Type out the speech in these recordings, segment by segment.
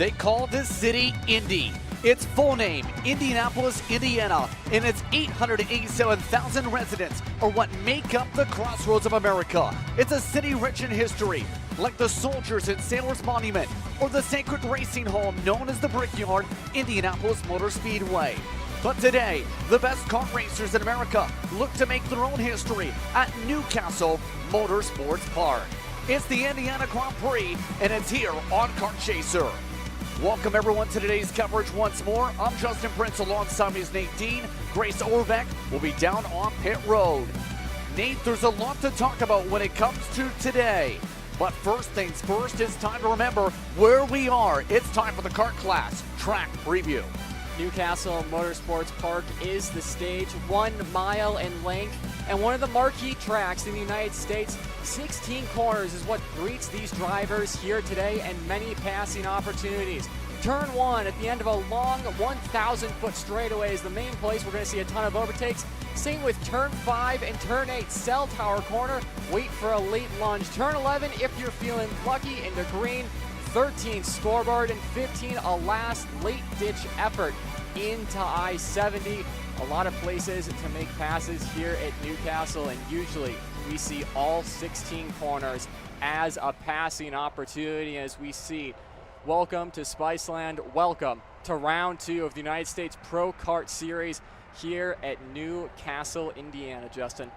They call this city Indy. Its full name, Indianapolis, Indiana, and its 887,000 residents are what make up the crossroads of America. It's a city rich in history, like the Soldiers and Sailors Monument, or the sacred racing home known as the Brickyard, Indianapolis Motor Speedway. But today, the best kart racers in America look to make their own history at Newcastle Motorsports Park. It's the Indiana Grand Prix, and it's here on Kart Chaser. Welcome everyone to today's coverage once more. I'm Justin Prince, alongside me is Nate Dean. Grace Orbeck will be down on pit road. Nate, there's a lot to talk about when it comes to today. But first things first, it's time to remember where we are. It's time for the kart class track preview. Newcastle Motorsports Park is the stage, 1 mile in length, and one of the marquee tracks in the United States. 16 corners is what greets these drivers here today, and many passing opportunities. Turn 1 at the end of a long 1,000-foot straightaway is the main place we're going to see a ton of overtakes. Same with turn 5 and turn 8, cell tower corner. Wait for a late lunge. Turn 11 if you're feeling lucky into green. 13 scoreboard, and 15 a last late ditch effort into I-70. A lot of places to make passes here at Newcastle, and usually we see all 16 corners as a passing opportunity. As we see, welcome to Spiceland, welcome to round 2 of the United States Pro Kart Series here at Newcastle, Indiana. Justin.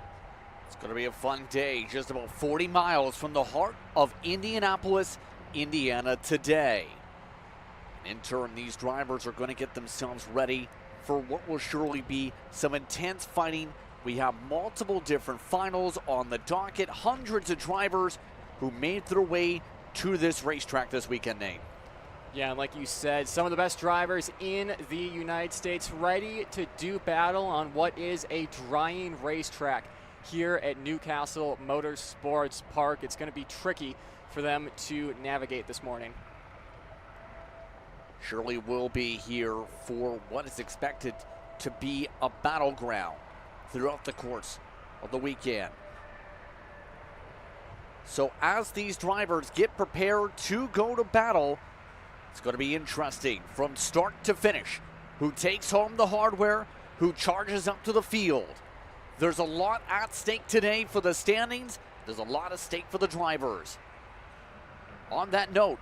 It's going to be a fun day, just about 40 miles from the heart of Indianapolis, Indiana today. In turn, these drivers are going to get themselves ready for what will surely be some intense fighting. We have multiple different finals on the docket, hundreds of drivers who made their way to this racetrack this weekend, Nate. Yeah, and like you said, some of the best drivers in the United States ready to do battle on what is a drying racetrack here at Newcastle Motorsports Park. It's going to be tricky for them to navigate this morning. Surely will be here for what is expected to be a battleground throughout the course of the weekend. So as these drivers get prepared to go to battle, it's going to be interesting from start to finish. Who takes home the hardware, who charges up to the field. There's a lot at stake today for the standings. There's a lot at stake for the drivers. On that note,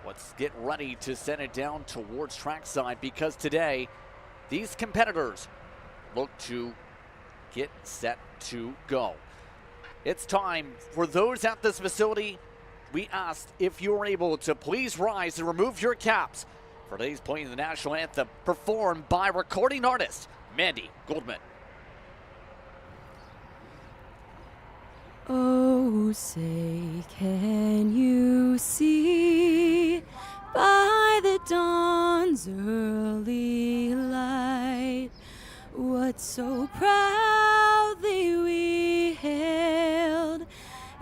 let's get ready to send it down towards trackside, because today these competitors look to get set to go. It's time for those at this facility. We asked if you were able to please rise and remove your caps for today's playing the national anthem, performed by recording artist Mandy Goldman. Oh, say, can you see by the dawn's early light what so proudly we hailed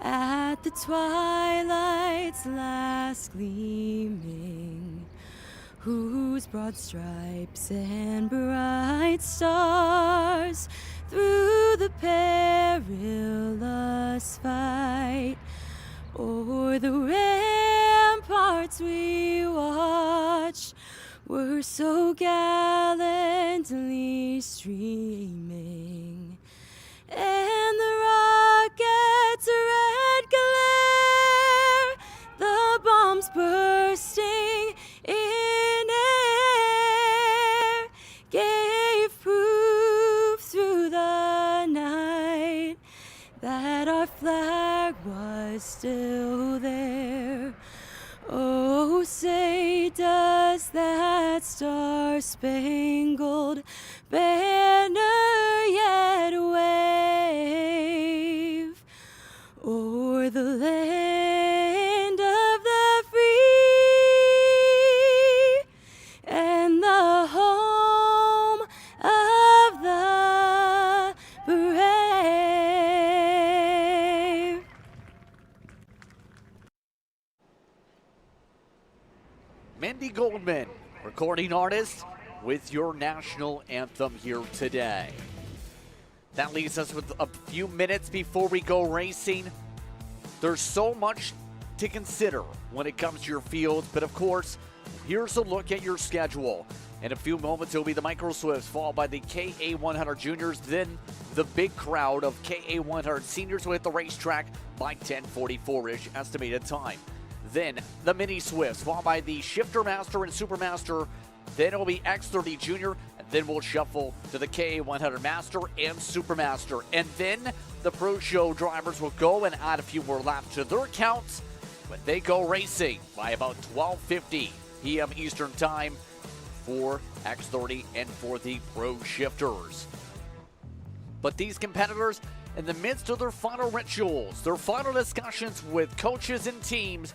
at the twilight's last gleaming, whose broad stripes and bright stars through the perilous fight o'er the ramparts we watched were so gallantly streaming, and the rocket's red glare, the bombs bursting in air, gave proof through the night that our flag was still there. Oh, say, does that star-spangled banner yet wave o'er the land of the free and the home of the brave? Mandy Goldman, recording artist, with your national anthem here today. That leaves us with a few minutes before we go racing. There's so much to consider when it comes to your fields. But of course, here's a look at your schedule. In a few moments, it'll be the Micro Swifts, followed by the KA100 Juniors. Then the big crowd of KA100 Seniors will hit the racetrack by 10:44-ish estimated time. Then the Mini Swifts, followed by the Shifter Master and Supermaster. Then it'll be X30 Junior, and then we'll shuffle to the KA100 Master and Supermaster. And then the Pro Show drivers will go and add a few more laps to their counts when they go racing by about 12:50 p.m. Eastern Time for X30 and for the Pro Shifters. But these competitors, in the midst of their final rituals, their final discussions with coaches and teams,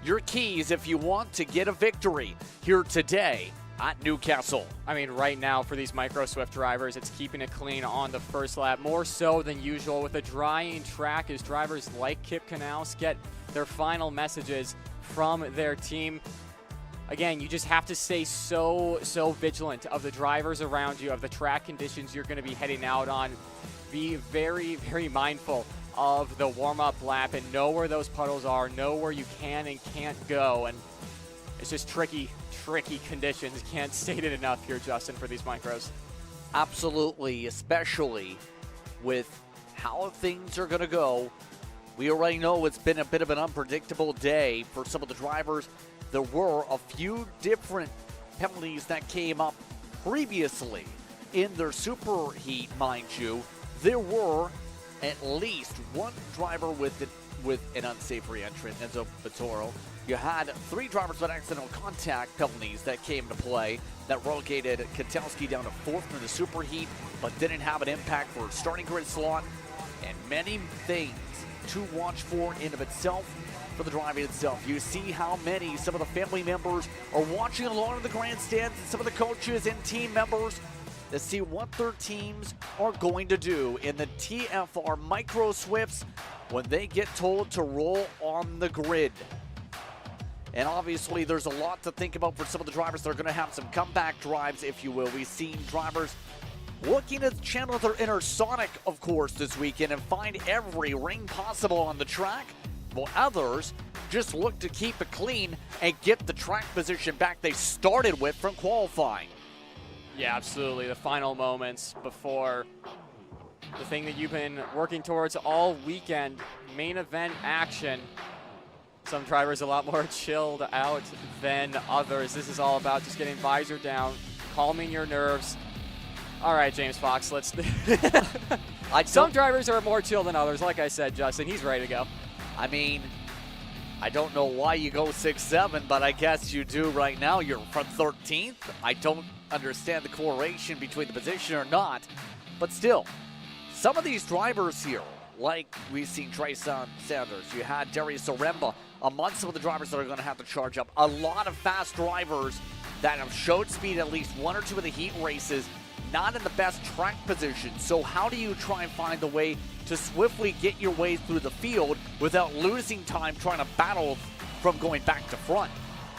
your keys if you want to get a victory here today at Newcastle. I mean, right now for these Micro Swift drivers, it's keeping it clean on the first lap, more so than usual with a drying track as drivers like Kip Knaus get their final messages from their team. Again, you just have to stay so vigilant of the drivers around you, of the track conditions you're going to be heading out on. Be very, very mindful of the warm-up lap and know where those puddles are, know where you can and can't go. And it's just tricky conditions. Can't state it enough here, Justin, for these micros. Absolutely, especially with how things are going to go. We already know it's been a bit of an unpredictable day for some of the drivers. There were a few different penalties that came up previously in their super heat, mind you. There were at least one driver with an unsafe re-entry, Enzo Vittorio. You had 3 drivers with accidental contact penalties that came into play that relegated Ketelski down to 4th in the super heat, but didn't have an impact for a starting grid slot. And many things to watch for in of itself for the driving itself. You see how some of the family members are watching along in the grandstands, and some of the coaches and team members to see what their teams are going to do in the TFR Micro Swifts when they get told to roll on the grid. And obviously there's a lot to think about for some of the drivers that are going to have some comeback drives, if you will. We've seen drivers looking to channel their inner Sonic, of course, this weekend and find every ring possible on the track, while others just look to keep it clean and get the track position back they started with from qualifying. Yeah, absolutely. The final moments before the thing that you've been working towards all weekend, main event action. Some drivers a lot more chilled out than others. This is all about just getting visor down, calming your nerves. All right, James Fox, let's... Some drivers are more chill than others. Like I said, Justin, he's ready to go. I mean, I don't know why you go 6-7, but I guess you do right now. You're from 13th. I don't understand the correlation between the position or not, but still, some of these drivers here, like we've seen Trayson Sanders, you had Darius Oremba, amongst some of the drivers that are going to have to charge up. A lot of fast drivers that have showed speed at least 1 or 2 of the heat races, not in the best track position. So how do you try and find the way to swiftly get your way through the field without losing time trying to battle from going back to front?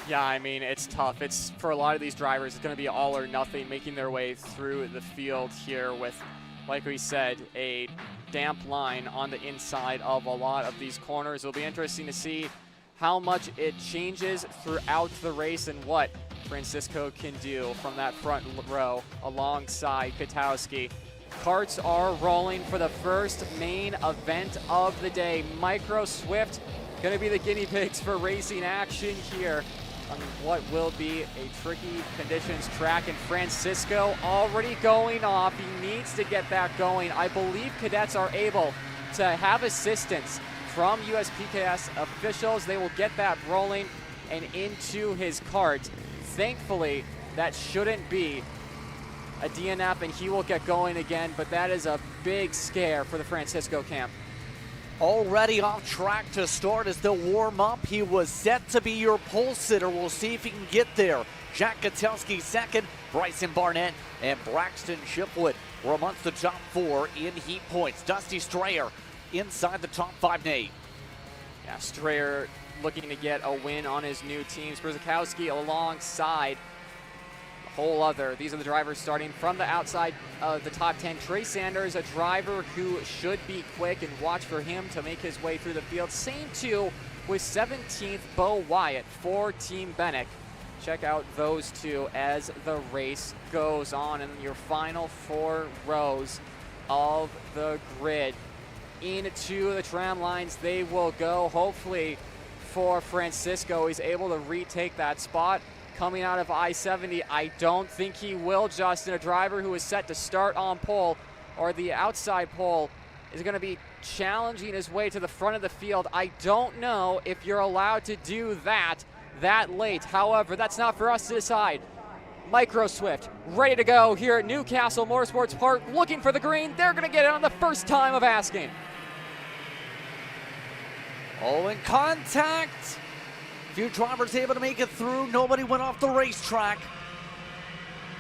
Yeah, I mean, it's tough. It's for a lot of these drivers, it's going to be all or nothing, making their way through the field here with, like we said, a damp line on the inside of a lot of these corners. It'll be interesting to see how much it changes throughout the race and what Francisco can do from that front row alongside Ketelski. Karts are rolling for the first main event of the day. Micro Swift going to be the guinea pigs for racing action here on what will be a tricky conditions track. And Francisco already going off. He needs to get that going. I believe cadets are able to have assistance from USPKS officials. They will get that rolling and into his cart. Thankfully, that shouldn't be a DNF, and he will get going again, but that is a big scare for the Francisco camp. Already off track to start as they'll warm up. He was set to be your pole sitter. We'll see if he can get there. Jack Ketelski second, Bryson Barnett and Braxton Shipwood were amongst the top 4 in heat points. Dusty Strayer inside the top 5 Nate. Yeah, Strayer looking to get a win on his new team. Brzezowski alongside a whole other. These are the drivers starting from the outside of the top 10. Trey Sanders, a driver who should be quick, and watch for him to make his way through the field. Same too with 17th Bo Wyatt for Team Bennett. Check out those two as the race goes on in your final 4 rows of the grid. Into the tram lines they will go. Hopefully for Francisco, he's able to retake that spot. Coming out of I-70, I don't think he will, Justin. A driver who is set to start on pole or the outside pole is going to be challenging his way to the front of the field. I don't know if you're allowed to do that late. However, that's not for us to decide. Micro Swift ready to go here at Newcastle Motorsports Park, looking for the green. They're going to get it on the first time of asking. Oh, in contact. Few drivers able to make it through. Nobody went off the racetrack.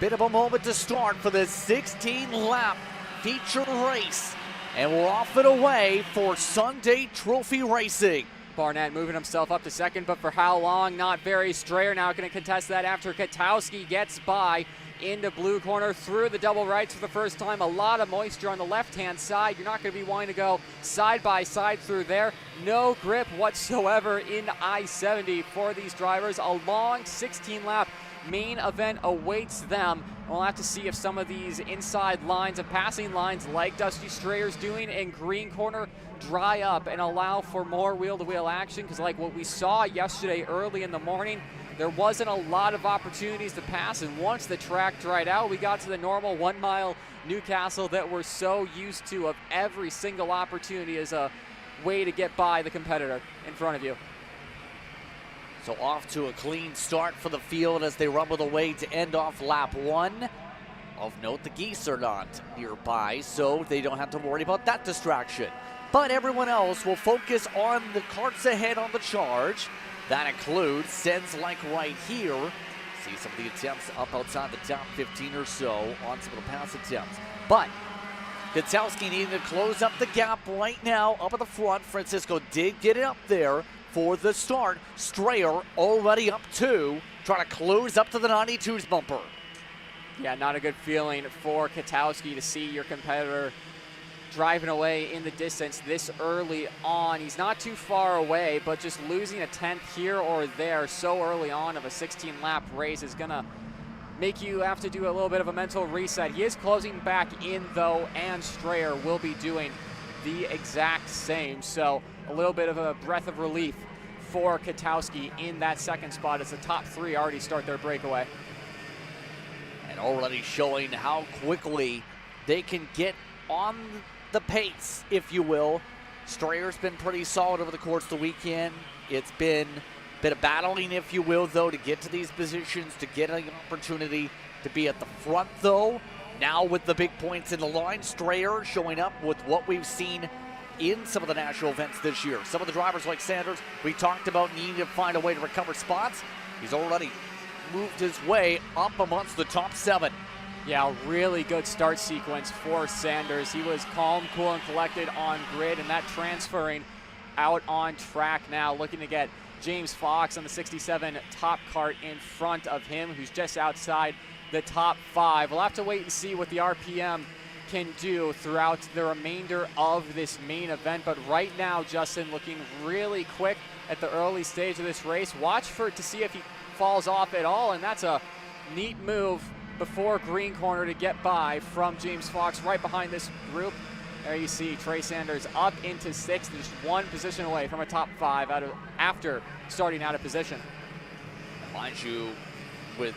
Bit of a moment to start for this 16-lap feature race. And we're off and away for Sunday Trophy Racing. Barnett moving himself up to second, but for how long? Not very. Strayer now going to contest that after Katowski gets by into blue corner through the double rights for the first time. A lot of moisture on the left-hand side. You're not going to be wanting to go side by side through there. No grip whatsoever in I-70 for these drivers. A long 16-lap main event awaits them. We'll have to see if some of these inside lines and passing lines like Dusty Strayer's doing in green corner dry up and allow for more wheel-to-wheel action, because like what we saw yesterday early in the morning, there wasn't a lot of opportunities to pass, and once the track dried out, we got to the normal 1 mile Newcastle that we're so used to, of every single opportunity as a way to get by the competitor in front of you. So off to a clean start for the field as they rumble away to end off lap 1. Of note, the geese are not nearby, so they don't have to worry about that distraction. But everyone else will focus on the karts ahead on the charge. That includes Sens like right here. See some of the attempts up outside the top 15 or so on some of the pass attempts. But Katowski needing to close up the gap right now up at the front. Francisco did get it up there for the start. Strayer already up 2, trying to close up to the 92's bumper. Yeah, not a good feeling for Katowski to see your competitor driving away in the distance this early on. He's not too far away, but just losing a 10th here or there so early on of a 16-lap race is going to make you have to do a little bit of a mental reset. He is closing back in, though, and Strayer will be doing the exact same. So a little bit of a breath of relief for Katowski in that second spot as the top 3 already start their breakaway. And already showing how quickly they can get on the pace, if you will. Strayer's been pretty solid over the course of the weekend. It's been a bit of battling, if you will, though, to get to these positions, to get an opportunity to be at the front, though. Now with the big points in the line, Strayer showing up with what we've seen in some of the national events this year. Some of the drivers like Sanders, we talked about needing to find a way to recover spots. He's already moved his way up amongst the top 7. Yeah, a really good start sequence for Sanders. He was calm, cool, and collected on grid, and that transferring out on track now, looking to get James Fox on the 67 top kart in front of him, who's just outside the top 5. We'll have to wait and see what the RPM can do throughout the remainder of this main event. But right now, Justin looking really quick at the early stage of this race. Watch for it to see if he falls off at all, and that's a neat move before green corner to get by from James Fox right behind this group. There you see Trey Sanders up into 6th, just 1 position away from a top 5 after starting out of position. Mind you, with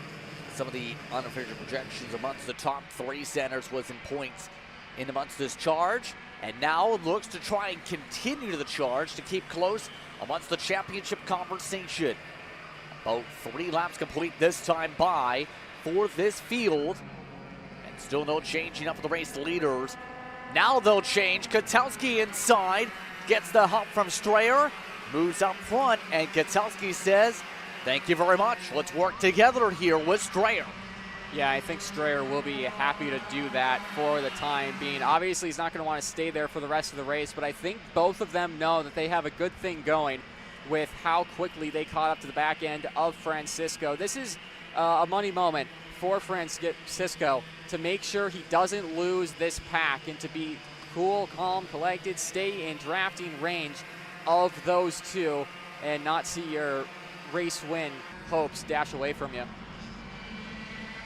some of the unofficial projections amongst the top 3, Sanders was in points in amongst this charge, and now looks to try and continue the charge to keep close amongst the championship conversation. About 3 laps complete this time by for this field, and still no changing up for the race leaders. Now they'll change. Katowski inside, gets the help from Strayer, moves up front, and Katowski says, thank you very much. Let's work together here with Strayer. Yeah, I think Strayer will be happy to do that for the time being. Obviously, he's not going to want to stay there for the rest of the race, but I think both of them know that they have a good thing going with how quickly they caught up to the back end of Francisco. This is a money moment for Francisco to make sure he doesn't lose this pack and to be cool, calm, collected, stay in drafting range of those two. and not see your race win hopes dash away from you.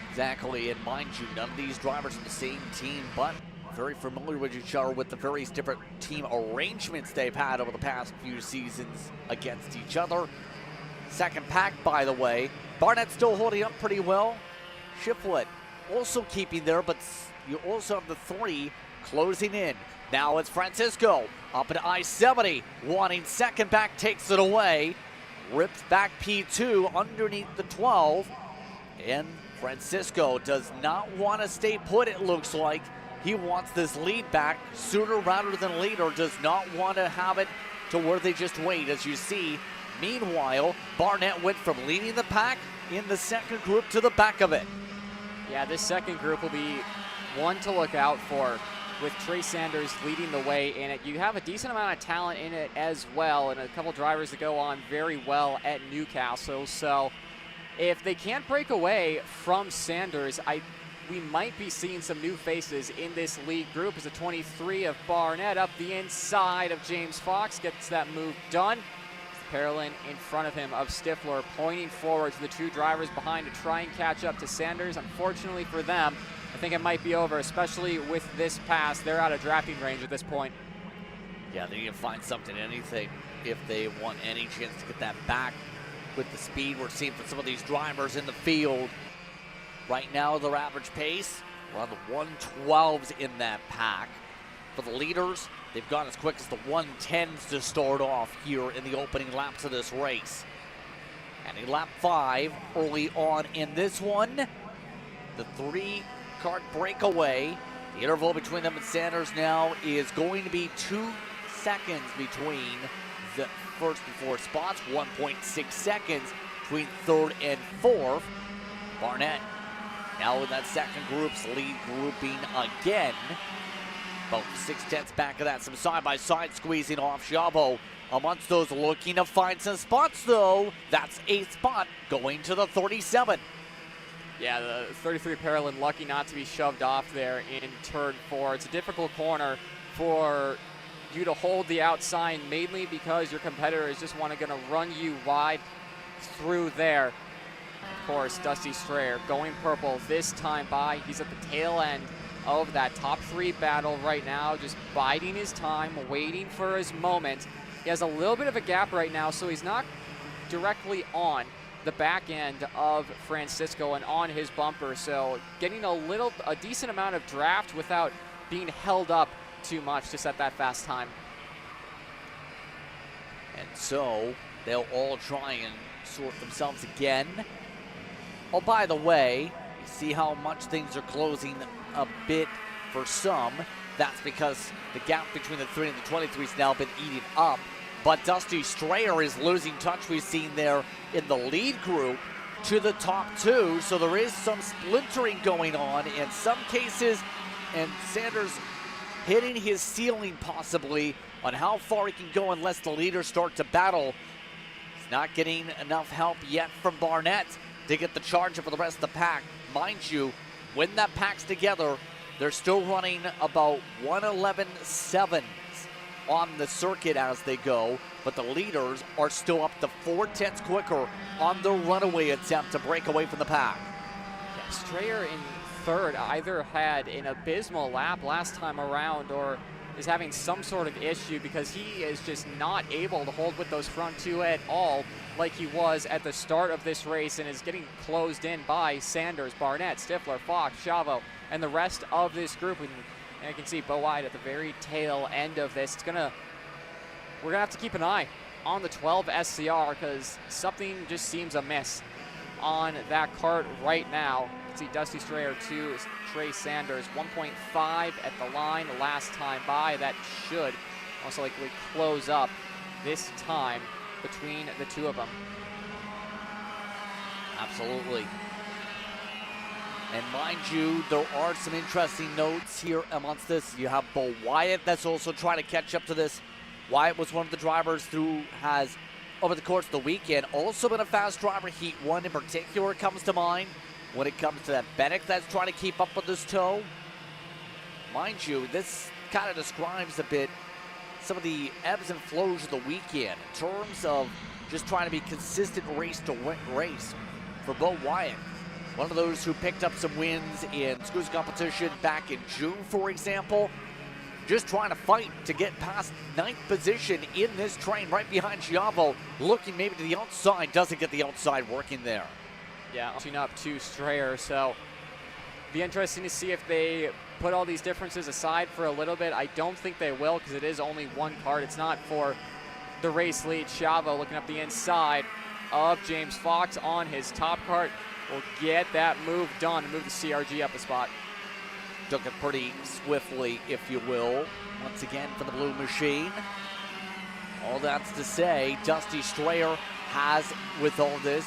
Exactly, and mind you, none of these drivers are the same team, but very familiar with each other with the various different team arrangements they've had over the past few seasons against each other. Second pack, by the way. Barnett still holding up pretty well. Shiflett also keeping there, but you also have the three closing in. Now it's Francisco up at I-70, wanting second back, takes it away. Rips back P2 underneath the 12, and Francisco does not want to stay put, it looks like. He wants this lead back sooner rather than later, does not want to have it to where they just wait, as you see. Meanwhile, Barnett went from leading the pack in the second group to the back of it. Yeah, this second group will be one to look out for, with Trey Sanders leading the way in it. You have a decent amount of talent in it as well, and a couple drivers that go on very well at Newcastle. So if they can't break away from Sanders, we might be seeing some new faces in this lead group, as the 23 of Barnett up the inside of James Fox gets that move done. Parolin in front of him of Stifler, pointing forward to the two drivers behind to try and catch up to Sanders. Unfortunately for them, I think it might be over, especially with this pass. They're out of drafting range at this point. Yeah, they need to find something, anything, if they want any chance to get that back with the speed we're seeing from some of these drivers in the field. Right now, their average pace, around the 112s in that pack. For the leaders, they've gone as quick as the 110s to start off here in the opening laps of this race. And in lap 5, early on in this one, the 3-kart breakaway. The interval between them and Sanders now is going to be 2 seconds between the first and fourth spots, 1.6 seconds between third and fourth. Barnett now in that second group's lead grouping again. About 6/10 back of that, some side-by-side squeezing off. Chavo amongst those looking to find some spots, though. That's a spot going to the 37. Yeah, the 33 Parolin lucky not to be shoved off there in turn 4. It's a difficult corner for you to hold the outside, mainly because your competitor is just going to run you wide through there. Of course, Dusty Strayer going purple this time by. He's at the tail end of that top 3 battle right now, just biding his time, waiting for his moment. He has a little bit of a gap right now, so he's not directly on the back end of Francisco and on his bumper, so getting a decent amount of draft without being held up too much to set that fast time. And so they'll all try and sort themselves again. Oh, by the way, you see how much things are closing a bit for some. That's because the gap between the 3 and the 23 has now been eaten up. But Dusty Strayer is losing touch, we've seen there in the lead group, to the top 2. So there is some splintering going on in some cases, and Sanders hitting his ceiling possibly on how far he can go unless the leaders start to battle. He's not getting enough help yet from Barnett to get the charge up for the rest of the pack. Mind you, when that pack's together, they're still running about 111.7s on the circuit as they go, but the leaders are still up to 4/10 quicker on their runaway attempt to break away from the pack. Yeah, Strayer in third either had an abysmal lap last time around or is having some sort of issue, because he is just not able to hold with those front 2 at all like he was at the start of this race, and is getting closed in by Sanders, Barnett, Stifler, Fox, Chavo, and the rest of this group. And you can see Bo White at the very tail end of this. We're gonna have to keep an eye on the 12 SCR, because something just seems amiss on that kart right now. You can see Dusty Strayer 2, Trey Sanders 1.5 at the line last time by. That should most likely close up this time between the two of them. Absolutely. And mind you, there are some interesting notes here amongst this. You have Bo Wyatt that's also trying to catch up to this. Wyatt was one of the drivers who has, over the course of the weekend, also been a fast driver. Heat 1 in particular comes to mind when it comes to that Bennett that's trying to keep up with this tow. Mind you, this kind of describes a bit some of the ebbs and flows of the weekend in terms of just trying to be consistent race to race for Bo Wyatt. One of those who picked up some wins in schools competition back in June, for example. Just trying to fight to get past 9th position in this train right behind Giavo. Looking maybe to the outside, doesn't get the outside working there. Yeah, tune up to Strayer, so be interesting to see if they put all these differences aside for a little bit. I don't think they will, because it is only one cart. It's not for the race lead. Giavo looking up the inside of James Fox on his top cart. Will get that move done and move the CRG up a spot. Took it pretty swiftly, if you will, once again for the blue machine. All that's to say, Dusty Strayer has, with all this,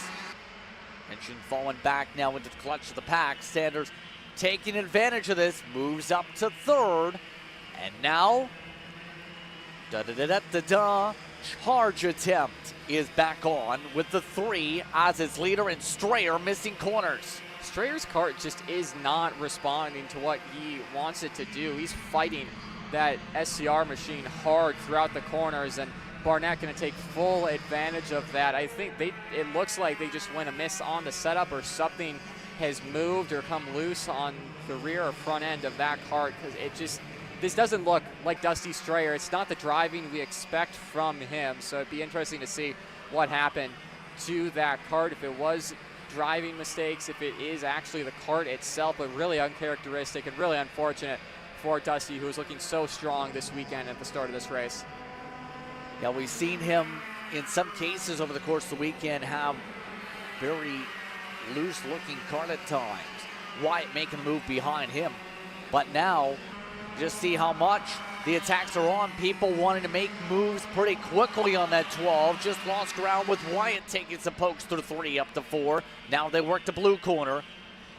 Mention falling back now into the clutch of the pack. Sanders taking advantage of this, moves up to third, and now, charge attempt is back on with the 3 as his leader, and Strayer missing corners. Strayer's cart just is not responding to what he wants it to do. He's fighting that SCR machine hard throughout the corners, and Barnett going to take full advantage of that. I think it looks like they just went amiss on the setup, or something has moved or come loose on the rear or front end of that cart, because this doesn't look like Dusty Strayer. It's not the driving we expect from him, so it'd be interesting to see what happened to that cart, if it was driving mistakes, if it is actually the cart itself, but really uncharacteristic and really unfortunate for Dusty, who was looking so strong this weekend at the start of this race. Yeah, we've seen him in some cases over the course of the weekend have very loose-looking cart at times. Wyatt making a move behind him. But now, just see how much the attacks are on. People wanting to make moves pretty quickly on that 12. Just lost ground with Wyatt taking some pokes through 3 up to 4. Now they work the blue corner.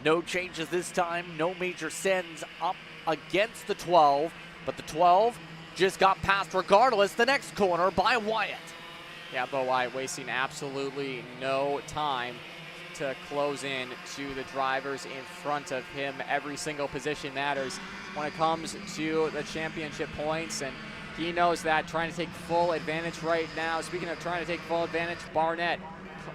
No changes this time. No major sends up against the 12. But the 12 just got passed regardless the next corner by Wyatt. Yeah, Bo Wyatt wasting absolutely no time to close in to the drivers in front of him. Every single position matters when it comes to the championship points, and he knows that, trying to take full advantage right now. Speaking of trying to take full advantage, Barnett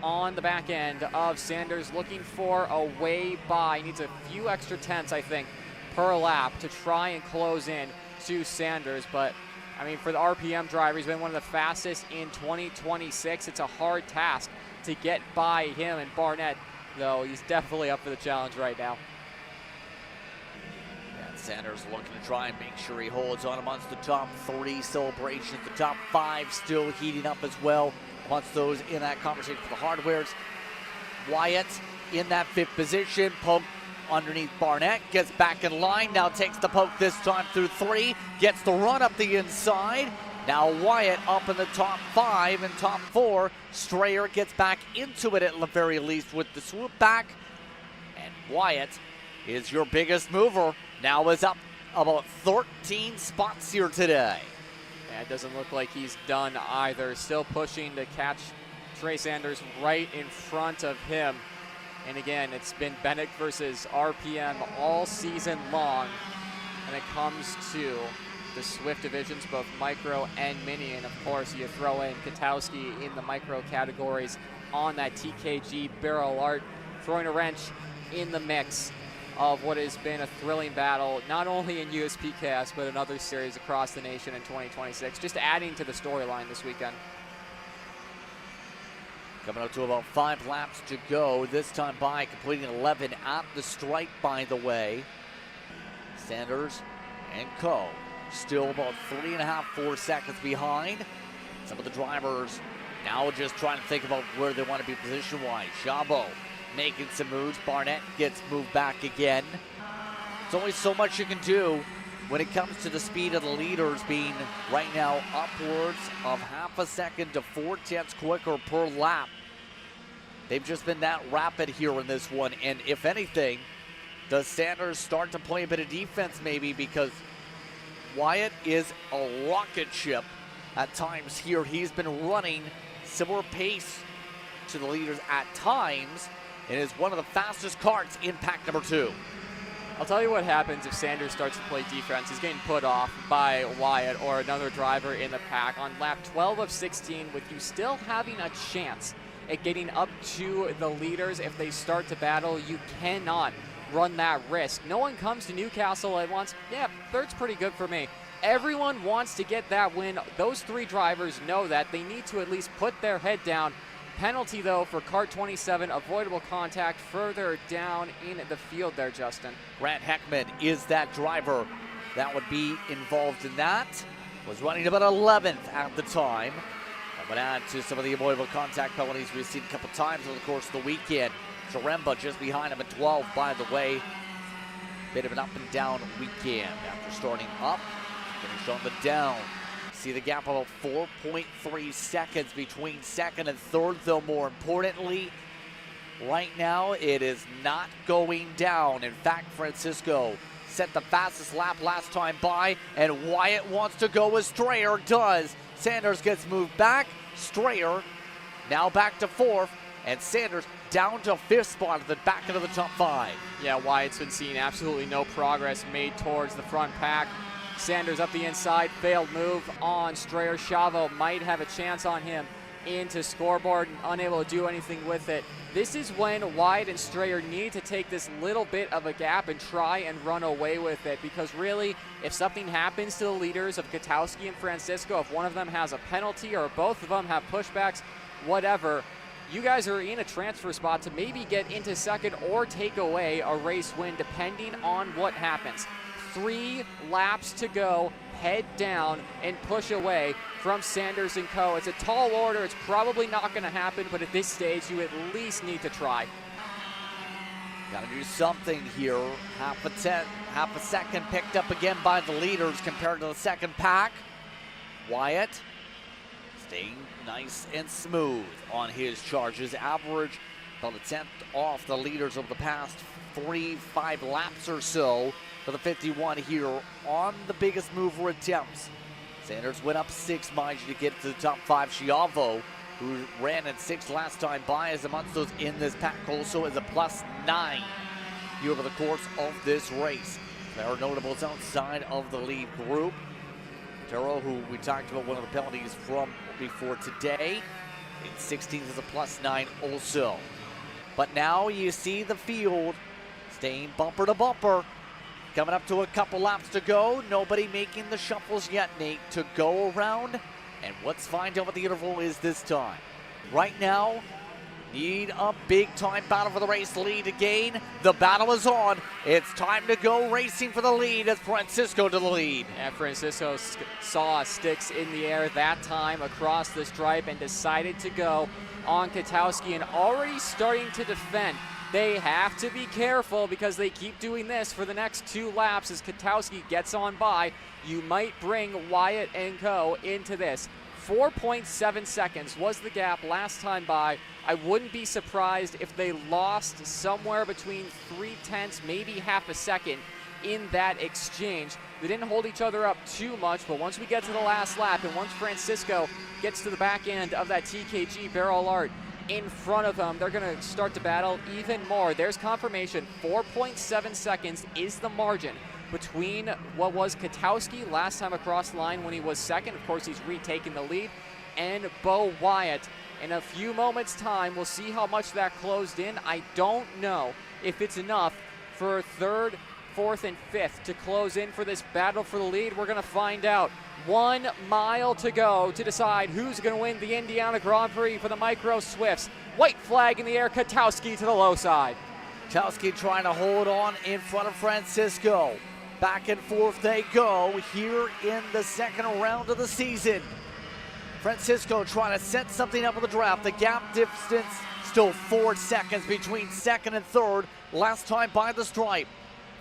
on the back end of Sanders looking for a way by. He needs a few extra tenths, I think, per lap to try and close in to Sanders, but I mean, for the RPM driver, he's been one of the fastest in 2026. It's a hard task to get by him, and Barnett, though, he's definitely up for the challenge right now. And Sanders looking to try and make sure he holds on amongst the top 3 celebrations. The top 5 still heating up as well amongst those in that conversation for the hardwares. Wyatt in that 5th position, poke underneath Barnett, gets back in line, now takes the poke this time through 3, gets the run up the inside. Now Wyatt up in the top 5 and top 4. Strayer gets back into it at the very least with the swoop back. And Wyatt is your biggest mover. Now is up about 13 spots here today. Yeah, it doesn't look like he's done either. Still pushing to catch Trey Sanders right in front of him. And again, it's been Bennett versus RPM all season long. And it comes to the Swift divisions, both micro and mini, and of course you throw in Katowski in the micro categories on that TKG barrel art, throwing a wrench in the mix of what has been a thrilling battle, not only in USPCast, but in other series across the nation in 2026, just adding to the storyline this weekend. Coming up to about 5 laps to go, this time by completing 11 at the stripe, by the way. Sanders and Co. still about 3.5, 4 seconds behind. Some of the drivers now just trying to think about where they want to be position-wise. Giavo making some moves. Barnett gets moved back again. There's only so much you can do when it comes to the speed of the leaders being right now upwards of 0.5 second to 4 tenths quicker per lap. They've just been that rapid here in this one. And if anything, does Sanders start to play a bit of defense maybe, because Wyatt is a rocket ship at times here. He's been running similar pace to the leaders at times and is one of the fastest karts in pack number 2. I'll tell you what happens if Sanders starts to play defense. He's getting put off by Wyatt or another driver in the pack on lap 12 of 16, with you still having a chance at getting up to the leaders. If they start to battle, you cannot run that risk. No one comes to Newcastle at once. Yeah, third's pretty good for me. Everyone wants to get that win. Those three drivers know that. They need to at least put their head down. Penalty, though, for Kart 27, avoidable contact further down in the field there, Justin. Grant Heckman is that driver that would be involved in that. Was running about 11th at the time. That would add to some of the avoidable contact penalties we've seen a couple times over the course of the weekend. Zaremba just behind him at 12, by the way. Bit of an up and down weekend after starting up, finished on the down. See the gap about 4.3 seconds between second and third, though more importantly, right now it is not going down. In fact, Francisco set the fastest lap last time by, and Wyatt wants to go as Strayer does. Sanders gets moved back, Strayer now back to fourth, and Sanders down to fifth spot at the back into the top five. Yeah, Wyatt's been seeing absolutely no progress made towards the front pack. Sanders up the inside, failed move on Strayer. Chavo might have a chance on him into scoreboard, unable to do anything with it. This is when Wyatt and Strayer need to take this little bit of a gap and try and run away with it, because really, if something happens to the leaders of Katowski and Francisco, if one of them has a penalty or both of them have pushbacks, whatever, you guys are in a transfer spot to maybe get into second or take away a race win, depending on what happens. 3 laps to go, head down and push away from Sanders and co. It's a tall order. It's probably not going to happen, but at this stage, you at least need to try. Got to do something here. Half a second picked up again by the leaders compared to the second pack. Wyatt staying nice and smooth on his charges. Average about a tenth off the leaders of the past 3-5 laps or so for the 51 here on the biggest mover attempts. Sanders went up 6, mind you, to get to the top 5. Chavo, who ran at 6 last time by, is amongst those in this pack, also is a +9 here over the course of this race. There are notables outside of the lead group. Taro, who we talked about one of the penalties from before today, in 16th is a +9 also. But now you see the field staying bumper to bumper. Coming up to a couple laps to go. Nobody making the shuffles yet, Nate, to go around. And let's find out what the interval is this time. Right now, need a big-time battle for the race lead again. The battle is on. It's time to go racing for the lead as Francisco to the lead. And Francisco saw sticks in the air that time across the stripe and decided to go on Katowski, and already starting to defend. They have to be careful because they keep doing this for the next 2 laps as Katowski gets on by. You might bring Wyatt and co. into this. 4.7 seconds was the gap last time by. I wouldn't be surprised if they lost somewhere between 0.3, maybe half a second in that exchange. They didn't hold each other up too much, but once we get to the last lap and once Francisco gets to the back end of that TKG barrel art in front of them, they're going to start to battle even more. There's confirmation. 4.7 seconds is the margin between what was Katowski last time across the line when he was second. Of course, he's retaken the lead. And Bo Wyatt. In a few moments' time, we'll see how much that closed in. I don't know if it's enough for third, fourth, and fifth to close in for this battle for the lead. We're going to find out. 1 mile to go to decide who's going to win the Indiana Grand Prix for the Micro Swifts. White flag in the air, Katowski to the low side. Katowski trying to hold on in front of Francisco. Back and forth they go here in the second round of the season. Francisco trying to set something up with the draft. The gap distance still 4 seconds between second and third. Last time by the stripe.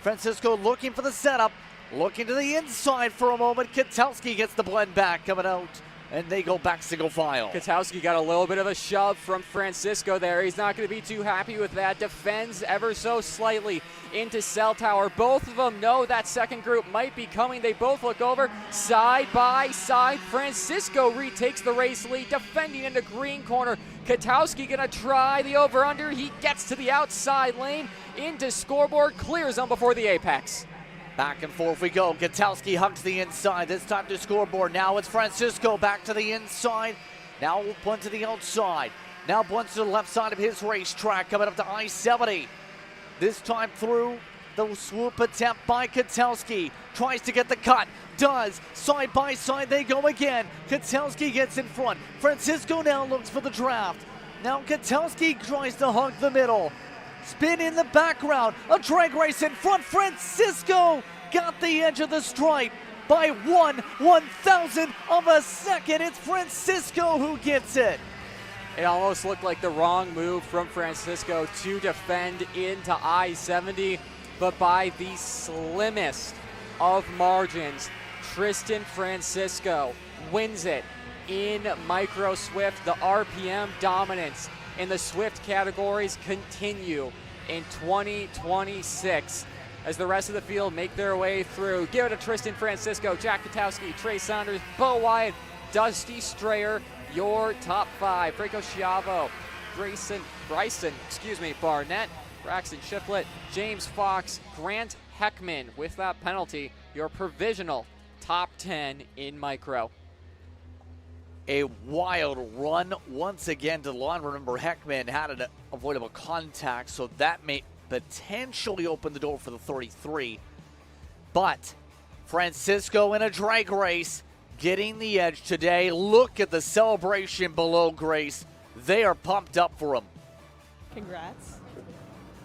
Francisco looking for the setup. Looking to the inside for a moment. Katowski gets the blend back coming out, and they go back single file. Katowski got a little bit of a shove from Francisco there. He's not going to be too happy with that. Defends ever so slightly into cell tower. Both of them know that second group might be coming. They both look over side by side. Francisco retakes the race lead, defending into green corner. Katowski gonna try the over-under. He gets to the outside lane, into scoreboard, clears them before the apex. Back and forth we go. Katowski hugs the inside. This time to scoreboard. Now it's Francisco back to the inside. Now we'll punt to the outside. Now punts to the left side of his racetrack, coming up to I-70. This time through the swoop attempt by Katowski. Tries to get the cut. Does. Side by side they go again. Katowski gets in front. Francisco now looks for the draft. Now Katowski tries to hug the middle. Spin in the background. A drag race in front. Francisco got the edge of the stripe by 1/1000 of a second. It's Francisco who gets it. It almost looked like the wrong move from Francisco to defend into I-70, but by the slimmest of margins, Tristan Francisco wins it in Micro Swift. The RPM dominance in the Swift categories continue in 2026 as the rest of the field make their way through. Give it to Tristan Francisco, Jack Katowski, Trey Saunders, Bo Wyatt, Dusty Strayer, your top five. Franco Schiavo, Bryson, Barnett, Braxton Shiflett, James Fox, Grant Heckman with that penalty, your provisional top 10 in Micro. A wild run once again to the line. Remember, Heckman had an avoidable contact, so that may potentially open the door for the 33. But Francisco in a drag race, getting the edge today. Look at the celebration below Grace. They are pumped up for him. Congrats.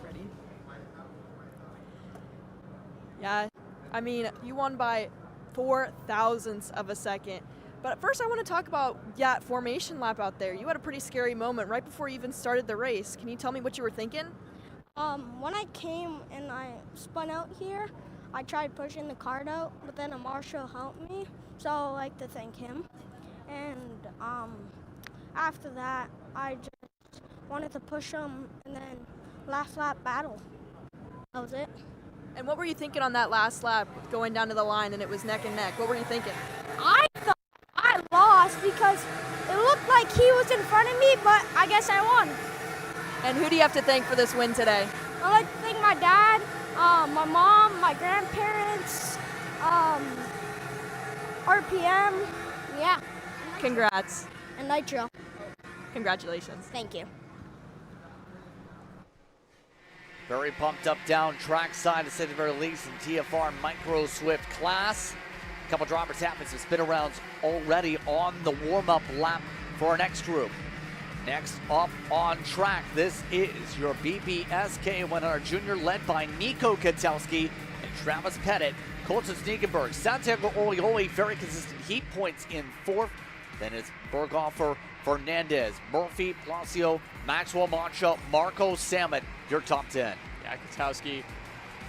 Ready? Yeah, I mean, you won by 0.004 of a second. But first I want to talk about, formation lap out there. You had a pretty scary moment right before you even started the race. Can you tell me what you were thinking? When I came and I spun out here, I tried pushing the cart out, but then a marshal helped me, so I like to thank him. And after that, I just wanted to push him and then last lap battle. That was it. And what were you thinking on that last lap going down to the line and it was neck and neck? What were you thinking? I thought I lost because it looked like he was in front of me, but I guess I won. And who do you have to thank for this win today? I'd like to thank my dad, my mom, my grandparents, RPM, yeah. Congrats. And Nitro. Congratulations. Thank you. Very pumped up down trackside, to say the very least, in TFR Micro Swift class. A couple drivers having some spin arounds already on the warm-up lap for our next group. Next up on track, this is your BBSK 100 Junior, led by Nico Katowski and Travis Pettit. Colton Sneakenberg, Santiago Orioli, very consistent heat points in fourth. Then it's Berghofer, Fernandez, Murphy, Placio, Maxwell Mancha, Marco Salmon, your top 10. Yeah, Katowski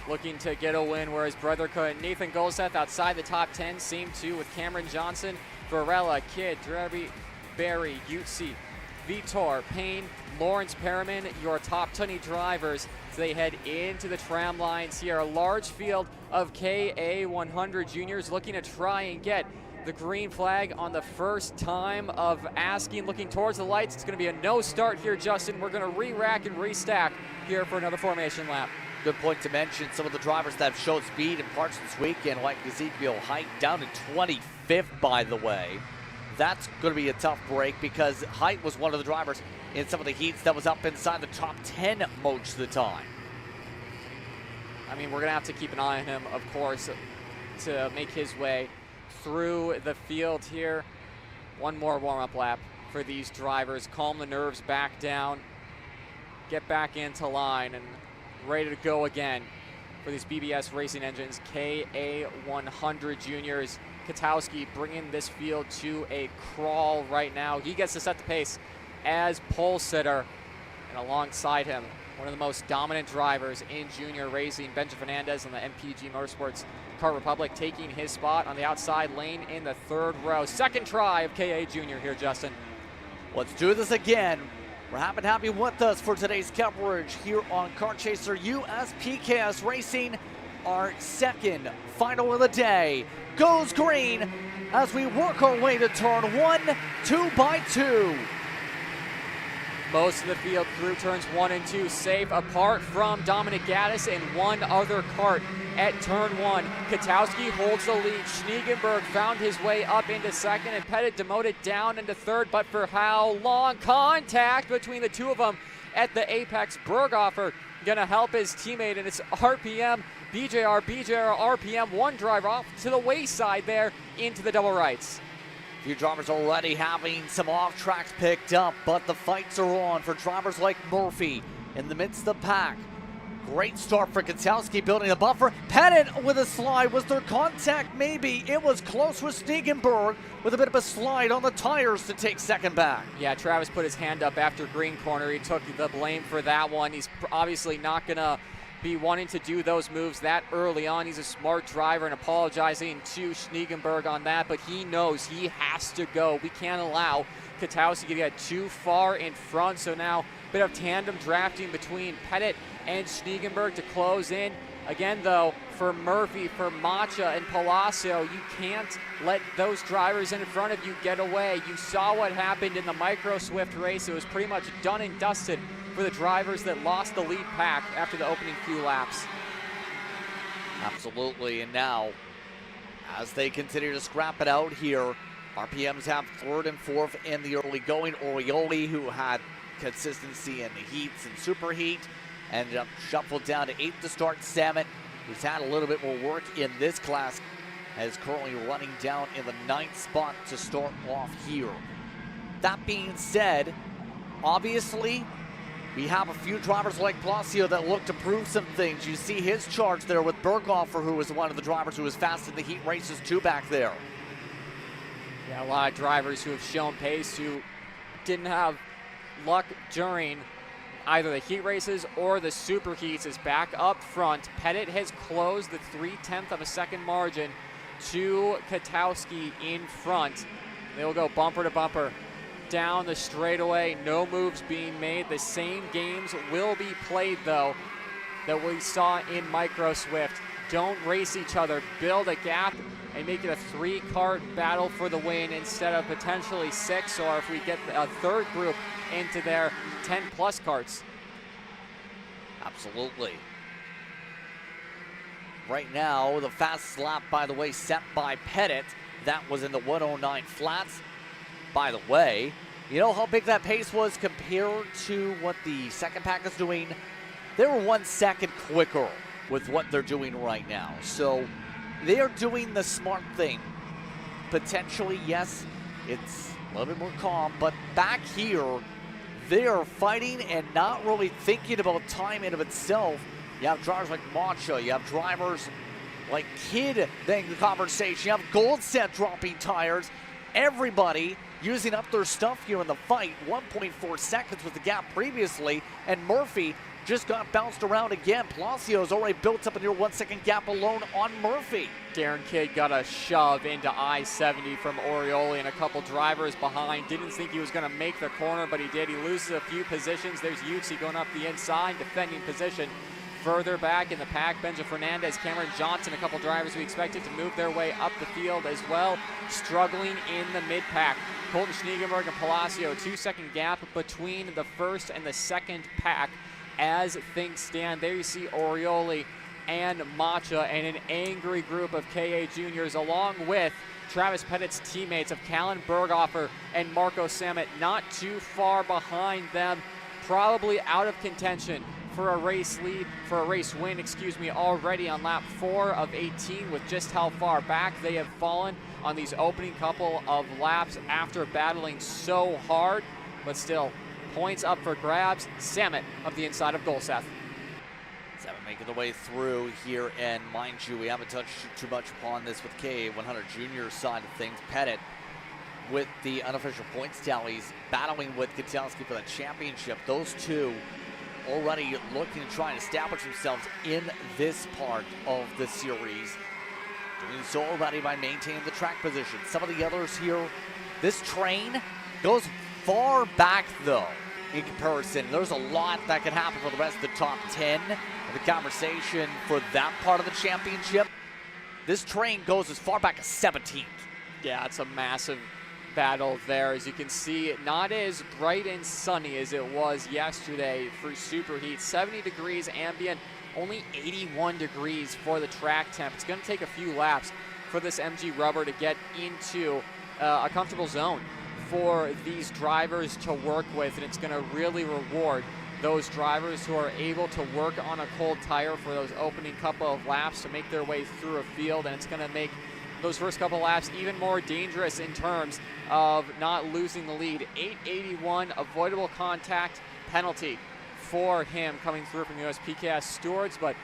looking to get a win where his brother couldn't. Nathan Golseth outside the top 10, same two with Cameron Johnson, Varela, Kidd, Drabby, Barry, Utsi, Vitor, Payne, Lawrence Perriman, your top 20 drivers as they head into the tram lines here. A large field of KA 100 juniors looking to try and get the green flag on the first time of asking, looking towards the lights. It's going to be a no start here, Justin. We're going to re-rack and restack here for another formation lap. Good point to mention some of the drivers that have showed speed in parts this weekend, like Ezekiel Height, down to 25th, by the way. That's going to be a tough break because Height was one of the drivers in some of the heats that was up inside the top 10 most of the time. I mean, we're going to have to keep an eye on him, of course, to make his way through the field here. One more warm-up lap for these drivers. Calm the nerves back down, get back into line, and ready to go again for these BBS racing engines. KA 100 juniors. Katowski bringing this field to a crawl right now. He gets to set the pace as pole sitter, and alongside him, one of the most dominant drivers in junior racing, Benjamin Fernandez on the MPG Motorsports Kart Republic, taking his spot on the outside lane in the third row. Second try of KA Junior here, Justin. Let's do this again. We're happy to have you with us for today's coverage here on Kart Chaser USPKS Racing. Our second final of the day goes green as we work our way to turn 1, 2 by 2. Most of the field through turns 1 and 2 safe, apart from Dominic Gaddis and one other kart at turn 1. Katowski holds the lead. Schniegenberg found his way up into second, and Pettit demoted down into third, but for how long? Contact between the two of them at the apex. Berghofer gonna help his teammate, and it's RPM, BJR, RPM, one driver off to the wayside there into the double rights. A few drivers already having some off tracks picked up, but the fights are on for drivers like Murphy in the midst of the pack. Great start for Katowski, building a buffer. Pettit with a slide. Was there contact? Maybe. It was close with Stiegenberg with a bit of a slide on the tires to take second back. Yeah, Travis put his hand up after green corner. He took the blame for that one. He's obviously not going to be wanting to do those moves that early on. He's a smart driver, and apologizing to Schniegenberg on that, but he knows he has to go. We can't allow Katowski to get too far in front, so now a bit of tandem drafting between Pettit and Schniegenberg to close in. Again, though, for Murphy, for Macha and Palacio, you can't let those drivers in front of you get away. You saw what happened in the Micro Swift race. It was pretty much done and dusted for the drivers that lost the lead pack after the opening few laps. Absolutely, and now, as they continue to scrap it out here, RPMs have third and fourth in the early going. Orioli, who had consistency in the heats and superheat, ended up shuffled down to 8th to start. Samet, who's had a little bit more work in this class, is currently running down in the 9th spot to start off here. That being said, obviously, we have a few drivers like Palacio that look to prove some things. You see his charge there with Berghofer, who was one of the drivers who was fast in the heat races too back there. Yeah, a lot of drivers who have shown pace who didn't have luck during either the heat races or the super heats is back up front. Pettit has closed the 0.3 of a second margin to Katowski in front. They will go bumper to bumper down the straightaway. No moves being made. The same games will be played, though, that we saw in Micro Swift. Don't race each other. Build a gap and make it a 3-kart battle for the win instead of potentially 6, or if we get a third group into their 10-plus karts. Absolutely. Right now, the fastest lap, by the way, set by Pettit. That was in the 109 flats. By the way, you know how big that pace was compared to what the second pack is doing? They were 1 second quicker with what they're doing right now. So they are doing the smart thing. Potentially, yes, it's a little bit more calm, but back here, they are fighting and not really thinking about time in of itself. You have drivers like Macha, you have drivers like Kidd in the conversation, you have Goldset dropping tires. Everybody using up their stuff here in the fight. 1.4 seconds was the gap previously, and Murphy just got bounced around again. Palacio's already built up a near 1 second gap alone on Murphy. Darren Kidd got a shove into I-70 from Orioli and a couple drivers behind. Didn't think he was going to make the corner, but he did. He loses a few positions. There's Utsi going up the inside, defending position. Further back in the pack, Benja Fernandez, Cameron Johnson, a couple drivers we expected to move their way up the field as well. Struggling in the mid-pack. Colton Schniegenberg and Palacio, 2 second gap between the first and the second pack as things stand. There you see Orioli and Macha and an angry group of KA juniors, along with Travis Pettit's teammates of Callan Berghofer and Marco Samet, not too far behind them, probably out of contention for a race lead, for a race win, already on lap 4 of 18, with just how far back they have fallen on these opening couple of laps after battling so hard. But still, points up for grabs. Samet of the inside of Golseth. Samet making the way through here, and mind you, we haven't touched too much upon this with K100 Junior side of things. Pettit with the unofficial points tallies, battling with Katowski for the championship. Those two already looking to try and establish themselves in this part of the series. Doing so already by maintaining the track position. Some of the others here, this train goes far back though in comparison. There's a lot that can happen for the rest of the top 10 of the conversation for that part of the championship. This train goes as far back as 17th. Yeah, it's a massive battle there. As you can see, not as bright and sunny as it was yesterday for superheat. 70 degrees ambient, only 81 degrees for the track temp. It's going to take a few laps for this MG rubber to get into a comfortable zone for these drivers to work with, and it's going to really reward those drivers who are able to work on a cold tire for those opening couple of laps to make their way through a field, and it's going to make those first couple laps even more dangerous in terms of not losing the lead. 881 avoidable contact penalty for him coming through from US PKS stewards, but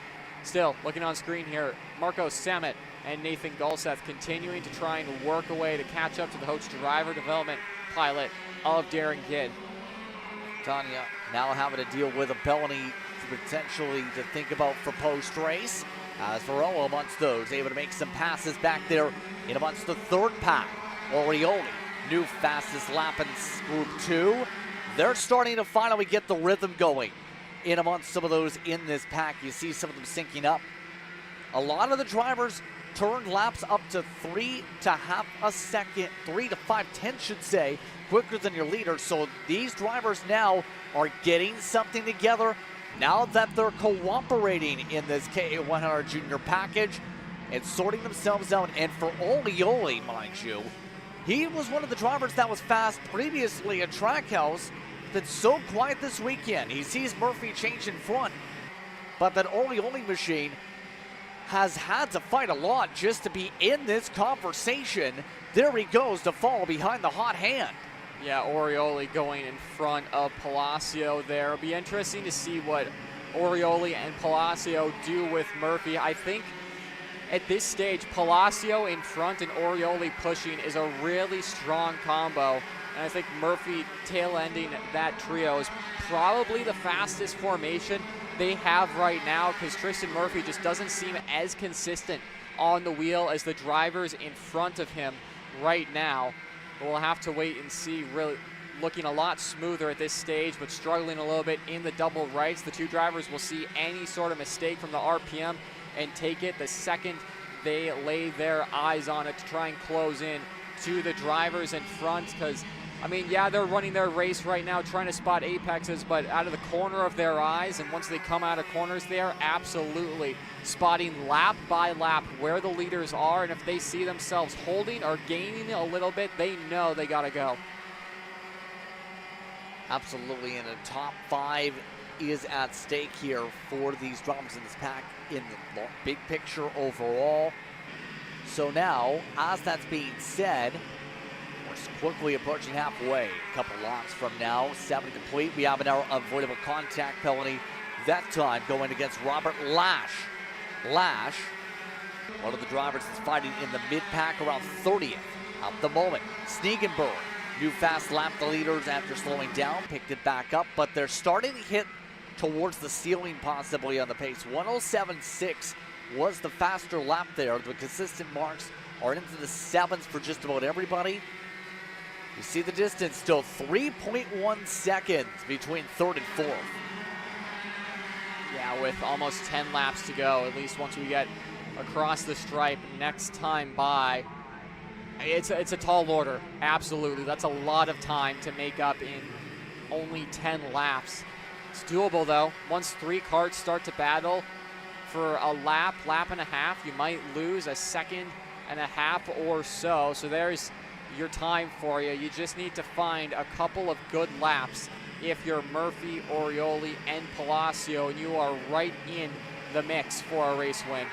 still, looking on screen here, Marco Samet and Nathan Gulseth continuing to try and work away to catch up to the Hoach driver development pilot of Darren Gidd. Tanya now having to deal with a penalty potentially to think about for post-race. As Varela amongst those, able to make some passes back there in amongst the third pack. Orioli, new fastest lap in Group 2. They're starting to finally get the rhythm going in amongst some of those in this pack. You see some of them syncing up. A lot of the drivers turned laps up to 3.5 seconds, 3 to 5/10 should say, quicker than your leader. So these drivers now are getting something together now that they're cooperating in this KA100 Junior package and sorting themselves out. And for Orioli, mind you, he was one of the drivers that was fast previously at Trackhouse. Been so quiet this weekend. He sees Murphy change in front, but that Orioli machine has had to fight a lot just to be in this conversation. There he goes to fall behind the hot hand. Yeah, Orioli going in front of Palacio there. It'll be interesting to see what Orioli and Palacio do with Murphy. I think at this stage, Palacio in front and Orioli pushing is a really strong combo. And I think Murphy tail-ending that trio is probably the fastest formation they have right now, because Tristan Murphy just doesn't seem as consistent on the wheel as the drivers in front of him right now. But we'll have to wait and see. Really looking a lot smoother at this stage, but struggling a little bit in the double rights. The two drivers will see any sort of mistake from the RPM and take it the second they lay their eyes on it to try and close in to the drivers in front. Because, I mean, yeah, they're running their race right now trying to spot apexes, but out of the corner of their eyes, and once they come out of corners, they are absolutely spotting lap by lap where the leaders are, and if they see themselves holding or gaining a little bit, they know they gotta go. Absolutely, and a top 5 is at stake here for these drivers in this pack in the big picture overall. So now, as that's being said, we're quickly approaching halfway. A couple laps from now, 7 complete. We have an avoidable contact penalty, that time going against Robert Lash. Lash, one of the drivers that's fighting in the mid-pack, around 30th at the moment. Snegenberg, new fast lap the leaders after slowing down, picked it back up, but they're starting to hit towards the ceiling possibly on the pace. 107.6 was the faster lap there. The consistent marks are into the 7s for just about everybody. You see the distance still 3.1 seconds between 3rd and 4th. Yeah, with almost 10 laps to go, at least once we get across the stripe next time by. It's a tall order, absolutely. That's a lot of time to make up in only 10 laps. It's doable though. Once 3 karts start to battle for a lap and a half, you might lose a 1.5 seconds or so. So there's your time for you. You just need to find a couple of good laps if you're Murphy, Orioli, and Palacio, and you are right in the mix for a race win.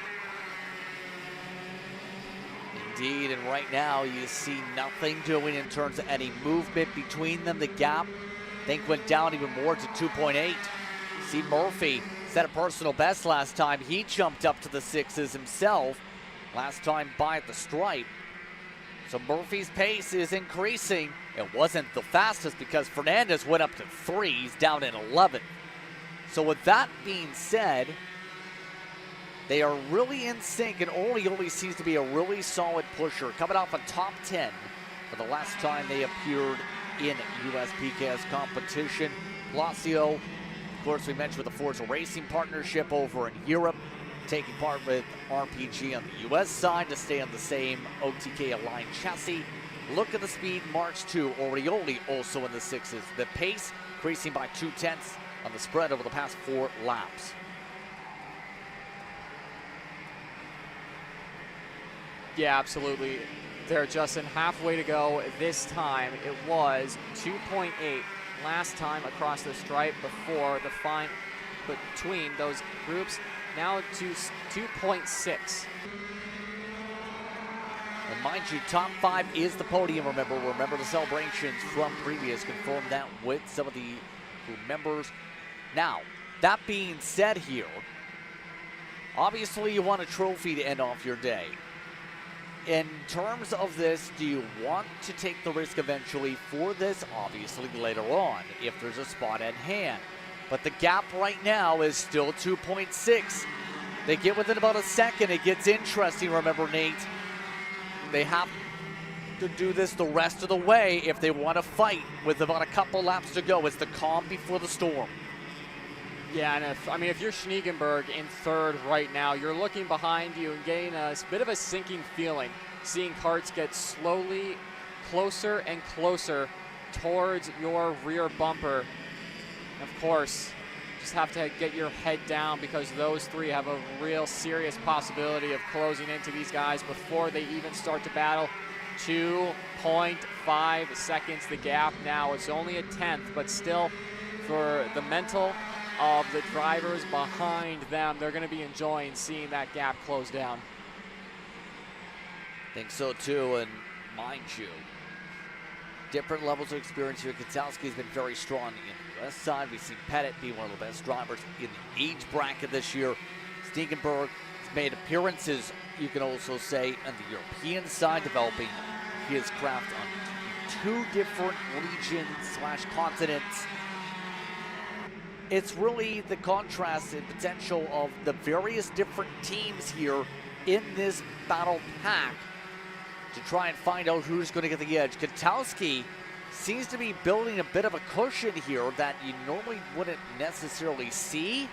Indeed, and right now you see nothing doing in terms of any movement between them. The gap, I think, went down even more to 2.8. See Murphy set a personal best last time. He jumped up to the 6s himself last time by at the stripe. So Murphy's pace is increasing. It wasn't the fastest because Fernandez went up to 3s, down in 11th. So with that being said, they are really in sync, and Orioli seems to be a really solid pusher, coming off a top 10 for the last time they appeared in USPKS competition. Palacio, of course, we mentioned with the Forza Racing partnership over in Europe, taking part with RPG on the US side to stay on the same OTK aligned chassis. Look at the speed march too. Orioli also in the 6s. The pace increasing by 0.2 on the spread over the past 4 laps. Yeah, absolutely. There, Justin, halfway to go. This time it was 2.8. Last time across the stripe before the fine between those groups. Now to 2.6. And mind you, top 5 is the podium, remember. Remember the celebrations from previous. Confirm that with some of the members. Now, that being said here, obviously you want a trophy to end off your day. In terms of this, do you want to take the risk eventually for this? Obviously later on, if there's a spot at hand. But the gap right now is still 2.6. They get within about a second. It gets interesting, remember, Nate. They have to do this the rest of the way if they want to fight with about a couple laps to go. It's the calm before the storm. Yeah, and if you're Schniegenberg in 3rd right now, you're looking behind you and getting a bit of a sinking feeling, seeing carts get slowly closer and closer towards your rear bumper. Of course, just have to get your head down because those 3 have a real serious possibility of closing into these guys before they even start to battle. 2.5 seconds the gap now. It's only a 10th, but still for the mental of the drivers behind them, they're going to be enjoying seeing that gap close down. Think so too, and mind you, different levels of experience here. Keselowski has been very strong in the US side. We've seen Pettit be one of the best drivers in the age bracket this year. Schniegenberg has made appearances, you can also say, on the European side, developing his craft on 2 different regions / continents. It's really the contrast and potential of the various different teams here in this battle pack to try and find out who's going to get the edge. Keselowski seems to be building a bit of a cushion here that you normally wouldn't necessarily see.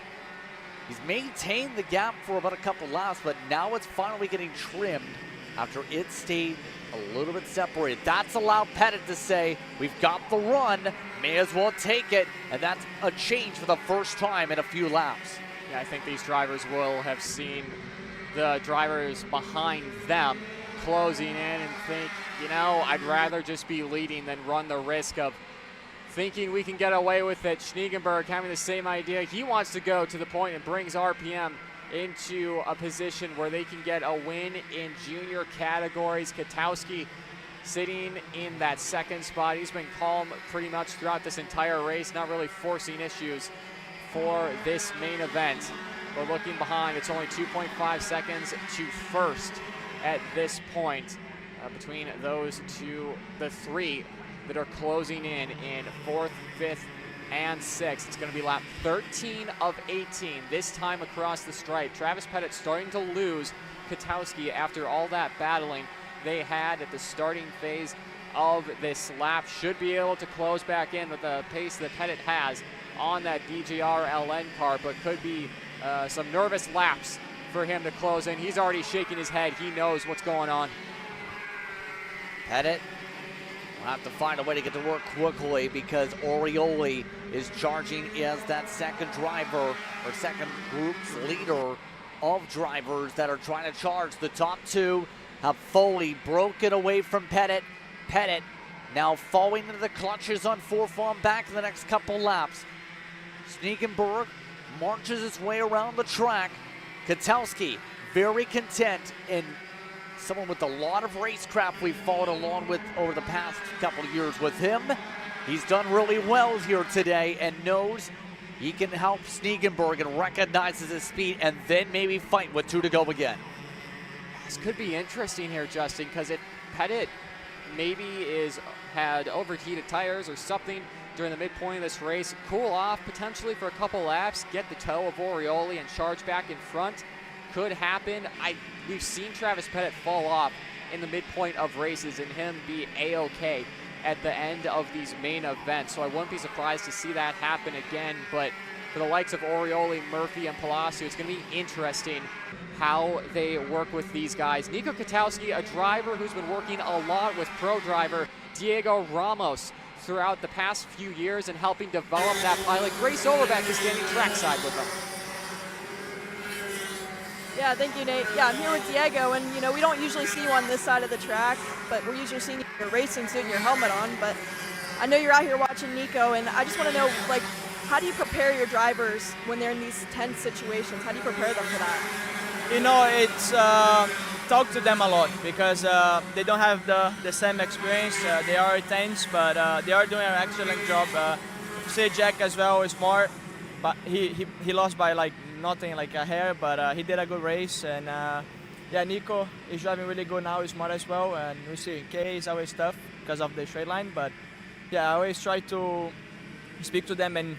He's maintained the gap for about a couple laps, but now it's finally getting trimmed after it stayed a little bit separated. That's allowed Pettit to say, we've got the run, may as well take it, and that's a change for the first time in a few laps. Yeah, I think these drivers will have seen the drivers behind them closing in and think, you know, I'd rather just be leading than run the risk of thinking we can get away with it. Schniegenberg having the same idea. He wants to go to the point and brings RPM into a position where they can get a win in junior categories. Keselowski sitting in that 2nd spot. He's been calm pretty much throughout this entire race, not really forcing issues for this main event. But looking behind, it's only 2.5 seconds to 1st at this point between those 2, the 3 that are closing in 4th, 5th, and 6th. It's going to be lap 13 of 18, this time across the stripe. Travis Pettit starting to lose Keselowski after all that battling they had at the starting phase of this lap. Should be able to close back in with the pace that Pettit has on that DJR LN car, but could be some nervous laps for him to close in. He's already shaking his head. He knows what's going on. Pettit will have to find a way to get to work quickly because Orioli is charging as that 2nd driver or 2nd group's leader of drivers that are trying to charge. The top 2 have fully broken away from Pettit. Pettit now falling into the clutches on 4-farm back in the next couple laps. Schniegenberg marches his way around the track. Keselowski very content, and someone with a lot of racecraft we've followed along with over the past couple of years with him. He's done really well here today and knows he can help Schniegenberg and recognizes his speed and then maybe fight with 2 to go again. This could be interesting here, Justin, because Pettit maybe had overheated tires or something during the midpoint of this race. Cool off potentially for a couple laps, get the toe of Orioli and charge back in front. Could happen. We've seen Travis Pettit fall off in the midpoint of races and him be a-okay at the end of these main events. So I wouldn't be surprised to see that happen again. But for the likes of Orioli, Murphy, and Palacio. It's going to be interesting how they work with these guys. Nico Katowski, a driver who's been working a lot with pro driver Diego Ramos throughout the past few years and helping develop that pilot. Grace Overbeck is standing trackside with them. Yeah, thank you, Nate. Yeah, I'm here with Diego, and you know, we don't usually see you on this side of the track, but we're usually seeing you in your racing suit and your helmet on. But I know you're out here watching Nico, and I just want to know, like, how do you prepare your drivers when they're in these tense situations? How do you prepare them for that? You know, it's talk to them a lot because they don't have the same experience. They are tense, but they are doing an excellent job. Say Jack as well is smart, but he lost by like nothing, like a hair, but he did a good race. And yeah, Nico is driving really good now. He's smart as well, and we see Kay is always tough because of the straight line. But yeah, I always try to speak to them and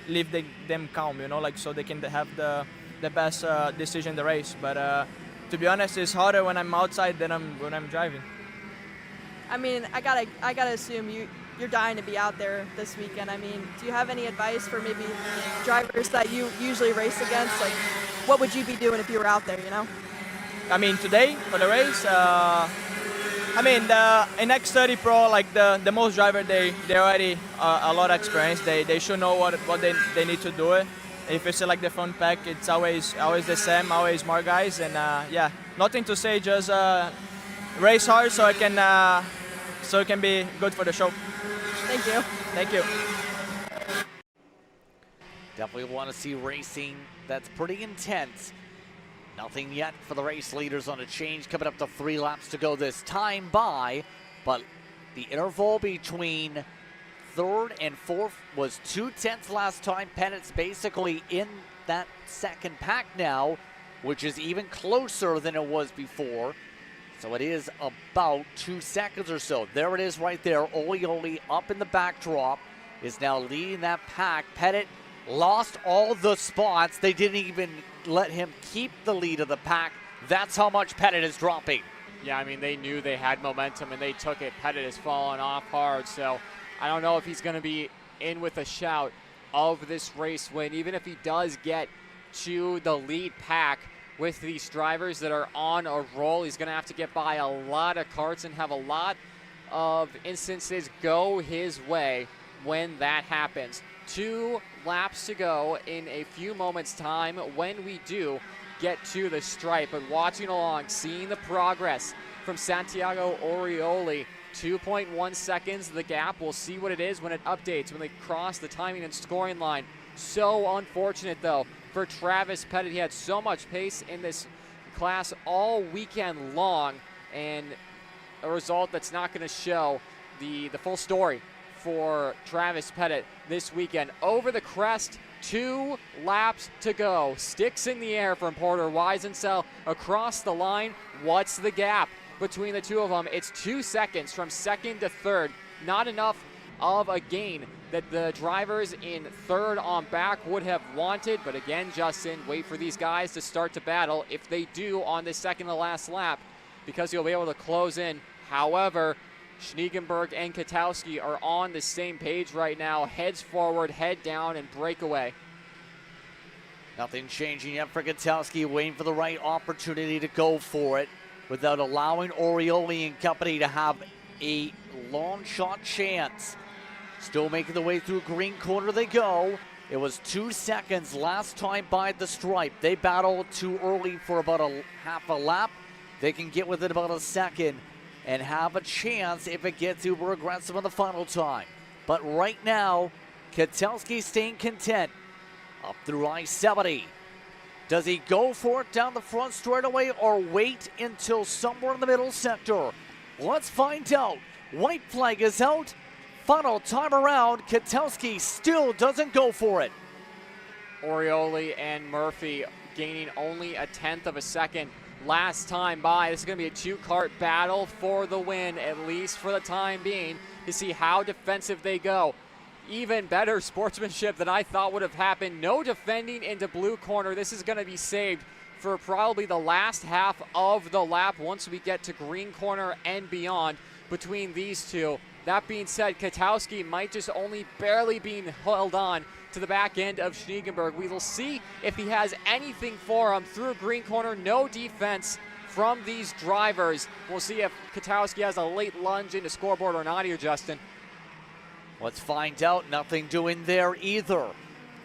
leave them calm, you know, like so they can have the best decision in the race. But to be honest, it's harder when I'm outside than when I'm driving. I mean, I gotta assume you're dying to be out there this weekend. I mean, do you have any advice for maybe drivers that you usually race against? Like, what would you be doing if you were out there, you know? I mean, today for the race, I mean, in X30 Pro, like the most driver, they already a lot of experience. They should know what they need to do it. If it's like the front pack, it's always the same, always more guys. And yeah, nothing to say, just race hard so it can be good for the show. Thank you. Thank you. Definitely want to see racing that's pretty intense. Nothing yet for the race leaders on a change, coming up to 3 laps to go this time by, but the interval between third and fourth was 2/10 last time. Pettit's basically in that second pack now, which is even closer than it was before. So it is about 2 seconds or so. There it is right there. Olioli up in the backdrop is now leading that pack. Pettit lost all the spots. They didn't even let him keep the lead of the pack. That's how much Pettit is dropping. Yeah, I mean, they knew they had momentum and they took it. Pettit has fallen off hard, so I don't know if he's going to be in with a shout of this race win. Even if he does get to the lead pack with these drivers that are on a roll, he's going to have to get by a lot of karts and have a lot of instances go his way when that happens. 2 laps to go in a few moments' time when we do get to the stripe. But watching along, seeing the progress from Santiago Orioli, 2.1 seconds the gap. We'll see what it is when it updates, when they cross the timing and scoring line. So unfortunate, though, for Travis Pettit. He had so much pace in this class all weekend long, and a result that's not going to show the full story for Travis Pettit this weekend. Over the crest, 2 laps to go. Sticks in the air from Porter Wiesenthal across the line. What's the gap between the two of them? It's 2 seconds from second to third. Not enough of a gain that the drivers in third on back would have wanted. But again, Justin, wait for these guys to start to battle. If they do on this second to last lap, because you'll be able to close in. However, Schniegenberg and Katowski are on the same page right now. Heads forward, head down, and breakaway. Nothing changing yet for Katowski, waiting for the right opportunity to go for it without allowing Orioli and company to have a long shot chance. Still making the way through green corner they go. It was 2 seconds last time by the stripe. They battled too early for about half a lap. They can get within about a second and have a chance if it gets uber aggressive on the final time. But right now, Katowski staying content. Up through I-70. Does he go for it down the front straightaway or wait until somewhere in the middle sector? Let's find out. White flag is out. Final time around, Katowski still doesn't go for it. Orioli and Murphy gaining only 1/10 of a second last time by. This is going to be a 2-kart battle for the win, at least for the time being, to see how defensive they go. Even better sportsmanship than I thought would have happened. No defending into blue corner. This is going to be saved for probably the last half of the lap once we get to green corner and beyond between these two. That being said, Katowski might just only barely being held on to the back end of Schniegenberg. We will see if he has anything for him through green corner. No defense from these drivers. We'll see if Katowski has a late lunge into scoreboard or not here, Justin. Let's find out. Nothing doing there either.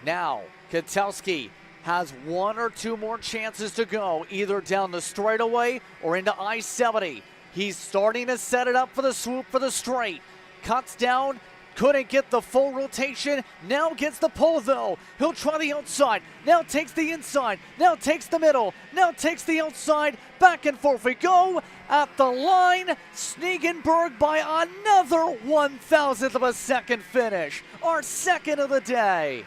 Now, Katowski has one or two more chances to go, either down the straightaway or into I-70. He's starting to set it up for the swoop for the straight. Cuts down, couldn't get the full rotation, now gets the pole though. He'll try the outside, now takes the inside, now takes the middle, now takes the outside, back and forth we go. At the line, Schniegenberg by another 1,000th of a second finish, our second of the day.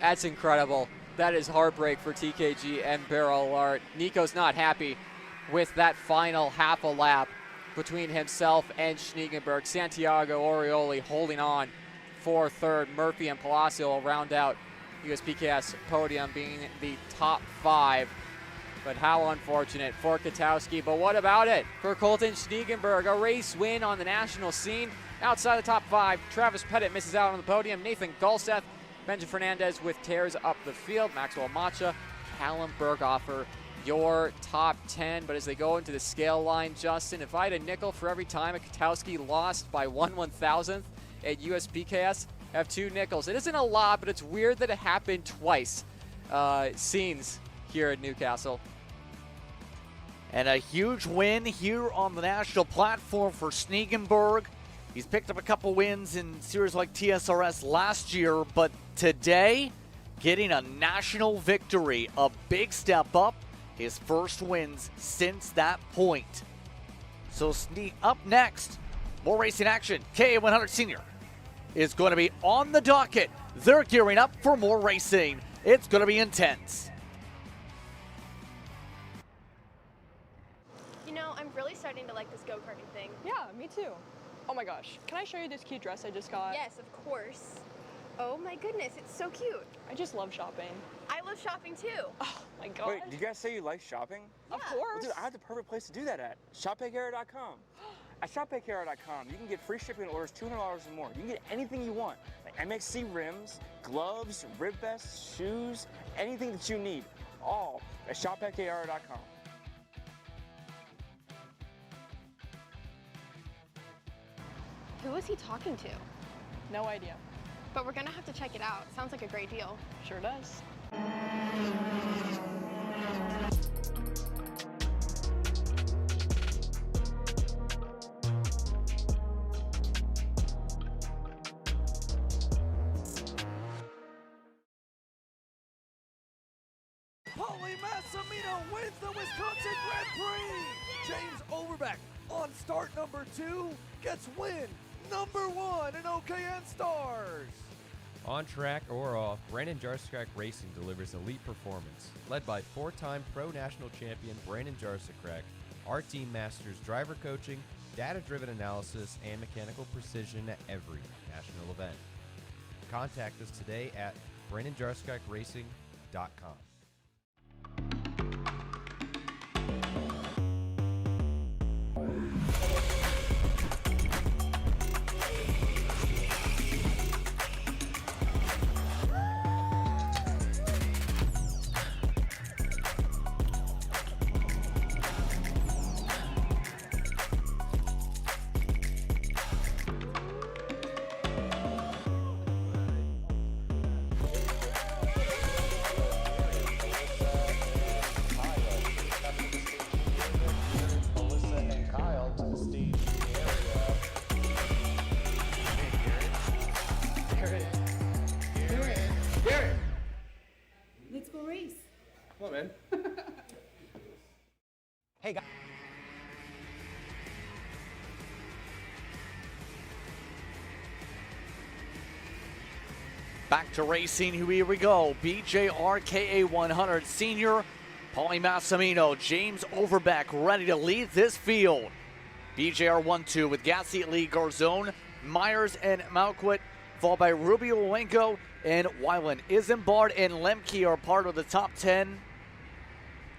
That's incredible. That is heartbreak for TKG and Barrel Art. Nico's not happy with that final half a lap between himself and Schniegenberg. Santiago Orioli holding on for third. Murphy and Palacio will round out USPKS podium, being the top 5. But how unfortunate for Katowski. But what about it for Colton Schniegenberg? A race win on the national scene. Outside the top 5, Travis Pettit misses out on the podium. Nathan Gulseth, Benjamin Fernandez with tears up the field. Maxwell Macha, Callum Berghofer, your top 10. But as they go into the scale line, Justin, if I had a nickel for every time a Katowski lost by 1/1000th at USPKS, I have 2 nickels. It isn't a lot, but it's weird that it happened twice. Scenes here at Newcastle. And a huge win here on the national platform for Schniegenberg. He's picked up a couple wins in series like TSRS last year, but today, getting a national victory, a big step up, his first wins since that point. So up next, more racing action. KA100 Senior is going to be on the docket. They're gearing up for more racing. It's going to be intense. You know, I'm really starting to like this go-karting thing. Yeah, me too. Oh my gosh, can I show you this cute dress I just got? Yes, of course. Oh my goodness, it's so cute. I just love shopping. I love shopping too. Oh my god. Wait, did you guys say you like shopping? Yeah. Of course. Well, dude, I have the perfect place to do that at. ShopPayCara.com. At ShopPayCara.com, you can get free shipping on orders $200 or more. You can get anything you want, like MXC rims, gloves, rib vests, shoes, anything that you need, all at ShopPayCara.com. Who is he talking to? No idea. But we're gonna have to check it out. Sounds like a great deal. Sure does. Paulie Massimino wins the Wisconsin Grand Prix. James Overbeck on start number 2 gets win number 1 in OKN Stars. On track or off, Brandon Jarsekrak Racing delivers elite performance. Led by 4-time Pro National Champion Brandon Jarsekrak, our team masters driver coaching, data-driven analysis, and mechanical precision at every national event. Contact us today at BrandonJarsekrakracing.com. Let's go race. Come on, man. Hey, guys. Back to racing, here we go. BJRKA 100 Senior, Paulie Massimino, James Overbeck ready to lead this field. BJR 1-2 with Gassi, Lee, Garzone, Myers, and Malquit, followed by Rubio, Wenko, and Weiland. Isambard and Lemke are part of the top 10.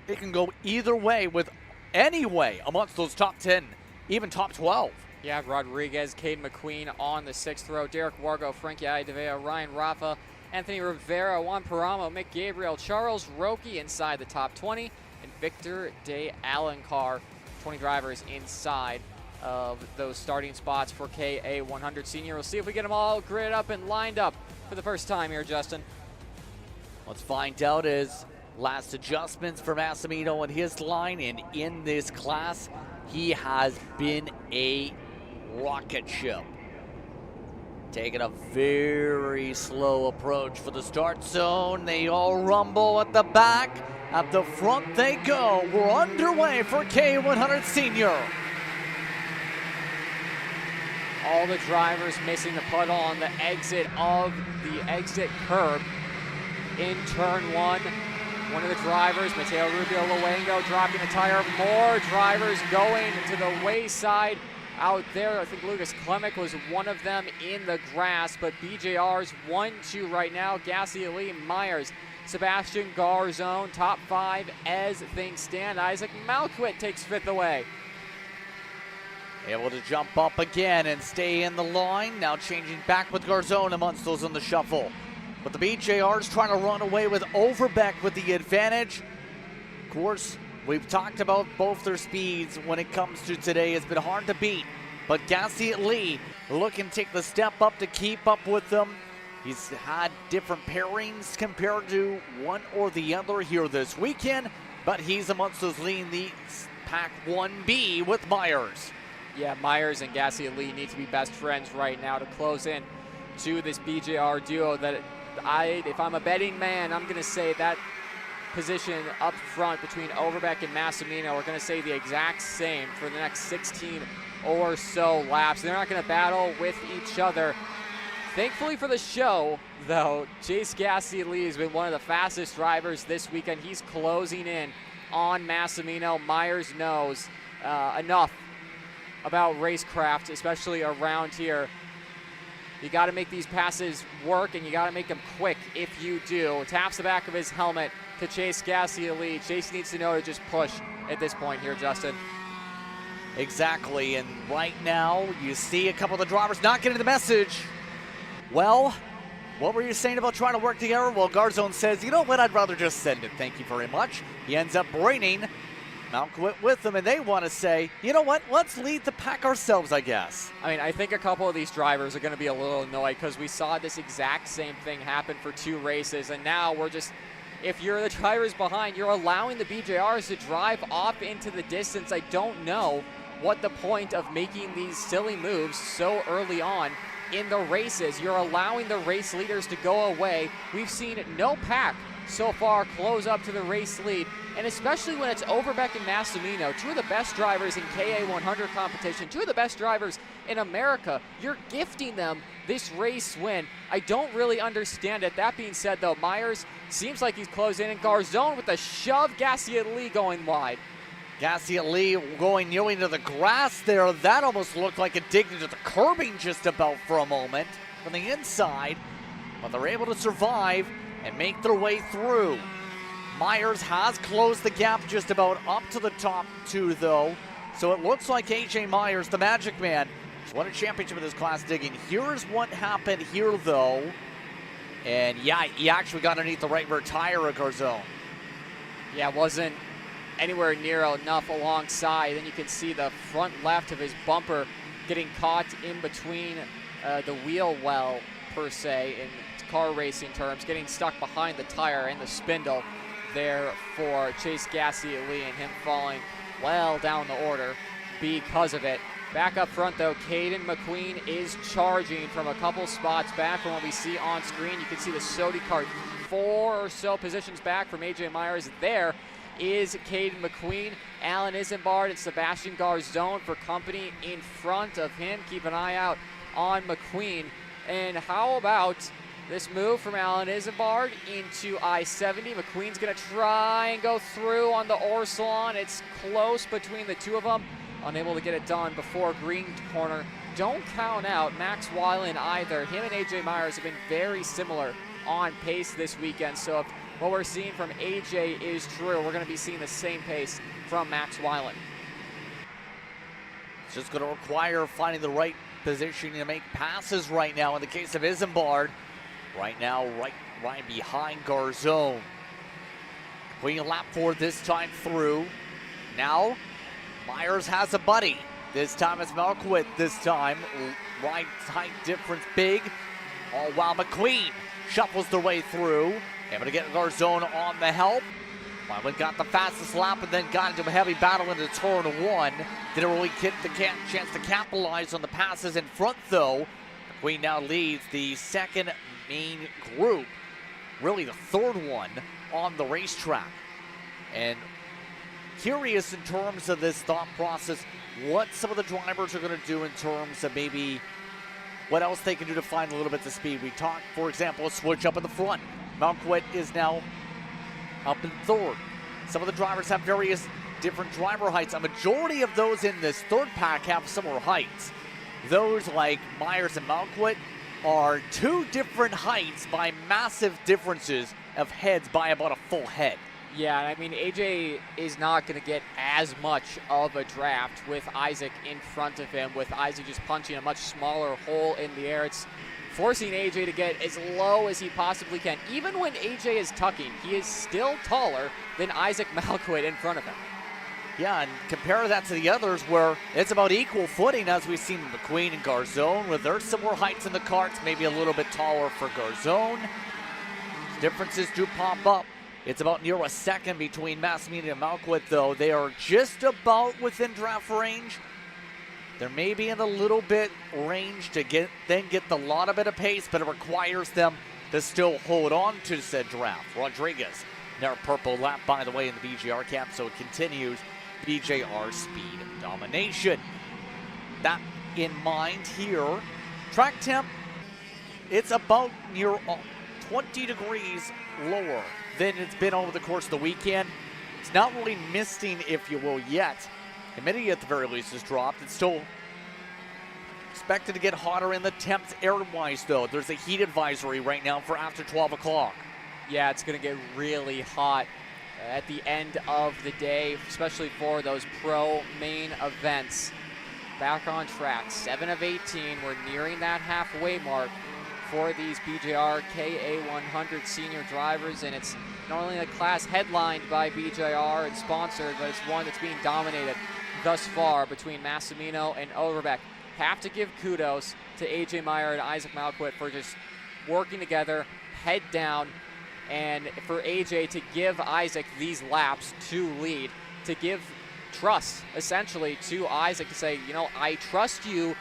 It can go either way with any way amongst those top 10, even top 12. Yeah, Rodriguez, Cade McQueen on the 6th row. Derek Wargo, Frankie Aidaveo, Ryan Rafa, Anthony Rivera, Juan Paramo, Mick Gabriel, Charles Roque inside the top 20, and Victor De Alencar, 20 drivers inside of those starting spots for KA100 Senior. We'll see if we get them all gridded up and lined up for the first time here, Justin. Let's find out his last adjustments for Massimino and his line, and in this class, he has been a rocket ship. Taking a very slow approach for the start zone. They all rumble at the back. At the front they go. We're underway for K100 Senior. All the drivers missing the puddle on the exit of the exit curb in turn 1. One of the drivers, Mateo Rubio Luengo, dropping a tire. More drivers going to the wayside out there. I think Lucas Klemek was one of them in the grass, but BJR's 1-2 right now. Gassi Ali, Myers, Sebastian Garzone, top 5 as things stand. Isaac Malquit takes 5th away. Able to jump up again and stay in the line. Now changing back with Garzone amongst those in the shuffle. But the BJR's trying to run away with Overbeck with the advantage. Of course, we've talked about both their speeds when it comes to today. It's been hard to beat, but Gassi Lee looking to take the step up to keep up with them. He's had different pairings compared to one or the other here this weekend, but he's amongst those leading the Pack 1B with Myers. Yeah, Myers and Gassi Lee need to be best friends right now to close in to this BJR duo that if I'm a betting man, I'm going to say that position up front between Overbeck and Massimino are going to say the exact same for the next 16 or so laps. They're not going to battle with each other. Thankfully for the show, though, Chase Gassi Lee has been one of the fastest drivers this weekend. He's closing in on Massimino. Myers knows enough about racecraft, especially around here. You got to make these passes work, and you got to make them quick if you do. Taps the back of his helmet to Chase Gassi Lee. Chase needs to know to just push at this point here, Justin. Exactly, and right now you see a couple of the drivers not getting the message. Well, what were you saying about trying to work together? Well, Garzone says, you know what, I'd rather just send it. Thank you very much. He ends up bringing Malquit with them, and they want to say, you know what, let's lead the pack ourselves, I guess. I mean, I think a couple of these drivers are going to be a little annoyed because we saw this exact same thing happen for 2 races, and now we're just, if you're the drivers behind, you're allowing the BJRs to drive off into the distance. I don't know what the point of making these silly moves so early on in the races. You're allowing the race leaders to go away. We've seen no pack so far close up to the race lead, and especially when it's Overbeck and Massimino, 2 of the best drivers in KA100 competition, 2 of the best drivers in America. You're gifting them this race win. I don't really understand it. That being said, though, Myers seems like he's closing in. Garzone with a shove, Gassi Lee going wide. Gassi Lee going nearly to the grass there. That almost looked like it digged into the curbing just about for a moment from the inside, but they're able to survive and make their way through. Myers has closed the gap just about up to the top 2, though. So it looks like AJ Myers, the Magic Man, has won a championship in this class digging. Here's what happened here, though. And yeah, he actually got underneath the right rear tire of Garzone. Yeah, it wasn't anywhere near enough alongside. Then you can see the front left of his bumper getting caught in between the wheel well, per se, in car racing terms, getting stuck behind the tire and the spindle there for Chase Gassi Lee, and him falling well down the order because of it. Back up front, though, Caden McQueen is charging from a couple spots back from what we see on screen. You can see the Sodi Kart 4 or so positions back from AJ Myers. There is Caden McQueen. Alan Isambard and Sebastian Garzone for company in front of him. Keep an eye out on McQueen. And how about this move from Alan Isambard into I-70? McQueen's going to try and go through on the Orsalon. It's close between the 2 of them. Unable to get it done before green corner. Don't count out Max Weiland either. Him and AJ Myers have been very similar on pace this weekend. So if what we're seeing from AJ is true, we're going to be seeing the same pace from Max Weiland. It's just going to require finding the right position to make passes right now in the case of Isambard. Right now, right behind Garzone. Completing a lap for this time through. Now, Myers has a buddy. This time it's Malquit this time. Right height difference big. All while McQueen shuffles their way through. Able to get Garzone on the help. Wyman got the fastest lap and then got into a heavy battle into turn one. Didn't really get the chance to capitalize on the passes in front though. McQueen now leads the second main group. Really the third one on the racetrack. And curious in terms of this thought process, what some of the drivers are going to do in terms of maybe what else they can do to find a little bit of speed. We talked, for example, a switch up in the front. Malquit is now up in third. Some of the drivers have various different driver heights. A majority of those in this third pack have similar heights. Those like Myers and Malquit are two different heights by massive differences of heads by about a full head. Yeah, I mean, AJ is not going to get as much of a draft with Isaac in front of him, with Isaac just punching a much smaller hole in the air. It's forcing AJ to get as low as he possibly can. Even when AJ is tucking, he is still taller than Isaac Malquit in front of him. Yeah, and compare that to the others where it's about equal footing, as we've seen McQueen and Garzone, where there's similar heights in the carts, maybe a little bit taller for Garzone. Differences do pop up. It's about near a second between Massimino and Malquit, though. They are just about within draft range. They're maybe in a little bit range to get the lot bit of pace, but it requires them to still hold on to said draft. Rodriguez, now purple lap, by the way, in the BJR cap, so it continues BJR speed domination. That in mind here, track temp, it's about near 20 degrees lower than it's been over the course of the weekend. It's not really misting, if you will, yet. Humidity at the very least has dropped. It's still expected to get hotter in the temps air-wise, though. There's a heat advisory right now for after 12 o'clock. Yeah, it's going to get really hot at the end of the day, especially for those pro main events. Back on track, 7 of 18. We're nearing that halfway mark for these BJR KA100 senior drivers, and it's not only a class headlined by BJR and sponsored, but it's one that's being dominated thus far between Massimino and Overbeck. Have to give kudos to AJ Meyer and Isaac Malquit for just working together, head down, and for AJ to give Isaac these laps to lead, to give trust essentially to Isaac to say, you know, I trust you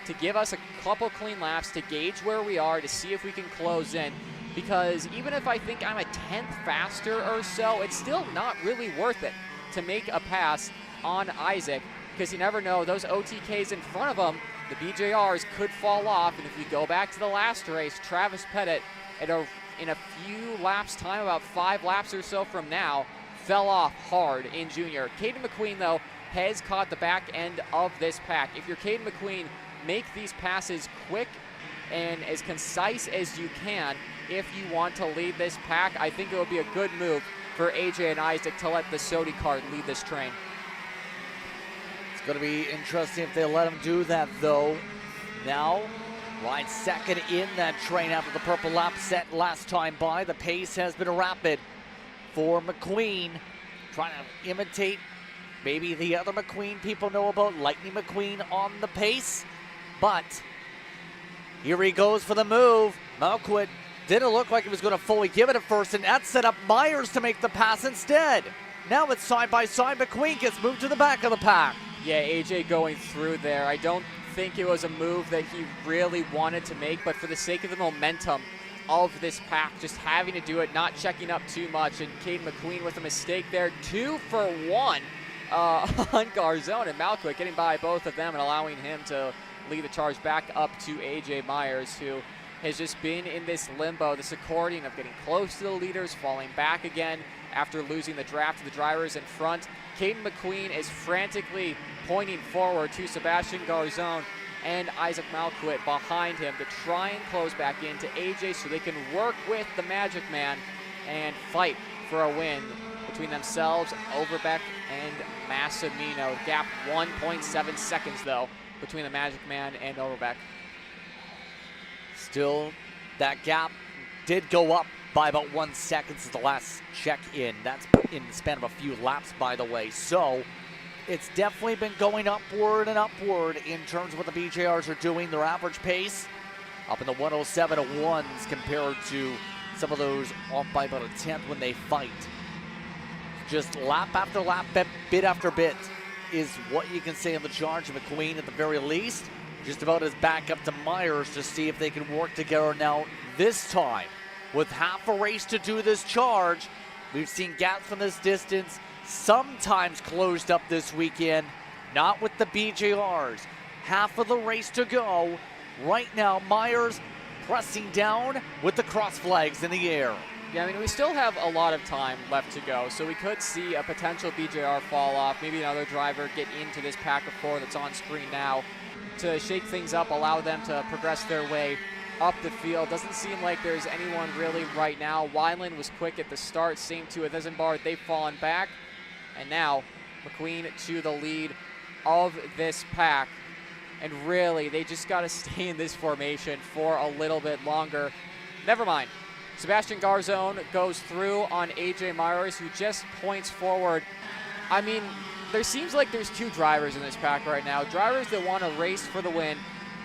to give us a couple clean laps to gauge where we are, to see if we can close in. Because even if I think I'm a 10th faster or so, it's still not really worth it to make a pass on Isaac, because you never know, those OTKs in front of him, the BJRs, could fall off. And if you go back to the last race, Travis Pettit, in a few laps time, about 5 laps or so from now, fell off hard in junior. Caden McQueen, though, has caught the back end of this pack. If you're Caden McQueen, make these passes quick and as concise as you can if you want to lead this pack. I think it would be a good move for AJ and Isaac to let the Sodi Kart lead this train. It's going to be interesting if they let him do that, though. Now, right second in that train after the purple lap set last time by. The pace has been rapid for McQueen, trying to imitate maybe the other McQueen people know about, Lightning McQueen on the pace. But here he goes for the move. Malquit didn't look like he was going to fully give it at first, and that set up Myers to make the pass instead. Now it's side by side. McQueen gets moved to the back of the pack. Yeah, AJ going through there. I don't think it was a move that he really wanted to make, but for the sake of the momentum of this pack, just having to do it, not checking up too much, and Caden McQueen with a mistake there. 2 for 1 on Garzone, and Malquit getting by both of them and allowing him to lead the charge back up to AJ Myers, who has just been in this limbo, this accordion of getting close to the leaders, falling back again after losing the draft to the drivers in front. Caden McQueen is frantically pointing forward to Sebastian Garzone and Isaac Malquit behind him to try and close back into AJ so they can work with the Magic Man and fight for a win between themselves, Overbeck, and Massimino. Gap 1.7 seconds, though, between the Magic Man and Overbeck. Still, that gap did go up by about 1 second since the last check-in. That's in the span of a few laps, by the way. So it's definitely been going upward and upward in terms of what the BJRs are doing. Their average pace up in the 107.1s compared to some of those off by about a tenth when they fight. Just lap after lap, bit after bit is what you can say on the charge of McQueen at the very least. Just about as back up to Myers to see if they can work together now this time. With half a race to do this charge, we've seen gaps from this distance sometimes closed up this weekend, not with the BJRs. Half of the race to go. Right now, Myers pressing down with the cross flags in the air. Yeah, I mean, we still have a lot of time left to go, so we could see a potential BJR fall off, maybe another driver get into this pack of four that's on screen now to shake things up, allow them to progress their way up the field. Doesn't seem like there's anyone really right now. Weiland was quick at the start, same too with Isenbard. They've fallen back, and now McQueen to the lead of this pack. And really, they just got to stay in this formation for a little bit longer. Never mind. Sebastian Garzone goes through on AJ Myers, who just points forward. I mean, there seems like there's two drivers in this pack right now. Drivers that want to race for the win,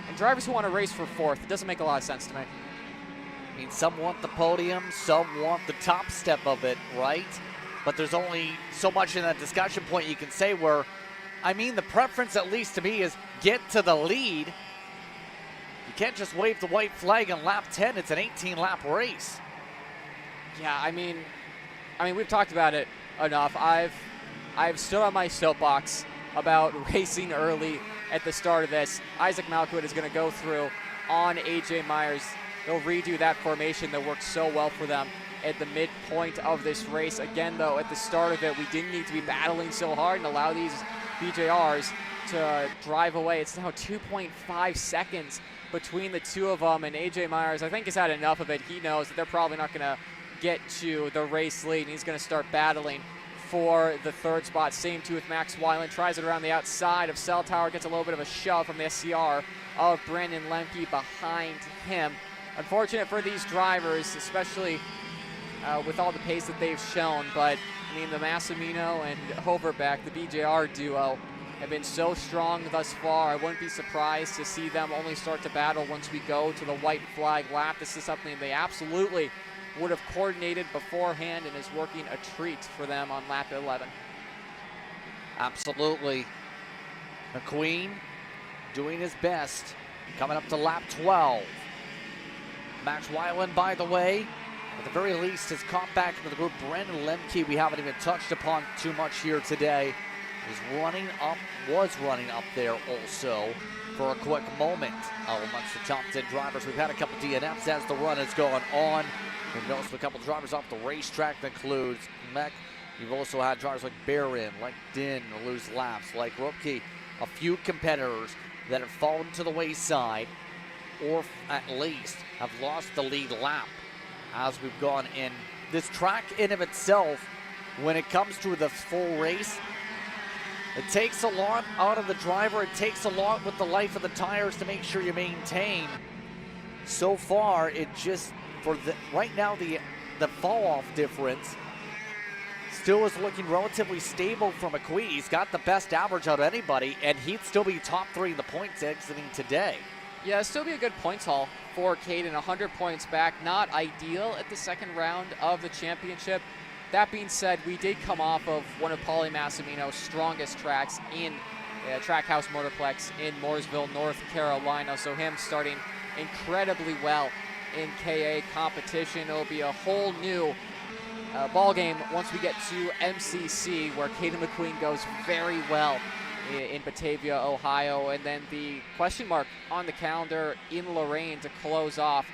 and drivers who want to race for fourth. It doesn't make a lot of sense to me. I mean, some want the podium, some want the top step of it, right? But there's only so much in that discussion point you can say where, I mean, the preference, at least to me, is get to the lead. You can't just wave the white flag in lap 10. It's an 18-lap race. Yeah, I mean, we've talked about it enough. I've stood on my soapbox about racing early at the start of this. Isaac Malkout is going to go through on AJ Myers. They'll redo that formation that worked so well for them at the midpoint of this race. Again, though, at the start of it, we didn't need to be battling so hard and allow these BJRs to drive away. It's now 2.5 seconds between the two of them, and AJ Myers, I think, has had enough of it. He knows that they're probably not going to get to the race lead, and he's going to start battling for the third spot. Same too with Max Weiland. Tries it around the outside of Cell Tower, gets a little bit of a shove from the SCR of Brandon Lemke behind him. Unfortunate for these drivers, especially with all the pace that they've shown, but I mean, the Massimino and Overbeck, the BJR duo, have been so strong thus far. I wouldn't be surprised to see them only start to battle once we go to the white flag lap. This is something they absolutely would have coordinated beforehand and is working a treat for them on lap 11. Absolutely. McQueen doing his best, coming up to lap 12. Max Weiland, by the way, at the very least, has caught back into the group. Brandon Lemke, we haven't even touched upon too much here today, was running up there also for a quick moment amongst the top 10 drivers. We've had a couple DNFs as the run has gone on. We've noticed a couple drivers off the racetrack. That includes Mech. You've also had drivers like Barron, like Din lose laps, like Rookie. A few competitors that have fallen to the wayside or at least have lost the lead lap as we've gone in. This track in of itself, when it comes to the full race, it takes a lot out of the driver. It takes a lot with the life of the tires to make sure you maintain. So far, it just, right now, the fall-off difference still is looking relatively stable for McQueen. He's got the best average out of anybody, and he'd still be top 3 in the points exiting today. Yeah, it'd still be a good points haul for Caden. 100 points back, not ideal at the second round of the championship. That being said, we did come off of one of Paulie Massimino's strongest tracks in Trackhouse Motorplex in Mooresville, North Carolina. So him starting incredibly well in KA competition. It'll be a whole new ball game once we get to MCC, where Caden McQueen goes very well in Batavia, Ohio. And then the question mark on the calendar in Lorraine to close off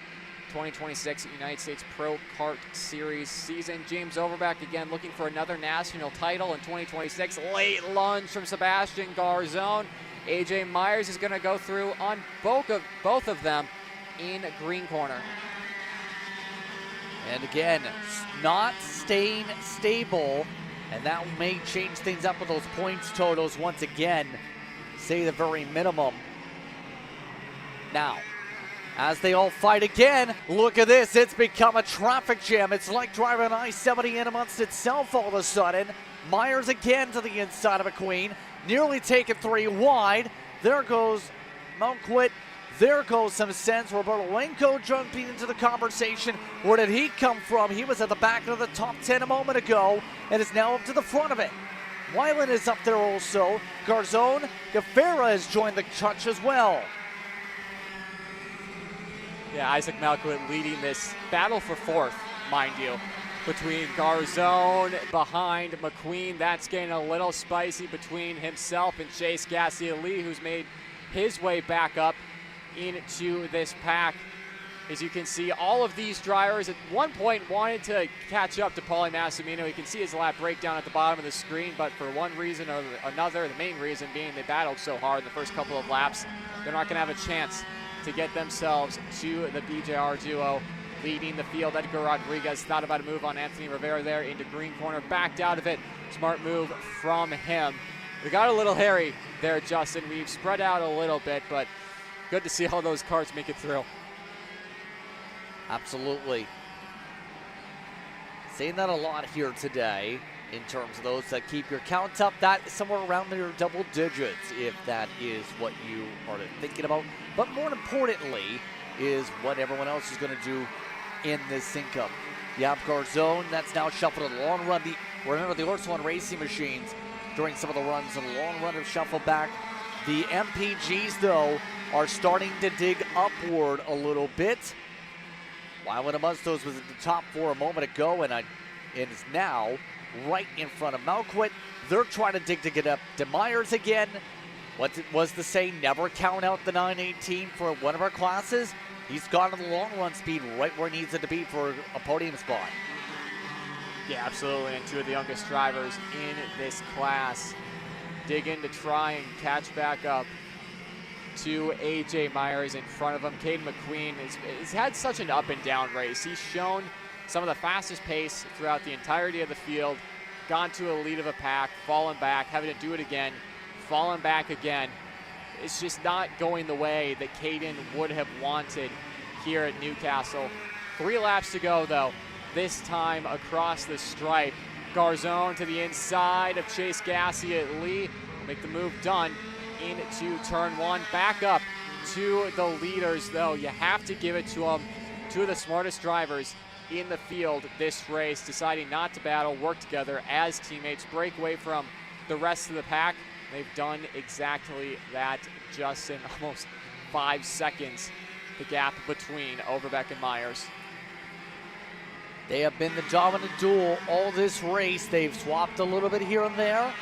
2026 United States Pro Kart Series season. James Overbeck again looking for another national title in 2026. Late lunge from Sebastian Garzone. AJ Myers is going to go through on both of them in green corner. And again, not staying stable And that may change things up with those points totals once again. Say the very minimum. Now, as they all fight again, look at this. It's become a traffic jam. It's like driving I-70 in amongst itself all of a sudden. Myers again to the inside of McQueen. Nearly taken 3 wide. There goes Mountquit. There goes some sense. Roberto Lenko jumping into the conversation. Where did he come from? He was at the back of the top 10 a moment ago and is now up to the front of it. Weiland is up there also. Garzone, Gafera has joined the touch as well. Yeah, Isaac Malquit leading this battle for fourth, mind you, between Garzone behind McQueen. That's getting a little spicy between himself and Chase Gassia-Lee, who's made his way back up into this pack. As you can see, all of these drivers at one point wanted to catch up to Paulie Massimino. You can see his lap breakdown at the bottom of the screen, but for one reason or another, the main reason being they battled so hard in the first couple of laps, they're not going to have a chance to get themselves to the BJR duo leading the field. Edgar Rodriguez thought about a move on Anthony Rivera there into green corner, backed out of it. Smart move from him. We got a little hairy there, Justin. We've spread out a little bit, but good to see all those carts make it through. Absolutely. Saying that a lot here today in terms of those that keep your count up. That is somewhere around your double digits, if that is what you are thinking about. But more importantly is what everyone else is going to do in this sync-up. You have Garzone, that's now shuffled a long run. Remember the Orson Racing machines during some of the runs, a long run of shuffle back. The MPGs, though, are starting to dig upward a little bit. Wyland Amustos was at the top 4 a moment ago, and is now right in front of Malquit. They're trying to dig to get up to Myers again. What was the saying? Never count out the 918 for one of our classes. He's gotten the long run speed right where he needs it to be for a podium spot. Yeah, absolutely. And 2 of the youngest drivers in this class dig in to try and catch back up to AJ Myers in front of him. Caden McQueen has had such an up and down race. He's shown some of the fastest pace throughout the entirety of the field, gone to a lead of a pack, fallen back, having to do it again, fallen back again. It's just not going the way that Caden would have wanted here at Newcastle. 3 laps to go, though, this time across the stripe. Garzone to the inside of Chase Gassia-Lee. Make the move done into turn 1. Back up to the leaders, though. You have to give it to them. 2 of the smartest drivers in the field this race, deciding not to battle, work together as teammates, break away from the rest of the pack. They've done exactly that, Justin. Almost 5 seconds, the gap between Overbeck and Myers. They have been the dominant duel all this race. They've swapped a little bit here and there,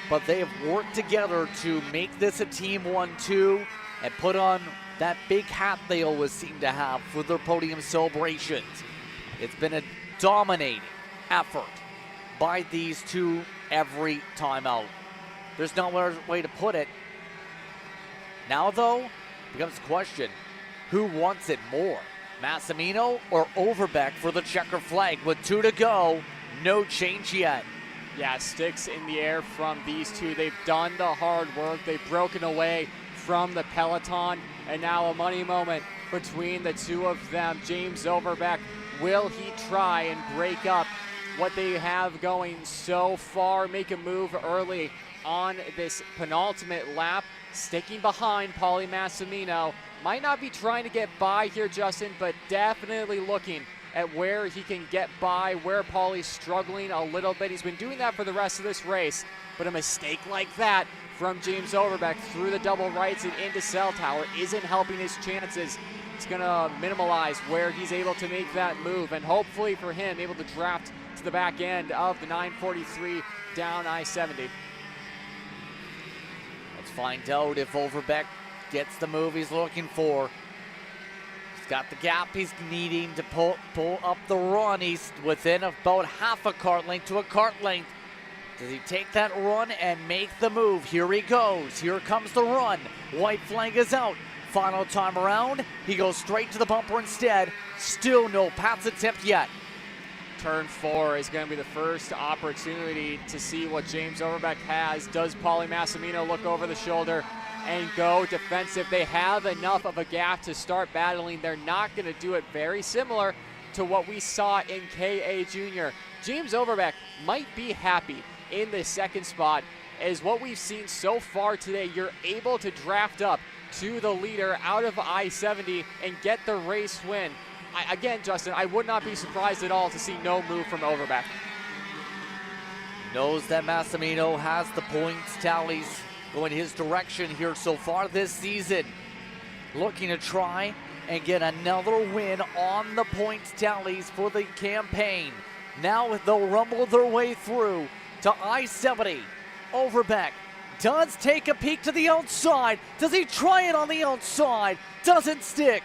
but they have worked together to make this a team 1-2 and put on that big hat they always seem to have for their podium celebrations. It's been a dominating effort by these 2 every time out. There's no other way to put it. Now, though, becomes the question, who wants it more? Massimino or Overbeck for the checker flag? With 2 to go, no change yet. Yeah, sticks in the air from these 2. They've done the hard work. They've broken away from the peloton, and now a money moment between the 2 of them. James Overbeck, will he try and break up what they have going so far, make a move early on this penultimate lap, sticking behind Paulie Massimino? Might not be trying to get by here, Justin, but definitely looking at where he can get by, where Paulie's struggling a little bit. He's been doing that for the rest of this race, but a mistake like that from James Overbeck through the double rights and into Cell Tower isn't helping his chances. It's going to minimalize where he's able to make that move, and hopefully for him, able to draft to the back end of the 943 down I-70. Let's find out if Overbeck gets the move he's looking for. He's got the gap he's needing to pull up the run. He's within about half a cart length to a cart length. Does he take that run and make the move? Here he goes. Here comes the run. White flag is out. Final time around, he goes straight to the bumper instead. Still no pass attempt yet. Turn 4 is going to be the first opportunity to see what James Overbeck has. Does Paulie Massimino look over the shoulder and go defensive? They have enough of a gap to start battling. They're not going to do it very similar to what we saw in KA Junior. James Overbeck might be happy in the second spot, as what we've seen so far today, you're able to draft up to the leader out of I-70 and get the race win. Again, Justin, I would not be surprised at all to see no move from Overbeck. Knows that Massimino has the points tallies going his direction here so far this season. Looking to try and get another win on the points tallies for the campaign. Now they'll rumble their way through to I-70. Overbeck does take a peek to the outside. Does he try it on the outside? Doesn't stick.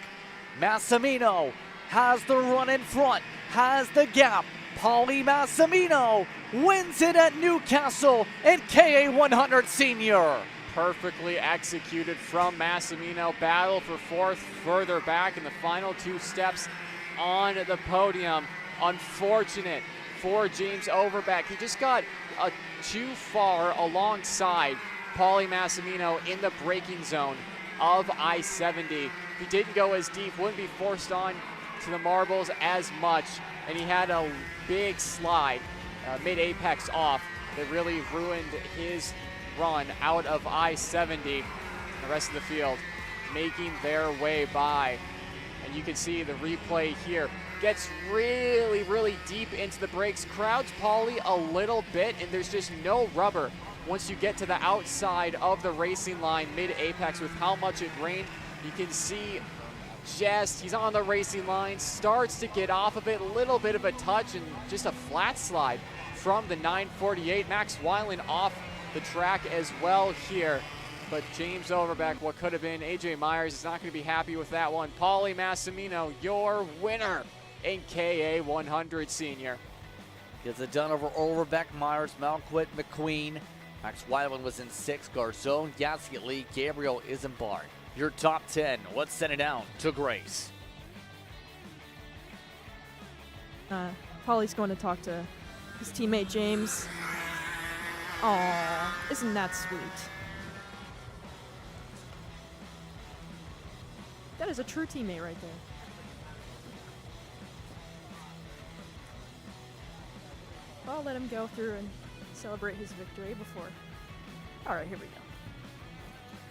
Massimino has the run in front, has the gap. Paulie Massimino wins it at Newcastle and KA 100 Senior. Perfectly executed from Massimino. Battle for fourth further back in the final 2 steps on the podium. Unfortunate for James Overbeck. He just got too far alongside Paulie Massimino in the braking zone of I-70. He didn't go as deep, wouldn't be forced on to the marbles as much, and he had a big slide mid-apex off that really ruined his run out of I-70. The rest of the field making their way by, and you can see the replay here. Gets really, really deep into the brakes, crowds Paulie a little bit, and there's just no rubber once you get to the outside of the racing line mid-apex with how much it rained. You can see he's on the racing line, starts to get off of it, a little bit of a touch and just a flat slide from the 948. Max Weiland off the track as well here. But James Overbeck, what could have been AJ Myers, is not going to be happy with that one. Paulie Massimino, your winner in KA 100 Senior. Gets it done over Overbeck, Myers, Malquit, McQueen. Max Weiland was in 6th. Garzone, Gasket Lee, Gabriel Isambard. Your top 10. Let's send it down to Grace. Paulie's going to talk to his teammate James. Aw, isn't that sweet? That is a true teammate right there. I'll let him go through and celebrate his victory before. All right, here we go.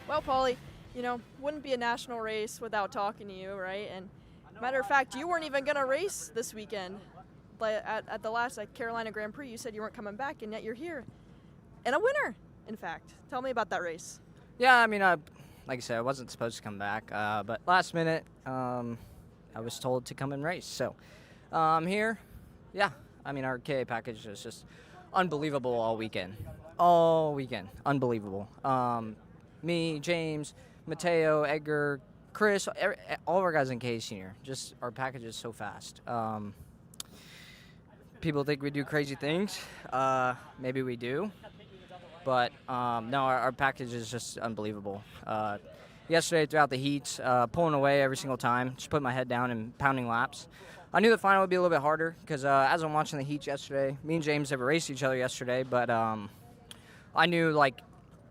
Well, Paulie, you know, wouldn't be a national race without talking to you, right? And matter of fact, you weren't even going to race this weekend. But at the last Carolina Grand Prix, you said you weren't coming back, and yet you're here. And a winner, in fact. Tell me about that race. Yeah, I mean, like I said, I wasn't supposed to come back, but last minute, I was told to come and race. So I'm here. Yeah, I mean, our KA package is just unbelievable all weekend. All weekend. Unbelievable. Me, James, Mateo, Edgar, Chris, all of our guys in KA Senior. Just our package is so fast. People think we do crazy things. Maybe we do. But no, our package is just unbelievable. Yesterday throughout the heats, pulling away every single time, just putting my head down and pounding laps. I knew the final would be a little bit harder because as I'm watching the heats yesterday, me and James never raced each other yesterday, but I knew like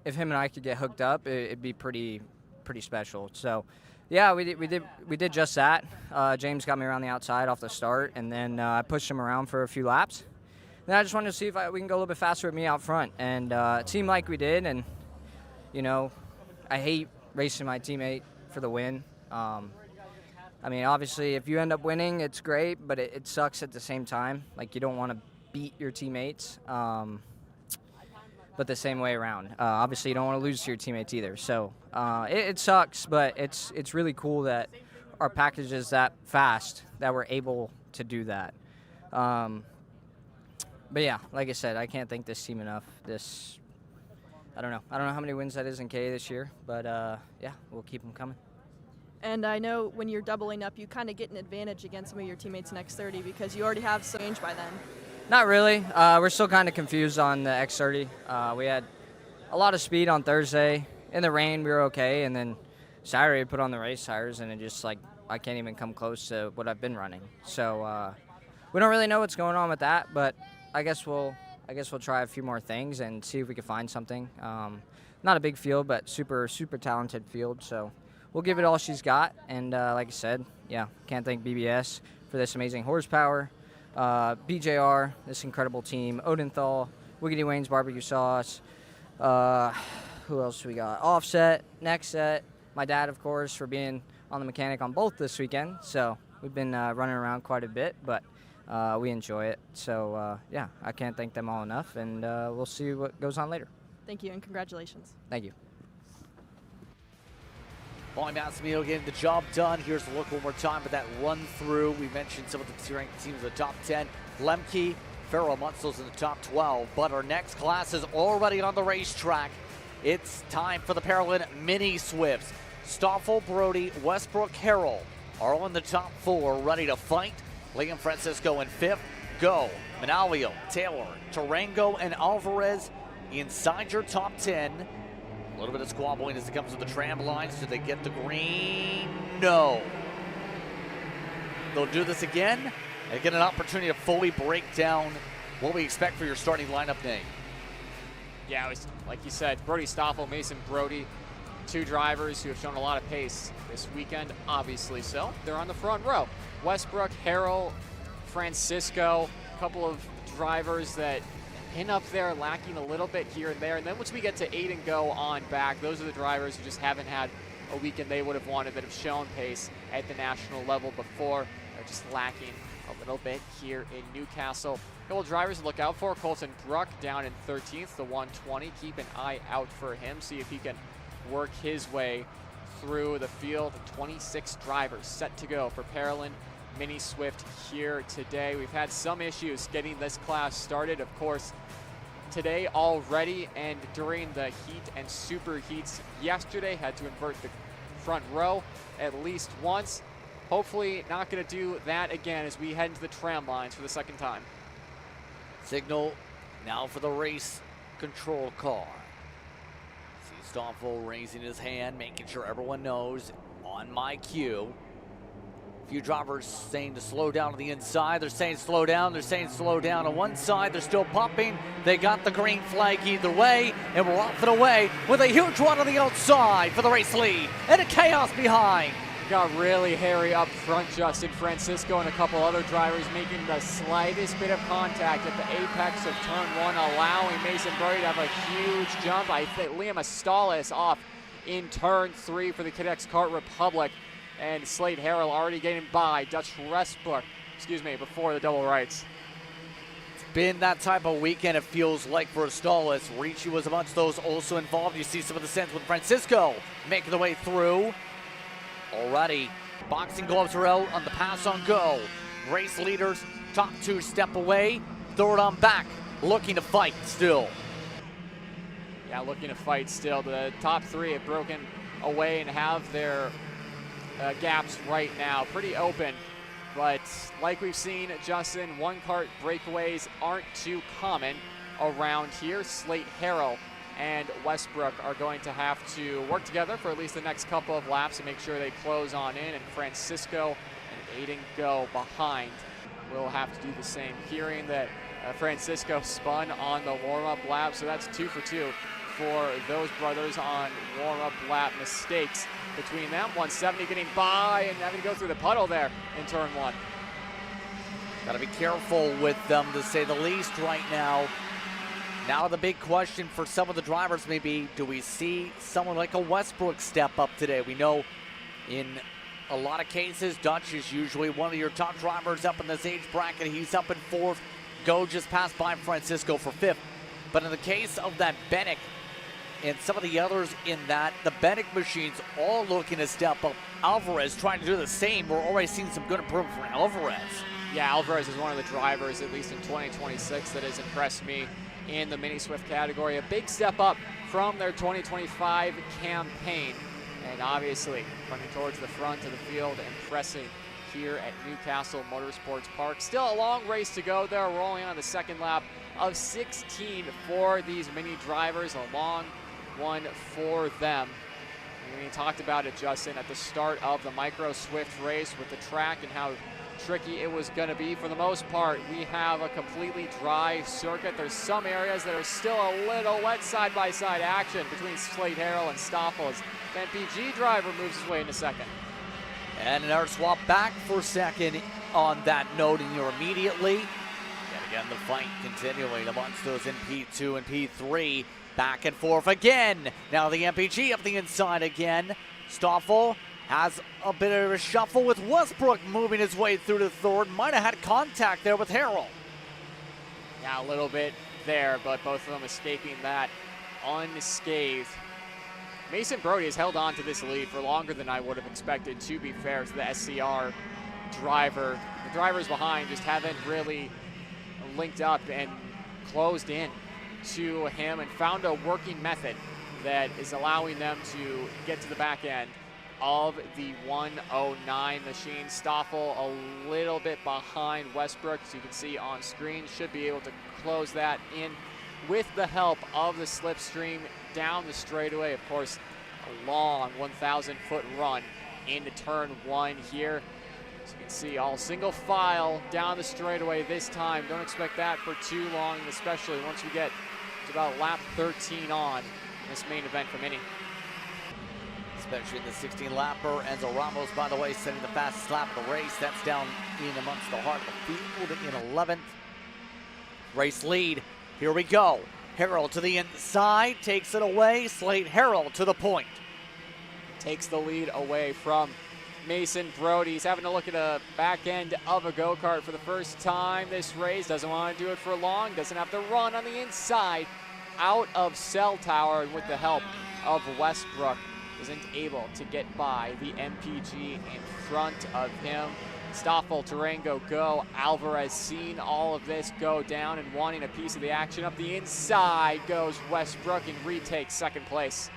if him and I could get hooked up, it'd be pretty special. So yeah, we did just that. James got me around the outside off the start, and then I pushed him around for a few laps. Then I just wanted to see if we can go a little bit faster with me out front, and it seemed like we did. And you know, I hate racing my teammate for the win. I mean, obviously, if you end up winning, it's great, but it sucks at the same time. Like, you don't want to beat your teammates, but the same way around. Obviously, you don't want to lose to your teammates either. So it sucks, but it's really cool that our package is that fast that we're able to do that. But yeah, like I said, I can't thank this team enough. I don't know how many wins that is in KA this year, but yeah, we'll keep them coming. And I know when you're doubling up, you kind of get an advantage against some of your teammates in X30 because you already have some range by then. Not really. We're still kind of confused on the X30. We had a lot of speed on Thursday. In the rain, we were okay. And then Saturday, we put on the race tires, and it just, like, I can't even come close to what I've been running. So we don't really know what's going on with that, but I guess we'll try a few more things and see if we can find something. Not a big field, but super talented field. So we'll give it all she's got. And like I said, yeah, can't thank BBS for this amazing horsepower. BJR, this incredible team. Odenthal, Wiggity Wayne's Barbecue Sauce. Who else we got? Offset, Next Set. My dad, of course, for being on the mechanic on both this weekend. So we've been running around quite a bit, but we enjoy it. So, yeah, I can't thank them all enough, and we'll see what goes on later. Thank you, and congratulations. Thank you. Paulie Massimino getting the job done. Here's a look one more time at that run through. We mentioned some of the ranked teams in the top 10. Lemke, Farrell, Munzel's in the top 12. But our next class is already on the racetrack. It's time for the Paralympic Mini Swifts. Stoffel, Brody, Westbrook, Harrell are all in the top 4, ready to fight. Liam Francisco in 5th. Go. Manalio, Taylor, Tarango, and Alvarez inside your top 10. A little bit of squabbling as it comes to the tram lines. Do they get the green? No. They'll do this again and get an opportunity to fully break down what we expect for your starting lineup, Nate. Yeah, it was, like you said, Brody Stoffel, Mason Brody, 2 drivers who have shown a lot of pace this weekend, obviously so. They're on the front row. Westbrook, Harrell, Francisco, a couple of drivers that pin up there, lacking a little bit here and there. And then once we get to Aiden Go on back, those are the drivers who just haven't had a weekend they would have wanted, that have shown pace at the national level before. They're just lacking a little bit here in Newcastle. A couple of drivers to look out for. Colton Bruck down in 13th, the 120. Keep an eye out for him. See if he can work his way through the field. 26 drivers set to go for Paralympic Mini Swift here today. We've had some issues getting this class started, of course, today already, and during the heat and super heats yesterday. Had to invert the front row at least once. Hopefully not going to do that again as we head into the tram lines for the second time. Signal now for the race control car. See Stoffel raising his hand, making sure everyone knows on my cue. A few drivers saying to slow down on the inside. They're saying slow down. They're saying slow down on one side. They're still pumping. They got the green flag either way, and we're off and away with a huge run on the outside for the race lead and a chaos behind. Got really hairy up front. Justin Francisco and a couple other drivers making the slightest bit of contact at the apex of turn 1, allowing Mason Brody to have a huge jump. I think Liam Astalis off in turn 3 for the Cadets Kart Republic. And Slade Harrell already getting by Dutch Westbrook, before the double rights. It's been that type of weekend, it feels like, for Astalis. Ricci was amongst those also involved. You see some of the sense with Francisco making the way through. Already, boxing gloves are out on the pass on go. Race leaders, top 2 step away, third on back, looking to fight still. Yeah, looking to fight still. The top 3 have broken away and have their gaps right now pretty open. But like we've seen, Justin, one-cart breakaways aren't too common around here. Slate Harrell and Westbrook are going to have to work together for at least the next couple of laps to make sure they close on in, and Francisco and Aiden Go behind will have to do the same. Hearing that Francisco spun on the warm-up lap, so that's 2 for 2 for those brothers on warm-up lap mistakes between them. 170 getting by and having to go through the puddle there in turn 1. Got to be careful with them, to say the least, right now. Now the big question for some of the drivers may be, do we see someone like a Westbrook step up today? We know in a lot of cases, Dutch is usually one of your top drivers up in this age bracket. He's up in 4th. Go just passed by Francisco for 5th. But in the case of that Bennick and some of the others in that, the Bennick machines all looking to step up. Alvarez trying to do the same. We're already seeing some good improvement from Alvarez. Yeah, Alvarez is one of the drivers, at least in 2026, that has impressed me in the Mini Swift category. A big step up from their 2025 campaign. And obviously, running towards the front of the field and pressing here at Newcastle Motorsports Park. Still a long race to go there. We're only on the second lap of 16 for these mini drivers. A long one for them. And we talked about it, Justin, at the start of the Micro Swift race with the track and how tricky it was going to be. For the most part, we have a completely dry circuit. There's some areas that are still a little wet side-by-side action between Slade Harrell and Stoffel as the MPG driver moves his way into second. And an air swap back for second on that note, and you're immediately, yet again, the fight continuing amongst those in P2 and P3. Back and forth again. Now the MPG up the inside again. Stoffel has a bit of a shuffle with Westbrook moving his way through the third. Might have had contact there with Harrell. Yeah, a little bit there, but both of them escaping that unscathed. Mason Brody has held on to this lead for longer than I would have expected, to be fair to the SCR driver. The drivers behind just haven't really linked up and closed in to him and found a working method that is allowing them to get to the back end of the 109 machine. Stoffel a little bit behind Westbrook, as you can see on screen, should be able to close that in with the help of the slipstream down the straightaway. Of course, a long 1,000-foot run into turn one here. As you can see, all single file down the straightaway this time. Don't expect that for too long, especially once we get to about lap 13 on this main event from Indy. Especially in the 16-lapper. Enzo Ramos, by the way, setting the fastest lap of the race. That's down in amongst the heart of the field in 11th. Race lead. Here we go. Harrell to the inside, takes it away. Slade Harrell to the point. Takes the lead away from Mason Brody. He's having to look at a back end of a go-kart for the first time this race. Doesn't want to do it for long. Doesn't have to run on the inside out of Cell Tower. And with the help of Westbrook, isn't able to get by the MPG in front of him. Stoffel, Tarango go. Alvarez seeing all of this go down and wanting a piece of the action. Up the inside goes Westbrook and retakes second place.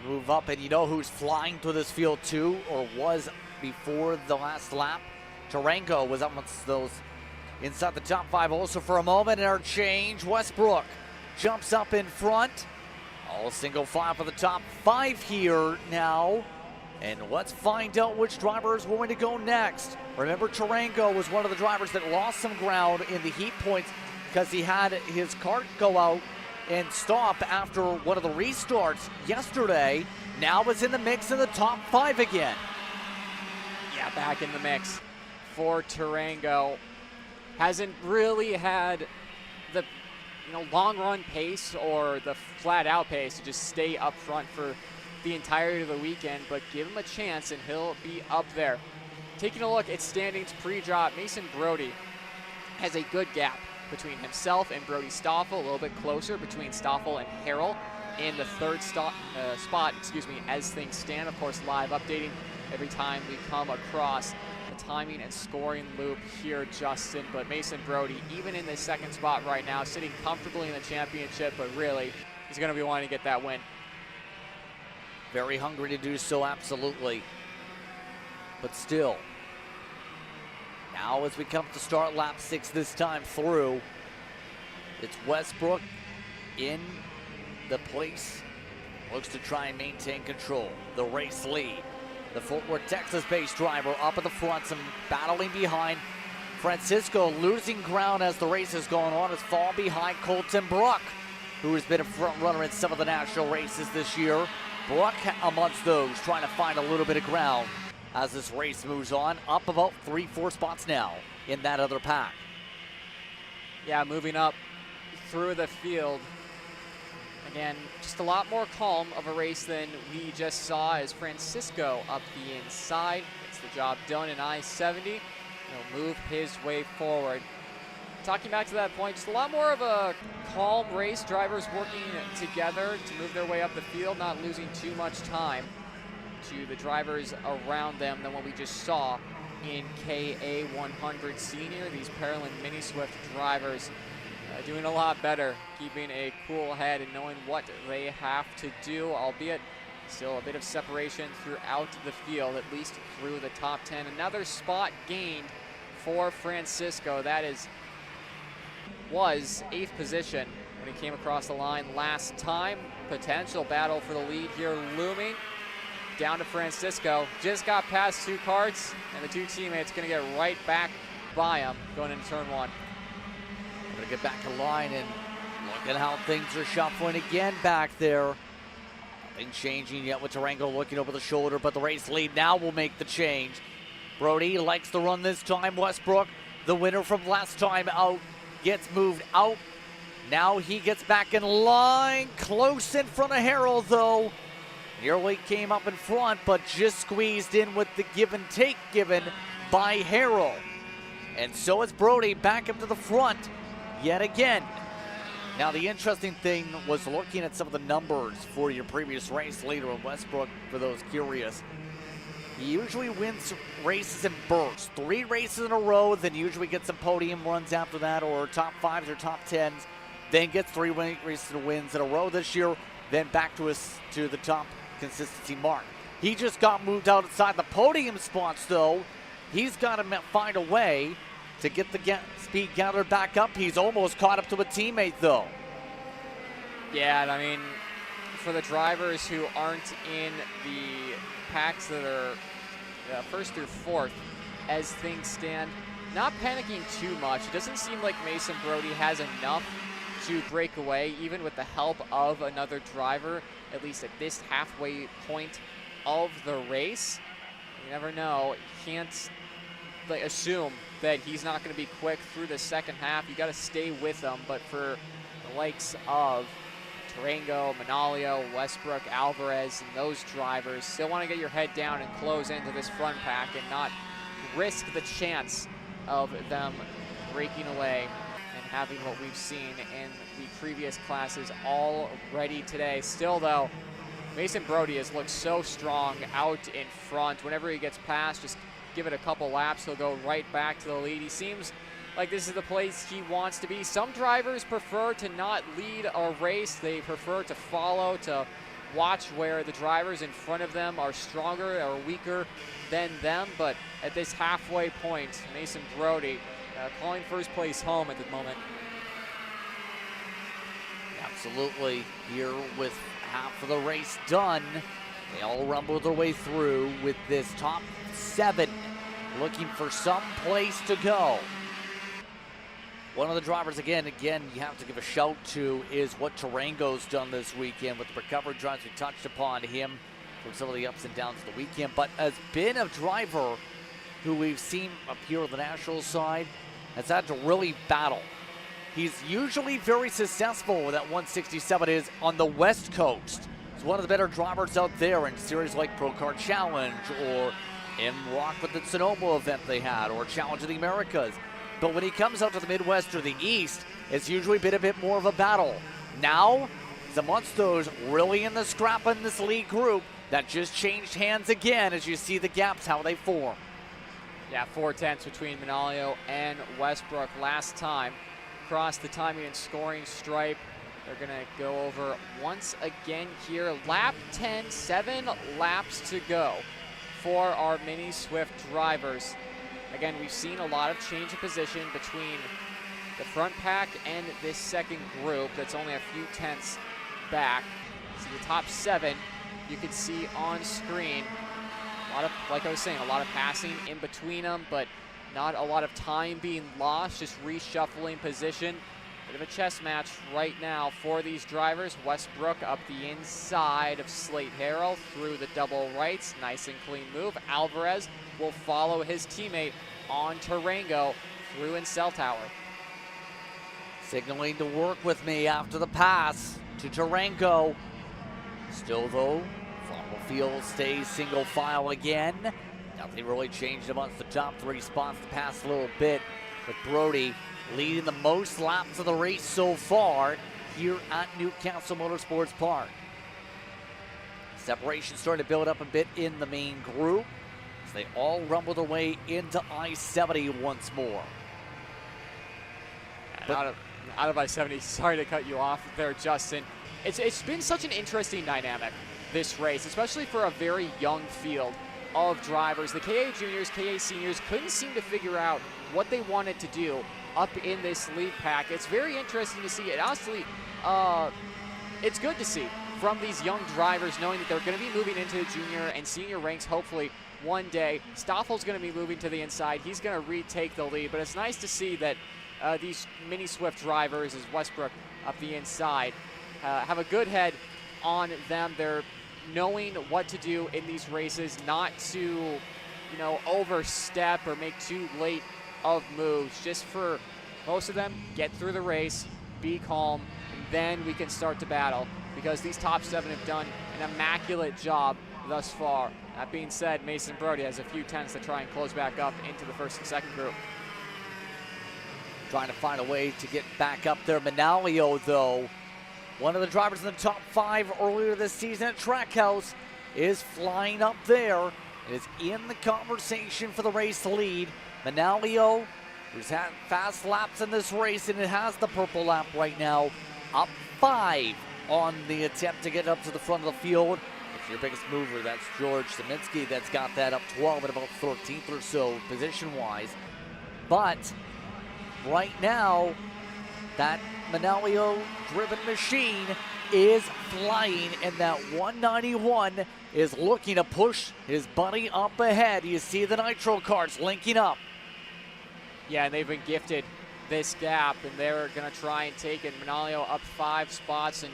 Move up, and you know who's flying through this field too, or was before the last lap? Tarango was up amongst those inside the top five also for a moment. And our change, Westbrook jumps up in front. All single file for the top five here now. And let's find out which driver is going to go next. Remember, Tarango was one of the drivers that lost some ground in the heat points because he had his kart go out and stop after one of the restarts yesterday. Now is in the mix in the top five again. Yeah, back in the mix for Tarango. Hasn't really had the long run pace or the flat out pace to just stay up front for the entirety of the weekend, but give him a chance and he'll be up there. Taking a look at standings pre-drop, Mason Brody has a good gap between himself and Brody Stoffel, a little bit closer between Stoffel and Harrell in the third spot, as things stand. Of course, live updating every time we come across the timing and scoring loop here, Justin. But Mason Brody, even in this second spot right now, sitting comfortably in the championship, but really, he's going to be wanting to get that win. Very hungry to do so, absolutely. But still, now as we come to start lap 6 this time through, it's Westbrook in the place. Looks to try and maintain control. The race lead. The Fort Worth, Texas-based driver up at the front, some battling behind. Francisco losing ground as the race is going on, has fallen behind Colton Brook, who has been a front runner in some of the national races this year. Brook amongst those, trying to find a little bit of ground as this race moves on. Up about 3-4 spots now in that other pack. Yeah, moving up through the field. Again, just a lot more calm of a race than we just saw as Francisco up the inside. Gets the job done in I-70. He'll move his way forward. Talking back to that point, just a lot more of a calm race. Drivers working together to move their way up the field, not losing too much time to the drivers around them than what we just saw in KA100 Senior. These Paralympic Mini Swift drivers doing a lot better, keeping a cool head and knowing what they have to do, albeit still a bit of separation throughout the field, at least through the top 10. Another spot gained for Francisco. That was 8th position when he came across the line last time. Potential battle for the lead here looming. down to Francisco. Just got past 2 karts, and the 2 teammates going to get right back by him going into turn 1. We're going to get back in line and look at how things are shuffling again back there. Nothing changing yet with Tarango looking over the shoulder, but the race lead now will make the change. Brody likes to run this time. Westbrook, the winner from last time out, gets moved out. Now he gets back in line, close in front of Harrell though. Nearly came up in front, but just squeezed in with the give and take given by Harrell. And so it's Brody back up to the front yet again. Now the interesting thing was looking at some of the numbers for your previous race leader in Westbrook, for those curious. He usually wins races in bursts. 3 races in a row, then usually gets some podium runs after that, or top 5s or top 10s. Then gets 3 races and wins in a row this year, then back to the top consistency mark. He just got moved outside the podium spots though. He's got to find a way to get the speed gathered back up. He's almost caught up to a teammate though. Yeah, and I mean, for the drivers who aren't in the packs that are first through fourth, as things stand, not panicking too much. It doesn't seem like Mason Brody has enough to break away, even with the help of another driver, at least at this halfway point of the race. You never know. You can't assume that he's not going to be quick through the second half. You got to stay with him. But for the likes of Tarango, Manalio, Westbrook, Alvarez, and those drivers, still want to get your head down and close into this front pack and not risk the chance of them breaking away and having what we've seen in the previous classes already today. Still though, Mason Brody has looked so strong out in front. Whenever he gets past, just give it a couple laps, he'll go right back to the lead. He seems like this is the place he wants to be. Some drivers prefer to not lead a race. They prefer to follow, to watch where the drivers in front of them are stronger or weaker than them. But at this halfway point, Mason Brody calling first place home at the moment. Absolutely. Here with half of the race done, they all rumble their way through with this top 7 looking for some place to go. One of the drivers, again, you have to give a shout to is what Tarango's done this weekend with the recovery drives. We touched upon him from some of the ups and downs of the weekend, but has been a driver who we've seen up here on the national side has had to really battle. He's usually very successful with that 167 is on the West Coast. He's one of the better drivers out there in series like Pro Kart Challenge or in Rock with the Sonoma event they had, or Challenge of the Americas. But when he comes out to the Midwest or the East, it's usually been a bit more of a battle. Now, he's amongst those really in the scrap in this lead group that just changed hands again as you see the gaps, how they form. Yeah, 4/10 between Manalio and Westbrook last time. Across the timing and scoring stripe, they're gonna go over once again here. Lap 10, 7 laps to go for our Mini Swift drivers. Again, we've seen a lot of change of position between the front pack and this second group that's only a few tenths back. So the top 7 you can see on screen. A lot of, like I was saying, a lot of passing in between them, but not a lot of time being lost, just reshuffling position. Bit of a chess match right now for these drivers. Westbrook up the inside of Slate Harrell through the double rights. Nice and clean move. Alvarez will follow his teammate on Tarango through in Cell Tower. Signaling to work with me after the pass to Tarango. Still though, Frontal Field stays single file again. Nothing really changed amongst the top 3 spots the past little bit, but Brody leading the most laps of the race so far here at Newcastle Motorsports Park. Separation starting to build up a bit in the main group as they all rumble their way into I-70 once more. Out of I-70, sorry to cut you off there, Justin. It's been such an interesting dynamic, this race, especially for a very young field of drivers. The KA juniors, KA seniors couldn't seem to figure out what they wanted to do up in this lead pack. It's very interesting to see. It honestly it's good to see from these young drivers, knowing that they're going to be moving into junior and senior ranks hopefully one day. Stoffel's going to be moving to the inside. He's going to retake the lead, but it's nice to see that these mini Swift drivers, as Westbrook up the inside, have a good head on them. They're knowing what to do in these races, not to, overstep or make too late of moves. Just for most of them, get through the race, be calm, and then we can start to battle, because these top 7 have done an immaculate job thus far. That being said, Mason Brody has a few tenths to try and close back up into the first and second group. Trying to find a way to get back up there. Manalio, though, one of the drivers in the top 5 earlier this season at Trackhouse, is flying up there and is in the conversation for the race lead. Manalio, who's had fast laps in this race, and it has the purple lap right now, up 5 on the attempt to get up to the front of the field. It's your biggest mover, that's George Saminsky, that's got that up 12 at about 13th or so position-wise. But right now, that Manalio-driven machine is flying, and that 191 is looking to push his buddy up ahead. You see the nitro carts linking up. Yeah, and they've been gifted this gap, and they're going to try and take it. Manalio up 5 spots, and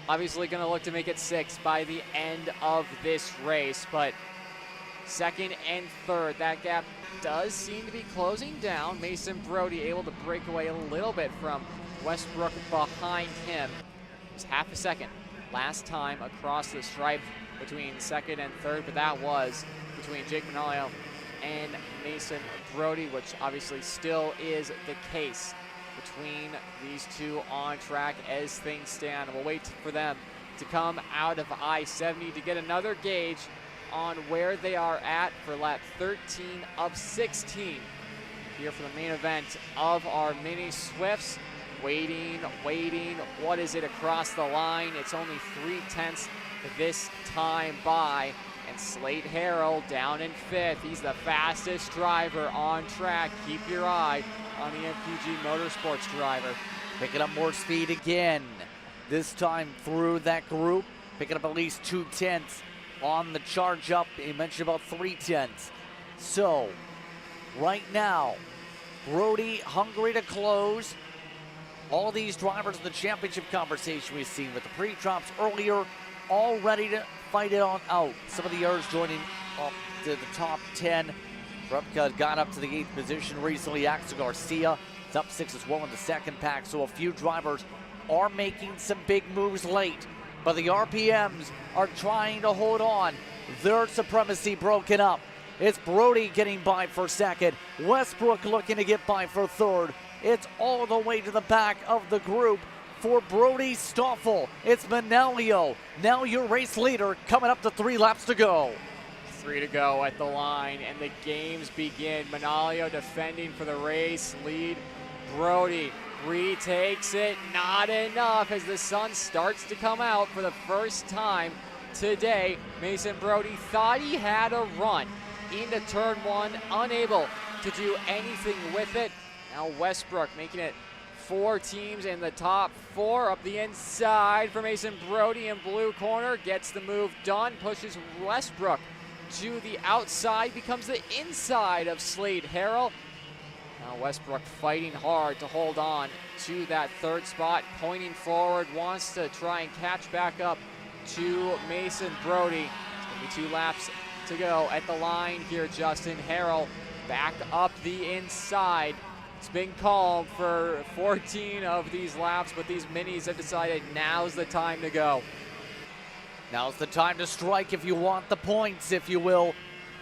obviously going to look to make it 6 by the end of this race. But second and third, that gap does seem to be closing down. Mason Brody able to break away a little bit from Westbrook behind him. It was half a second last time across the stripe between second and third, but that was between Jake Manalio and Mason Brody, which obviously still is the case between these two on track as things stand. We'll wait for them to come out of I-70 to get another gauge on where they are at for lap 13 of 16 here for the main event of our mini Swifts. Waiting. What is it across the line? It's only 3/10 this time by. And Slade Harrell down in 5th. He's the fastest driver on track. Keep your eye on the MPG Motorsports driver. Picking up more speed again. This time through that group, picking up at least 2/10 on the charge up. He mentioned about 3/10. So, right now, Brody hungry to close. All these drivers in the championship conversation we've seen with the pre-drops earlier, all ready to fight it on out. Some of the others joining up to the top 10. Repka got up to the 8th position recently. Axel Garcia is up 6 as well in the second pack. So a few drivers are making some big moves late, but the RPMs are trying to hold on. Their supremacy broken up. It's Brody getting by for second. Westbrook looking to get by for third. It's all the way to the back of the group for Brody Stoffel. It's Manalio, now your race leader, coming up to 3 laps to go. 3 to go at the line, and the games begin. Manalio defending for the race lead. Brody retakes it, not enough as the sun starts to come out for the first time today. Mason Brody thought he had a run into turn 1, unable to do anything with it. Now Westbrook making it 4 teams in the top 4 up the inside for Mason Brody in blue corner. Gets the move done, pushes Westbrook to the outside, becomes the inside of Slade Harrell. Now Westbrook fighting hard to hold on to that 3rd spot, pointing forward, wants to try and catch back up to Mason Brody. It's going to be 2 laps to go at the line here. Justin Harrell back up the inside. It's been calm for 14 of these laps, but these minis have decided now's the time to go. Now's the time to strike if you want the points, if you will.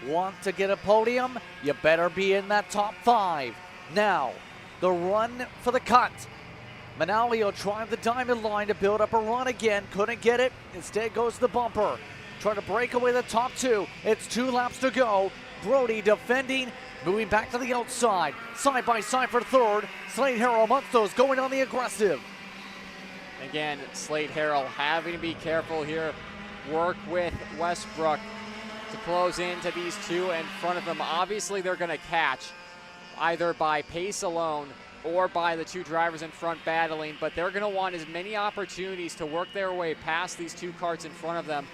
Want to get a podium? You better be in that top 5. Now, the run for the cut. Manalio trying the diamond line to build up a run again. Couldn't get it. Instead goes the bumper. Trying to break away the top 2. It's 2 laps to go. Brody defending. Moving back to the outside, side by side for 3rd. Slade Harrell amongst those going on the aggressive. Again, Slade Harrell having to be careful here. Work with Westbrook to close into these 2 in front of him. Obviously, they're going to catch either by pace alone or by the two drivers in front battling, but they're going to want as many opportunities to work their way past these two karts in front of them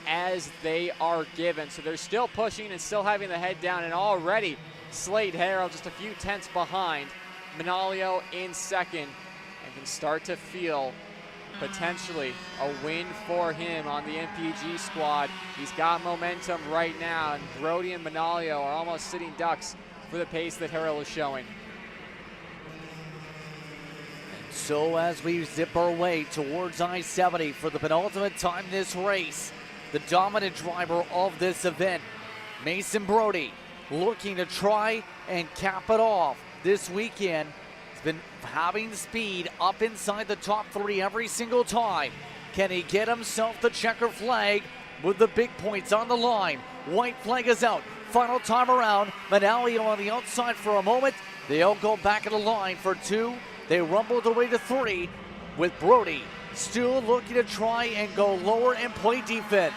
as they are given. So they're still pushing and still having the head down, and already Slade Harrell just a few tenths behind. Manalio in second, and can start to feel potentially a win for him on the MPG squad. He's got momentum right now, and Brody and Manalio are almost sitting ducks for the pace that Harrell is showing. So as we zip our way towards I-70 for the penultimate time in this race, the dominant driver of this event, Mason Brody, looking to try and cap it off this weekend. He's been having speed up inside the top 3 every single time. Can he get himself the checker flag with the big points on the line? White flag is out. Final time around. Manalio on the outside for a moment. They'll go back in the line for 2. They rumble their way to 3 with Brody still looking to try and go lower and play defense.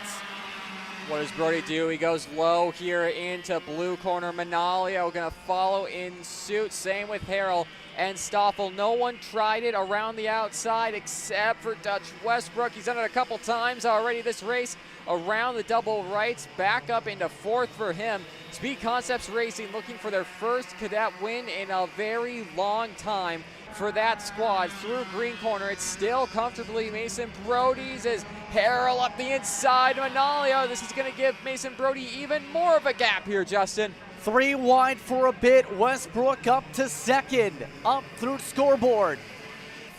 What does Brody do? He goes low here into blue corner. Manalio going to follow in suit. Same with Harrell and Stoffel. No one tried it around the outside except for Dutch Westbrook. He's done it a couple times already this race around the double rights. Back up into 4th for him. Speed Concepts Racing looking for their first cadet win in a very long time for that squad. Through green corner, it's still comfortably Mason Brody's as Harrell up the inside. Manalio, this is going to give Mason Brody even more of a gap here, Justin. 3 wide for a bit. Westbrook up to second, up through scoreboard.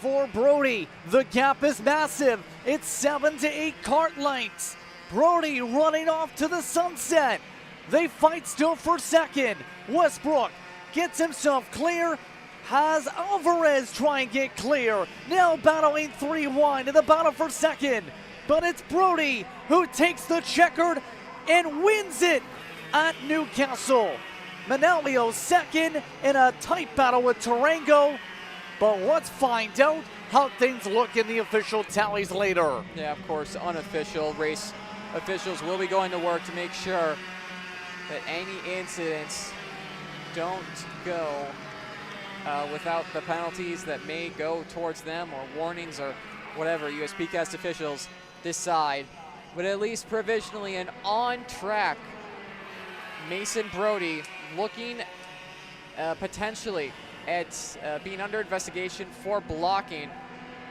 For Brody, the gap is massive. It's 7 to 8 kart lengths. Brody running off to the sunset. They fight still for second. Westbrook gets himself clear. Has Alvarez try and get clear. Now battling 3 wide in the battle for second. But it's Brody who takes the checkered and wins it at Newcastle. Manalio second in a tight battle with Tarango. But let's find out how things look in the official tallies later. Yeah, of course, unofficial race officials will be going to work to make sure that any incidents don't go without the penalties that may go towards them, or warnings, or whatever USPcast officials decide. But at least provisionally and on track, Mason Brody looking potentially at being under investigation for blocking.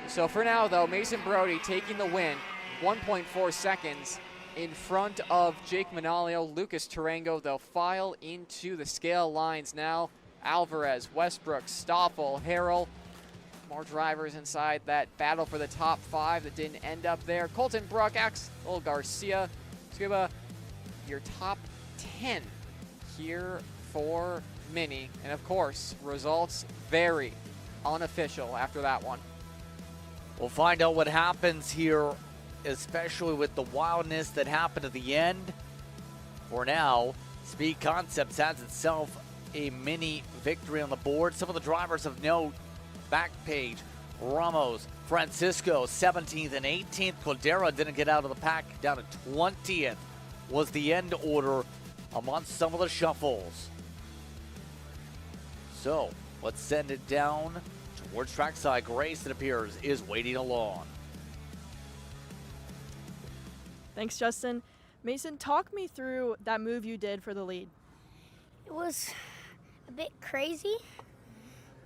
So for now, though, Mason Brody taking the win, 1.4 seconds in front of Jake Manalio, Lucas Tarango. They'll file into the scale lines now. Alvarez, Westbrook, Stoffel, Harrell. More drivers inside that battle for the top 5 that didn't end up there. Colton Brook, Axel Garcia, Scuba, your top 10 here for Mini. And of course, results very unofficial after that one. We'll find out what happens here, especially with the wildness that happened at the end. For now, Speed Concepts has itself a mini victory on the board. Some of the drivers of note: back page, Ramos, Francisco, 17th and 18th. Caldera didn't get out of the pack, down to 20th was the end order amongst some of the shuffles. So let's send it down towards trackside. Grace, it appears, is waiting along. Thanks, Justin. Mason, talk me through that move you did for the lead. It was a bit crazy,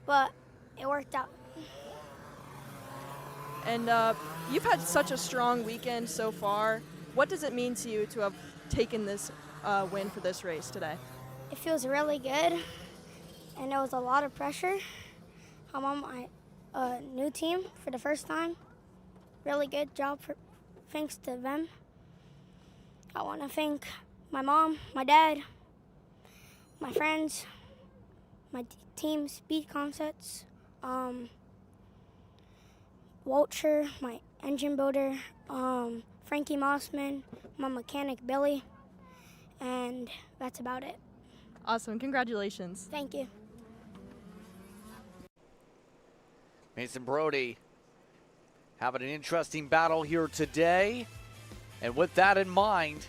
but it worked out. And you've had such a strong weekend so far. What does it mean to you to have taken this win for this race today? It feels really good, and there was a lot of pressure. I'm on my new team for the first time. Really good job, thanks to them. I want to thank my mom, my dad, my friends, my team, Speed Concepts, Walter, my engine builder, Frankie Mossman, my mechanic Billy, and that's about it. Awesome, congratulations. Thank you. Mason Brody having an interesting battle here today. And with that in mind,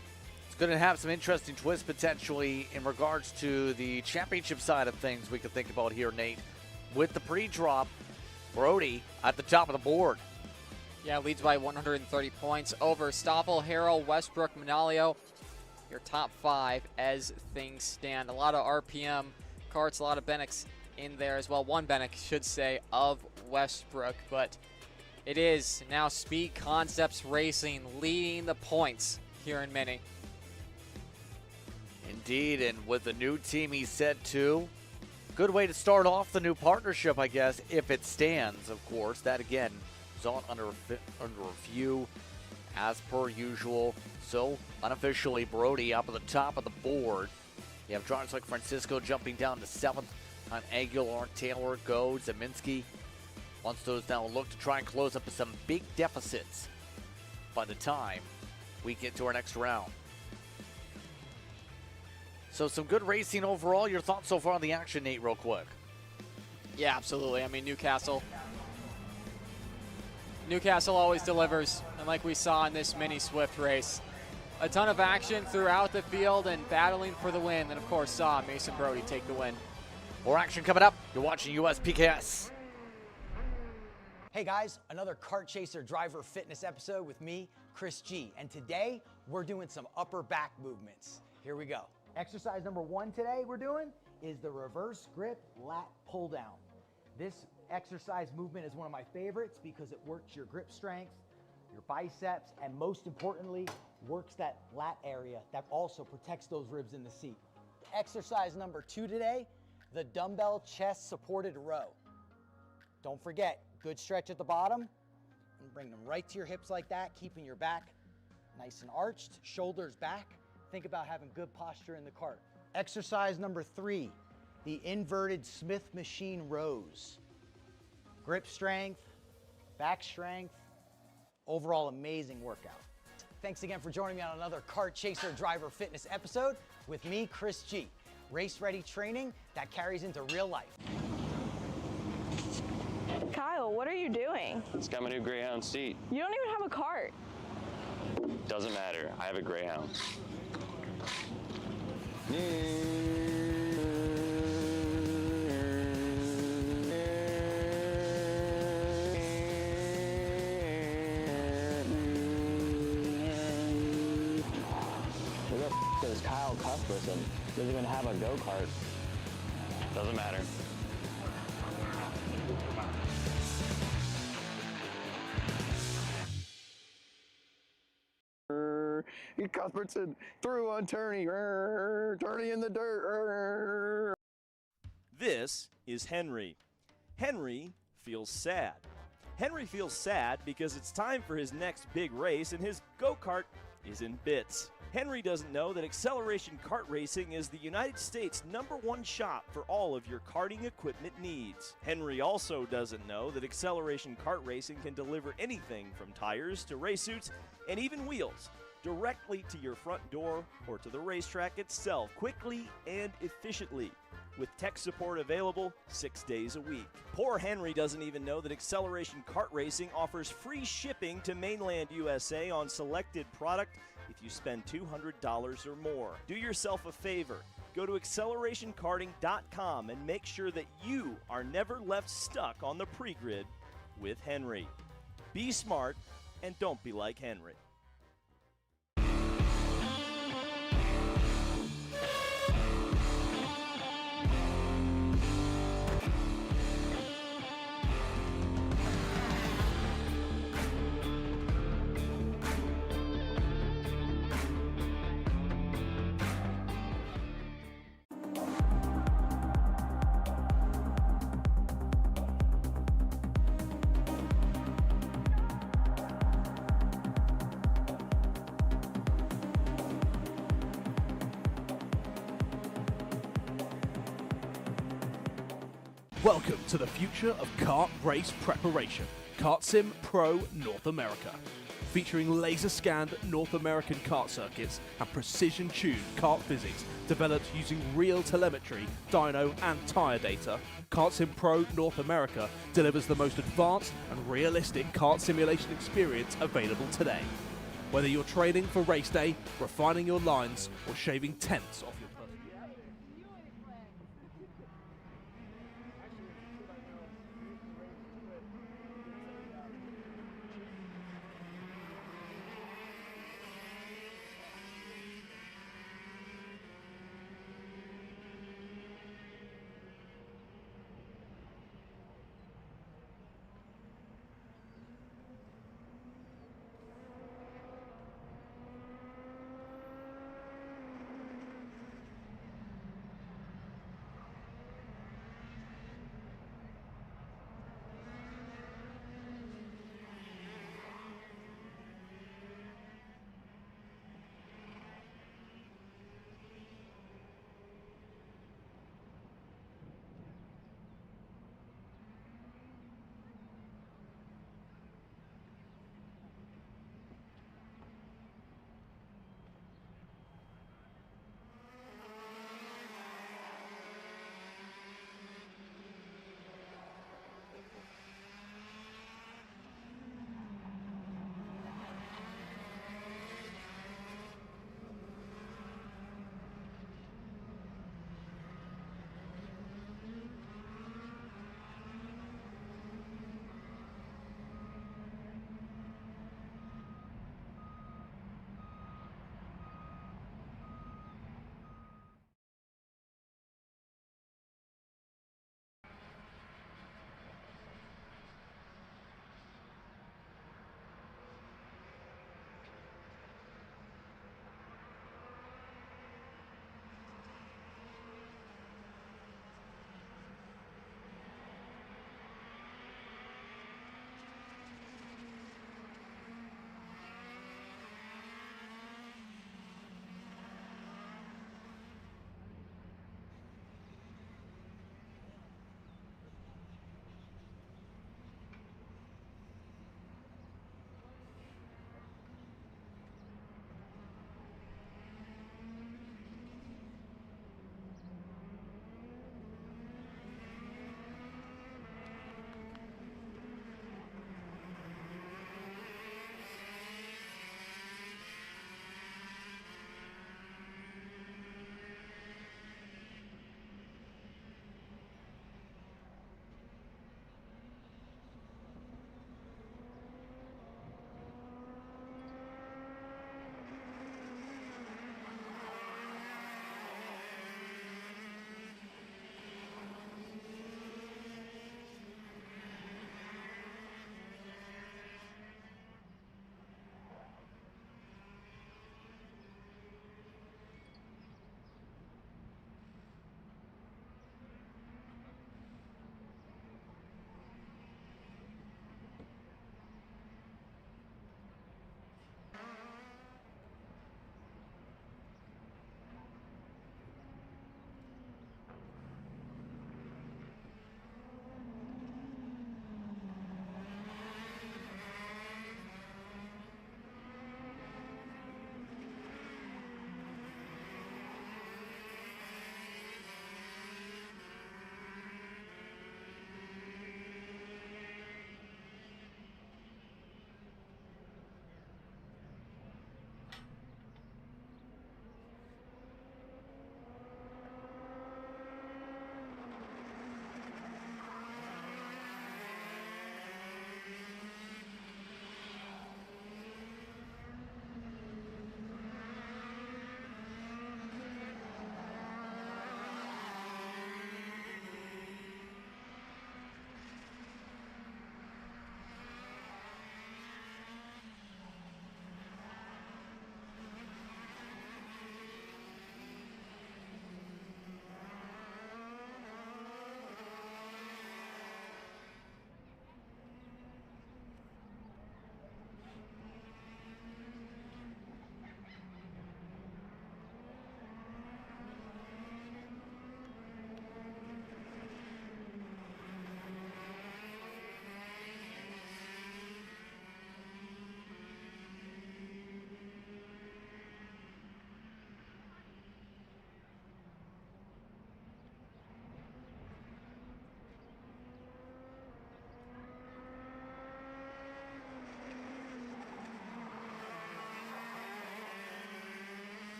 it's going to have some interesting twists potentially in regards to the championship side of things we could think about here, Nate. with the pre-drop, Brody at the top of the board. Yeah, leads by 130 points over Stoffel, Harrell, Westbrook, Manalio. Your top 5 as things stand. A lot of RPM karts, a lot of Benix in there as well. One Benix, should say, of Westbrook, but it is now Speed Concepts Racing leading the points here in Mini. Indeed, and with the new team he said too, good way to start off the new partnership, I guess, if it stands, of course. That, again, is on under review as per usual. So, unofficially, Brody up at the top of the board. You have drivers like Francisco jumping down to 7th on Aguilar, Taylor, Go, Zeminski. Wants those now look to try and close up some big deficits by the time we get to our next round. So some good racing overall. Your thoughts so far on the action, Nate, real quick? Yeah, absolutely. I mean, Newcastle always delivers, and like we saw in this Mini Swift race, a ton of action throughout the field and battling for the win, and of course saw Mason Brody take the win. More action coming up. You're watching US PKS. Hey guys, another Kart Chaser driver fitness episode with me, Chris G. And today we're doing some upper back movements. Here we go. Exercise number 1 today we're doing is the reverse grip lat pull down. This exercise movement is one of my favorites because it works your grip strength, your biceps, and most importantly, works that lat area that also protects those ribs in the seat. Exercise number 2 today, the dumbbell chest supported row. Don't forget, good stretch at the bottom, and bring them right to your hips like that, keeping your back nice and arched, shoulders back. Think about having good posture in the cart. Exercise number 3, the inverted Smith machine rows. Grip strength, back strength, overall amazing workout. Thanks again for joining me on another Kart Chaser driver fitness episode with me, Chris G. Race ready training that carries into real life. Kyle, what are you doing? It's got my new Greyhound seat. You don't even have a cart. Doesn't matter, I have a Greyhound. Who the is Kyle Cuthbertson? Doesn't even have a go-kart. Doesn't matter. Cuthbertson through on Turney. Turney in the dirt. This is Henry. Henry feels sad. Henry feels sad because it's time for his next big race and his go-kart is in bits. Henry doesn't know that Acceleration Kart Racing is the United States' #1 shop for all of your karting equipment needs. Henry also doesn't know that Acceleration Kart Racing can deliver anything from tires to race suits and even wheels directly to your front door or to the racetrack itself, quickly and efficiently, with tech support available 6 days a week. Poor Henry doesn't even know that Acceleration Kart Racing offers free shipping to mainland USA on selected product if you spend $200 or more. Do yourself a favor. Go to accelerationkarting.com and make sure that you are never left stuck on the pre-grid with Henry. Be smart and don't be like Henry. Welcome to the future of kart race preparation, Kart Sim Pro North America. Featuring laser-scanned North American kart circuits and precision-tuned kart physics developed using real telemetry, dyno and tyre data, Kart Sim Pro North America delivers the most advanced and realistic kart simulation experience available today. Whether you're training for race day, refining your lines, or shaving tenths off your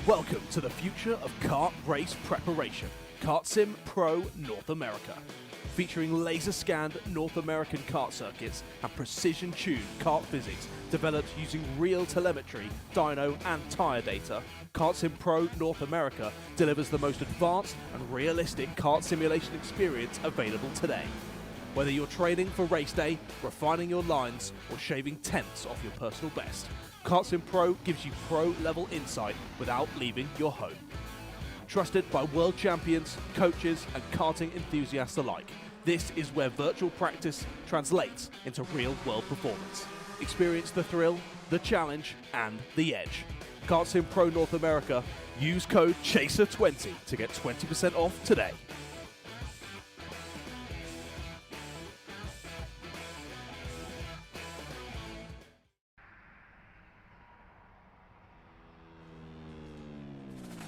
Welcome to the future of kart race preparation. Kart Sim Pro North America. Featuring laser-scanned North American kart circuits and precision-tuned kart physics developed using real telemetry, dyno and tyre data, Kart Sim Pro North America delivers the most advanced and realistic kart simulation experience available today. Whether you're training for race day, refining your lines, or shaving tenths off your personal best, Kart Sim Pro gives you pro-level insight without leaving your home. Trusted by world champions, coaches, and karting enthusiasts alike, this is where virtual practice translates into real-world performance. Experience the thrill, the challenge, and the edge. Kart Sim Pro North America. Use code CHASER20 to get 20% off today.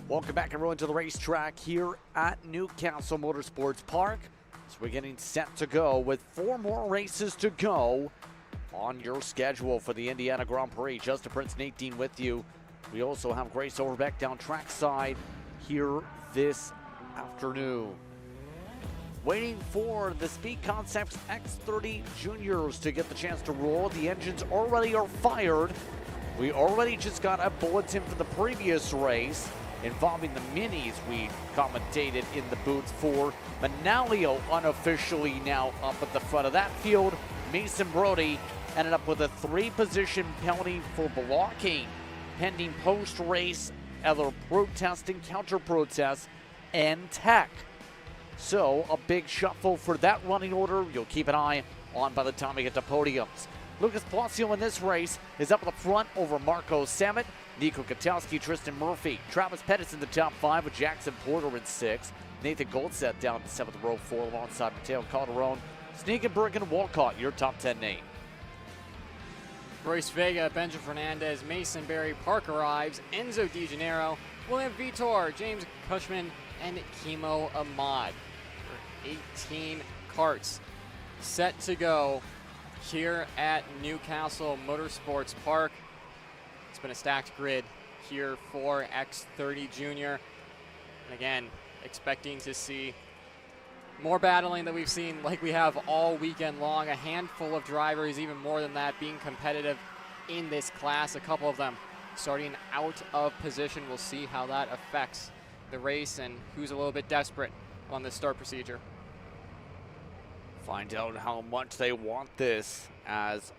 Welcome back, everyone, to the racetrack here at Newcastle Motorsports Park. So we're getting set to go with 4 more races to go on your schedule for the Indiana Grand Prix. Justin Prince, Nate Dean with you. We also have Grace Overbeck down trackside here this afternoon. Waiting for the Speed Concepts X30 Juniors to get the chance to roll. The engines already are fired. We already just got a bulletin for the previous race involving the minis we commentated in the booth for. Manalio unofficially now up at the front of that field. Mason Brody ended up with a 3-position penalty for blocking pending post-race other protesting, counter-protests, and tech. So a big shuffle for that running order. You'll keep an eye on by the time we get to podiums. Lucas Palacio in this race is up at the front over Marco Samet, Nico Katowski, Tristan Murphy. Travis Pettis in the top 5 with Jackson Porter in 6th. Nathan Goldset down to 7th row 4 alongside Mateo Calderon. Sneakenberg and Walcott, your top 10 name. Royce Vega, Benjamin Fernandez, Mason Berry, Parker Ives, Enzo Di Gennaro, William Vitor, James Cushman, and Kimo Ahmad. 18 karts set to go here at Newcastle Motorsports Park. It's been a stacked grid here for X30 Junior. And again, expecting to see more battling that we've seen like we have all weekend long. A handful of drivers, even more than that, being competitive in this class. A couple of them starting out of position. We'll see how that affects the race and who's a little bit desperate on this start procedure. Find out how much they want this, as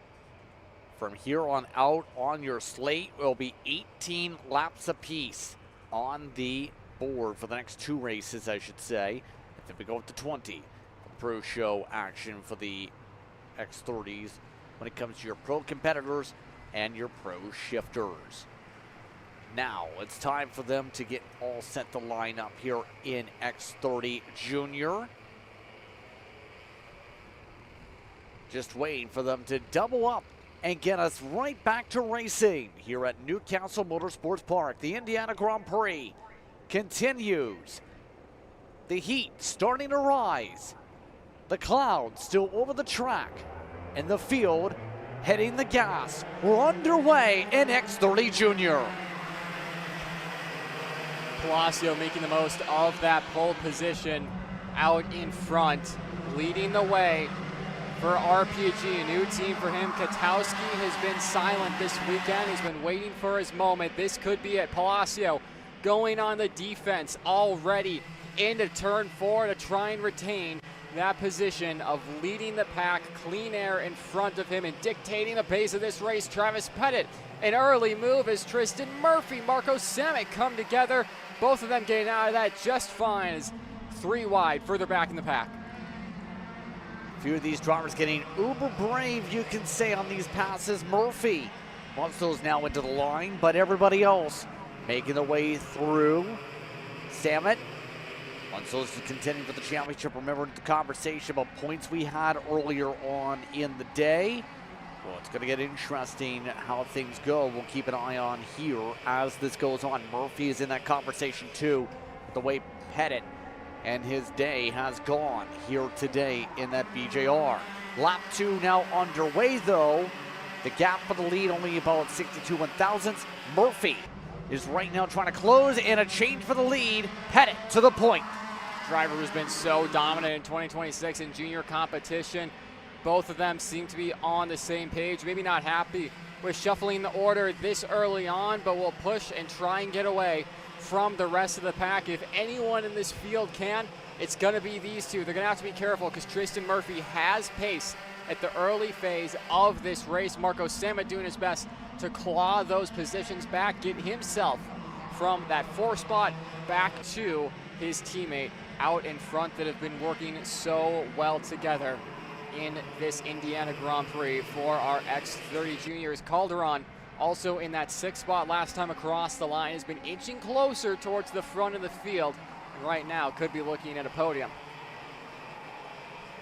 from here on out on your slate will be 18 laps apiece on the board for the next 2 races, I should say. And then we go up to 20 for pro show action for the X30s when it comes to your pro competitors and your pro shifters. Now it's time for them to get all set to line up here in X30 Junior. Just waiting for them to double up and get us right back to racing here at Newcastle Motorsports Park. The Indiana Grand Prix continues. The heat starting to rise. The clouds still over the track. And the field hitting the gas. We're underway in X30 Junior. Palacio making the most of that pole position out in front, leading the way for RPG, a new team for him. Katowski has been silent this weekend. He's been waiting for his moment. This could be it. Palacio going on the defense already into turn 4 to try and retain that position of leading the pack. Clean air in front of him and dictating the pace of this race. Travis Pettit, an early move as Tristan Murphy, Marco Samet come together. Both of them getting out of that just fine as 3 wide further back in the pack. A few of these drivers getting uber brave, you can say, on these passes. Murphy wants those now into the line, but everybody else making their way through. Samet wants those to contending for the championship. Remember the conversation about points we had earlier on in the day. Well, it's going to get interesting how things go. We'll keep an eye on here as this goes on. Murphy is in that conversation too, with the way Pettit and his day has gone here today in that BJR. Lap 2 now underway though. The gap for the lead only about 62 1/1000ths. Murphy is right now trying to close, and a change for the lead. Pettit to the point. Driver who's been so dominant in 2026 in junior competition. Both of them seem to be on the same page. Maybe not happy with shuffling the order this early on, but will push and try and get away from the rest of the pack. If anyone in this field can, it's going to be these two. They're going to have to be careful because Tristan Murphy has pace at the early phase of this race. Marco Samet doing his best to claw those positions back, get himself from that 4 spot back to his teammate out in front that have been working so well together in this Indiana Grand Prix for our X30 juniors. Calderon also in that 6th spot last time across the line, has been inching closer towards the front of the field, and right now could be looking at a podium.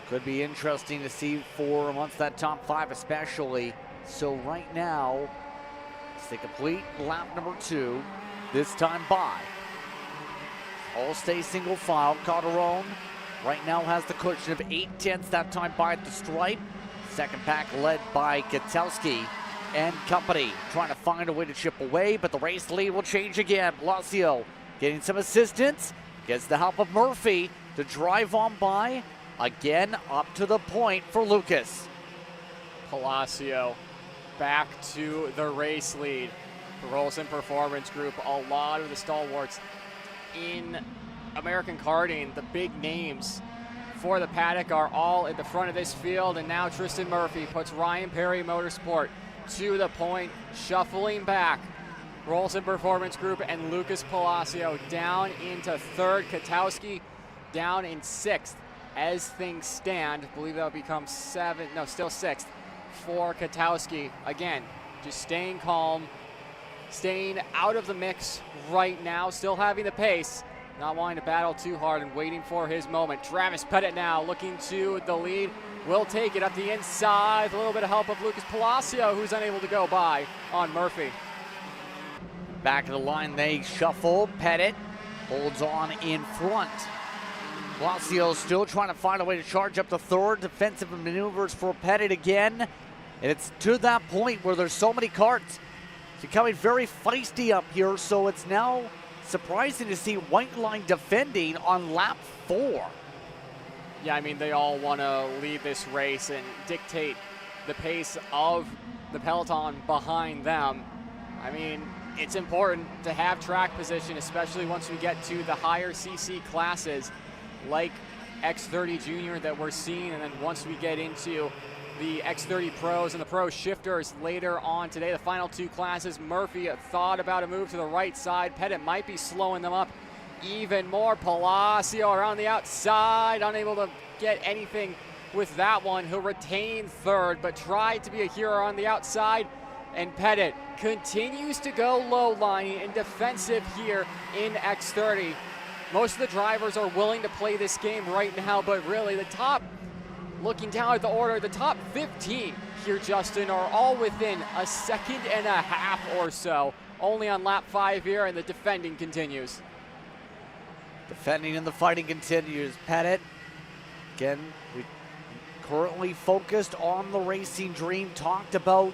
Could be interesting to see for amongst that top 5 especially. So right now, it's the complete lap number 2, this time by. All stay single file. Calderon right now has the cushion of 8/10 that time by at the stripe. Second pack led by Katowski and company, trying to find a way to chip away, but the race lead will change again. Blasio getting some assistance, gets the help of Murphy to drive on by. Again, up to the point for Lucas. Palacio back to the race lead. The Rolson Performance Group, a lot of the stalwarts in American karting, the big names for the paddock are all at the front of this field, and now Tristan Murphy puts Ryan Perry Motorsport to the point, shuffling back. Rolson Performance Group and Lucas Palacio down into 3rd. Katowski down in 6th. As things stand, I believe that'll become 7, no, still 6th for Katowski. Again, just staying calm, staying out of the mix right now, still having the pace, not wanting to battle too hard and waiting for his moment. Travis Pettit now looking to the lead, will take it up the inside. A little bit of help of Lucas Palacio, who's unable to go by on Murphy. Back of the line they shuffle. Pettit holds on in front. Palacio still trying to find a way to charge up the 3rd. Defensive maneuvers for Pettit again. And it's to that point where there's so many karts. It's becoming very feisty up here, so it's now surprising to see White Line defending on lap 4. Yeah, I mean, they all want to lead this race and dictate the pace of the peloton behind them. I mean, it's important to have track position, especially once we get to the higher CC classes like X30 Junior that we're seeing, and then once we get into the X30 Pros and the Pro Shifters later on today, the final 2 classes. Murphy thought about a move to the right side. Pettit might be slowing them up even more. Palacio around the outside, unable to get anything with that one. He'll retain 3rd, but tried to be a hero on the outside. And Pettit continues to go low lining and defensive here in X30. Most of the drivers are willing to play this game right now, but really the top, looking down at the order, the top 15 here, Justin, are all within a 1.5 seconds or so. Only on lap 5 here, and the defending continues. Defending and the fighting continues. Pettit, again, we currently focused on the racing dream. Talked about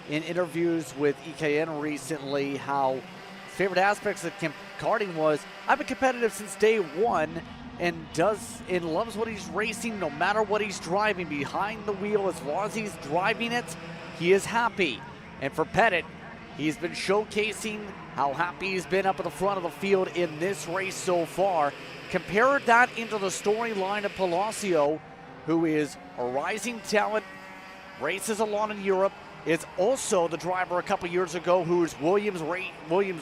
in interviews with EKN recently how favorite aspects of karting was, I've been competitive since day 1 and loves what he's racing no matter what he's driving behind the wheel. As long as he's driving it, he is happy. And for Pettit, he's been showcasing how happy he's been up at the front of the field in this race so far. Compare that into the storyline of Palacio, who is a rising talent, races a lot in Europe, is also the driver a couple years ago who's Williams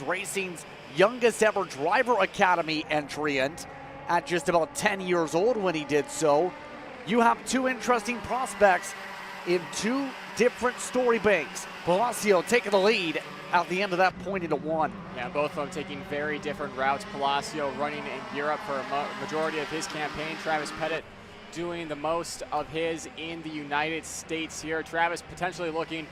Racing's youngest ever driver academy entrant at just about 10 years old when he did so. You have 2 interesting prospects in 2 different story banks. Palacio taking the lead at the end of that point into 1. Yeah, both of them taking very different routes. Palacio running in Europe for a majority of his campaign. Travis Pettit doing the most of his in the United States here. Travis potentially looking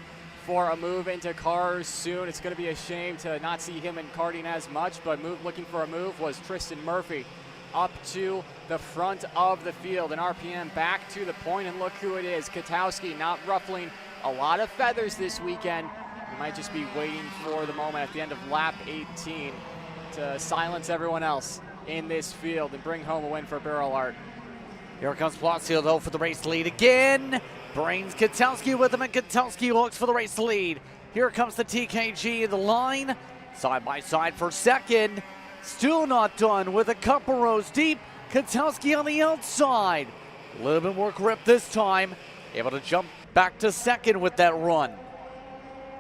for a move into cars soon. It's going to be a shame to not see him in karting as much, but looking for a move was Tristan Murphy up to the front of the field. And RPM back to the point, and look who it is. Katowski not ruffling a lot of feathers this weekend. He might just be waiting for the moment at the end of lap 18 to silence everyone else in this field and bring home a win for Barrel Art. Here comes Palacio, though, for the race lead again. Brings Katowski with him, and Katowski looks for the race lead. Here comes the TKG in the line. Side by side for second. Still not done with a couple rows deep. Katowski on the outside. A little bit more grip this time. Able to jump back to second with that run.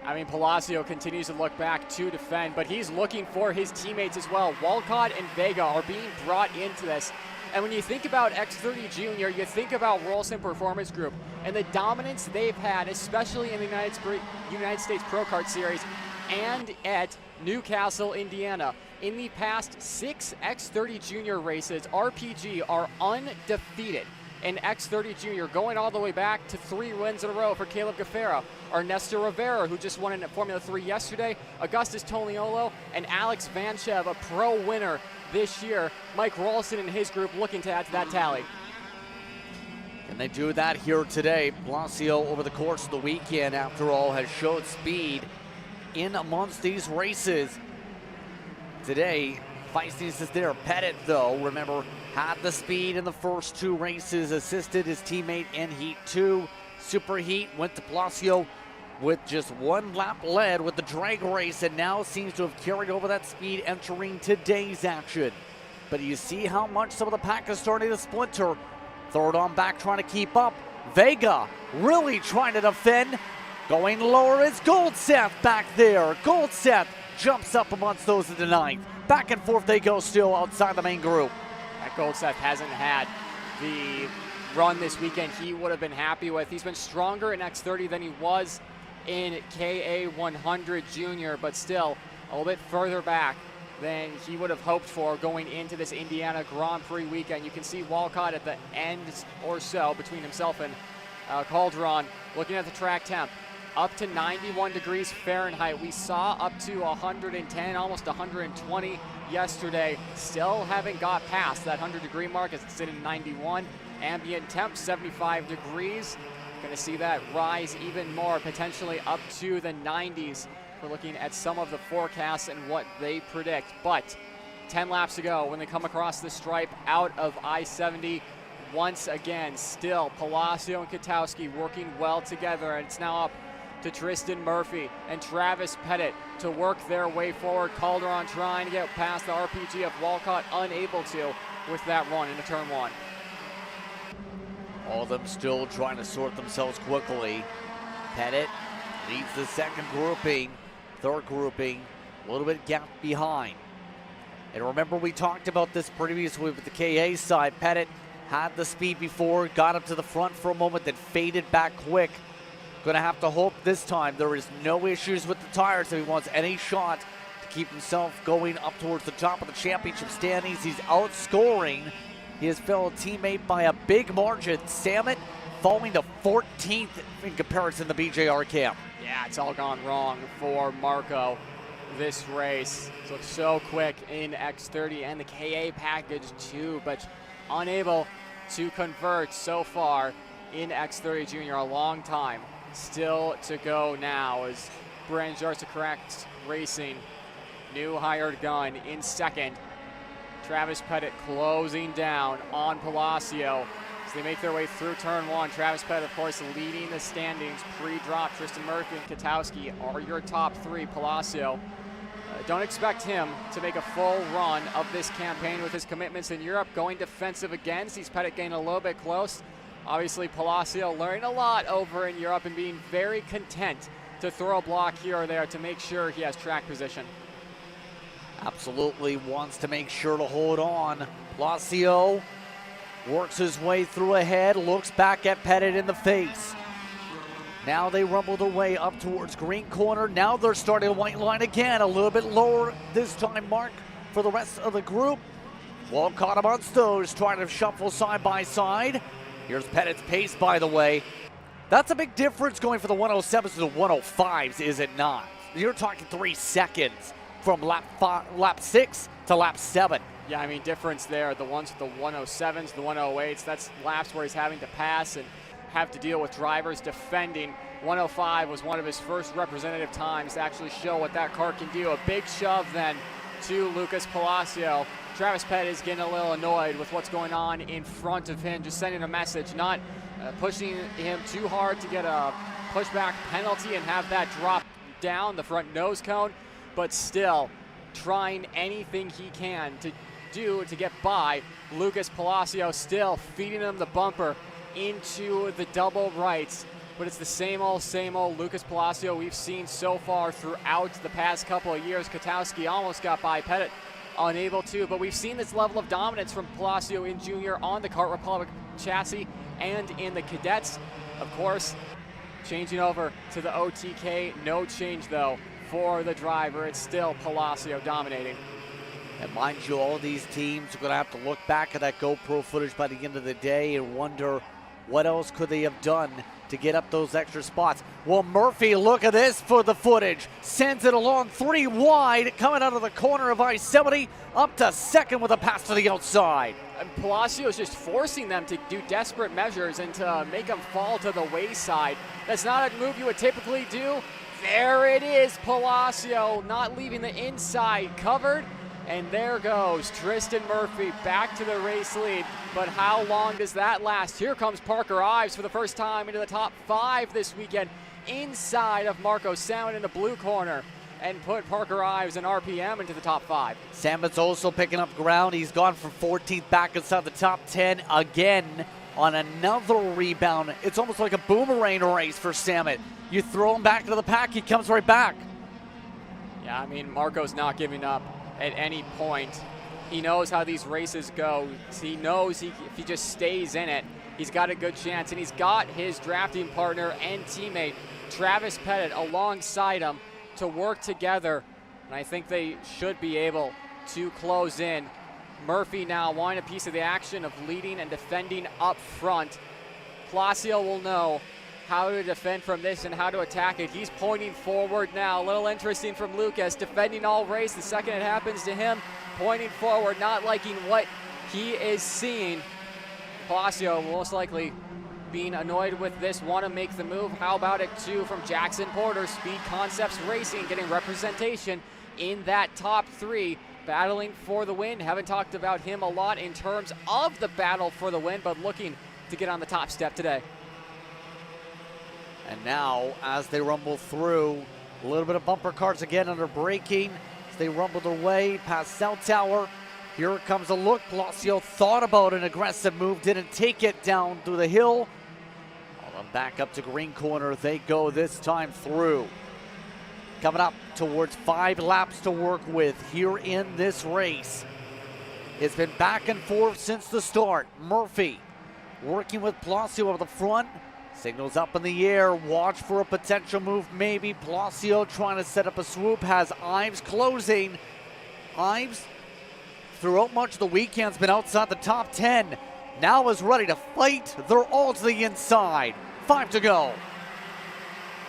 I mean, Palacio continues to look back to defend, but he's looking for his teammates as well. Walcott and Vega are being brought into this. And when you think about X30 Junior, you think about Rolson Performance Group and the dominance they've had, especially in the United States Pro Kart Series and at Newcastle, Indiana. In the past 6 X30 Junior races, RPG are undefeated. And X30 Junior going all the way back to 3 wins in a row for Caleb Gaffera, Ernesto Rivera, who just won in Formula 3 yesterday, Augustus Toniolo, and Alex Vanchev, a pro winner this year. Mike Rolson and his group looking to add to that tally. Can they do that here today? Palacio, over the course of the weekend, after all, has showed speed in amongst these races. Today, feistiness is there. Pettit, though, remember, had the speed in the first 2 races, assisted his teammate in Heat 2. Superheat went to Palacio with just 1 lap led with the drag race, and now seems to have carried over that speed entering today's action. But you see how much some of the pack is starting to splinter. Third on back trying to keep up. Vega really trying to defend. Going lower is Goldseth back there. Goldseth jumps up amongst those in the 9th. Back and forth they go still outside the main group. Goldseth hasn't had the run this weekend he would have been happy with. He's been stronger in X30 than he was in KA100 Junior, but still a little bit further back than he would have hoped for going into this Indiana Grand Prix weekend. You can see Walcott at the end or so between himself and Calderon. Looking at the track temp, up to 91 degrees Fahrenheit. We saw up to 110, almost 120 yesterday. Still haven't got past that 100-degree mark as it's sitting 91. Ambient temp 75 degrees. Going to see that rise even more, potentially up to the 90s. We're looking at some of the forecasts and what they predict. But 10 laps ago, when they come across the stripe out of I-70, once again, still Palacio and Katowski working well together, and it's now up to Tristan Murphy and Travis Pettit to work their way forward. Calderon trying to get past the RPG of Walcott, unable to with that run into turn 1. All of them still trying to sort themselves quickly. Pettit leads the second grouping. Third grouping, a little bit gap behind. And remember, we talked about this previously with the KA side. Pettit had the speed before, got up to the front for a moment, then faded back quick. Going to have to hope this time there is no issues with the tires if he wants any shot to keep himself going up towards the top of the championship standings. He's outscoring his fellow teammate by a big margin. Samet falling to 14th in comparison to the BJR camp. Yeah, it's all gone wrong for Marco this race. It looks so quick in X30 and the KA package too, but unable to convert so far in X30 Junior. A long time still to go now as Brandon Jarczyk Racing, new hired gun in second. Travis Pettit closing down on Palacio as they make their way through turn 1. Travis Pettit, of course, leading the standings pre-drop. Tristan Murphy and Katowski are your top 3. Palacio, don't expect him to make a full run of this campaign with his commitments in Europe. Going defensive again, sees Pettit getting a little bit close. Obviously, Palacio learning a lot over in Europe and being very content to throw a block here or there to make sure he has track position. Absolutely wants to make sure to hold on. Palacio works his way through ahead, looks back at Pettit in the face. Now they rumble their way up towards green corner. Now they're starting a white line again, a little bit lower this time mark for the rest of the group. Walcott amongst those, trying to shuffle side by side. Here's Pettit's pace, by the way. That's a big difference going from the 107s to the 105s, is it not? You're talking 3 seconds from lap 6 to lap 7. Yeah, I mean, difference there. The ones with the 107s, the 108s, that's laps where he's having to pass and have to deal with drivers defending. 105 was one of his first representative times to actually show what that car can do. A big shove then to Lucas Palacio. Travis Pettit is getting a little annoyed with what's going on in front of him, just sending a message, not pushing him too hard to get a pushback penalty and have that drop down the front nose cone, but still trying anything he can to do to get by. Lucas Palacio still feeding him the bumper into the double rights, but it's the same old Lucas Palacio we've seen so far throughout the past couple of years. Katowski almost got by Pettit, unable to, but we've seen this level of dominance from Palacio in Junior on the Kart Republic chassis and in the Cadets. Of course, changing over to the OTK, no change though for the driver. It's still Palacio dominating. And mind you, all these teams are going to have to look back at that GoPro footage by the end of the day and wonder what else could they have done to get up those extra spots. Well, Murphy, look at this for the footage. Sends it along 3 wide, coming out of the corner of I-70, up to second with a pass to the outside. And Palacio is just forcing them to do desperate measures and to make them fall to the wayside. That's not a move you would typically do. There it is, Palacio not leaving the inside covered. And there goes Tristan Murphy back to the race lead. But how long does that last? Here comes Parker Ives for the first time into the top 5 this weekend, inside of Marco Salmon in the blue corner, and put Parker Ives and RPM into the top 5. Salmon's also picking up ground. He's gone from 14th back inside the top 10 again on another rebound. It's almost like a boomerang race for Salmon. You throw him back into the pack, he comes right back. Yeah, I mean, Marco's not giving up at any point. He knows how these races go. He knows if he just stays in it, he's got a good chance. And he's got his drafting partner and teammate, Travis Pettit, alongside him to work together. And I think they should be able to close in. Murphy now wanting a piece of the action of leading and defending up front. Palacio will know how to defend from this and how to attack it. He's pointing forward now. A little interesting from Lucas, defending all race. The second it happens to him, pointing forward, not liking what he is seeing. Palacio most likely being annoyed with this, want to make the move. How about it too from Jackson Porter, Speed Concepts Racing, getting representation in that top 3, battling for the win. Haven't talked about him a lot in terms of the battle for the win, but looking to get on the top step today. And now, as they rumble through, a little bit of bumper cars again under braking. As they rumble their way past South Tower. Here comes a look. Palacio thought about an aggressive move, didn't take it down through the hill. Well, back up to green corner they go this time through. Coming up towards 5 laps to work with here in this race. It's been back and forth since the start. Murphy working with Palacio over the front. Signals up in the air, watch for a potential move maybe. Palacio trying to set up a swoop, has Ives closing. Ives, throughout much of the weekend, has been outside the top 10. Now is ready to fight. They're all to the inside. 5 to go.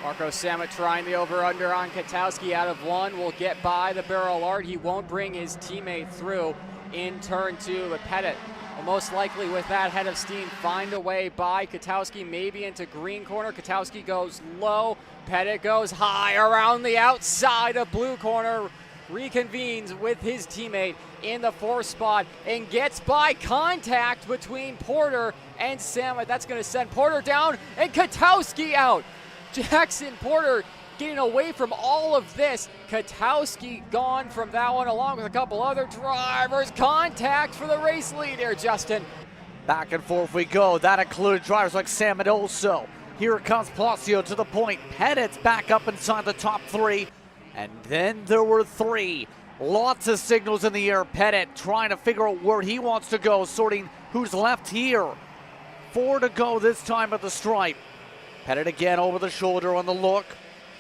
Marco Salmon trying the over-under on Katowski out of 1. Will get by the barrel art. He won't bring his teammate through in turn 2, but Pettit will most likely with that head of steam find a way by Katowski, maybe into green corner. Katowski goes low, Pettit goes high around the outside of blue corner, reconvenes with his teammate in the 4th spot and gets by contact between Porter and Salmon. That's going to send Porter down and Katowski out. Jackson Porter getting away from all of this. Katowski gone from that one along with a couple other drivers. Contact for the race lead here, Justin. Back and forth we go. That included drivers like Salmon also. Here comes Palacio to the point. Pettit's back up inside the top 3. And then there were 3. Lots of signals in the air. Pettit trying to figure out where he wants to go, sorting who's left here. 4 to go this time at the stripe. Pettit again over the shoulder on the look.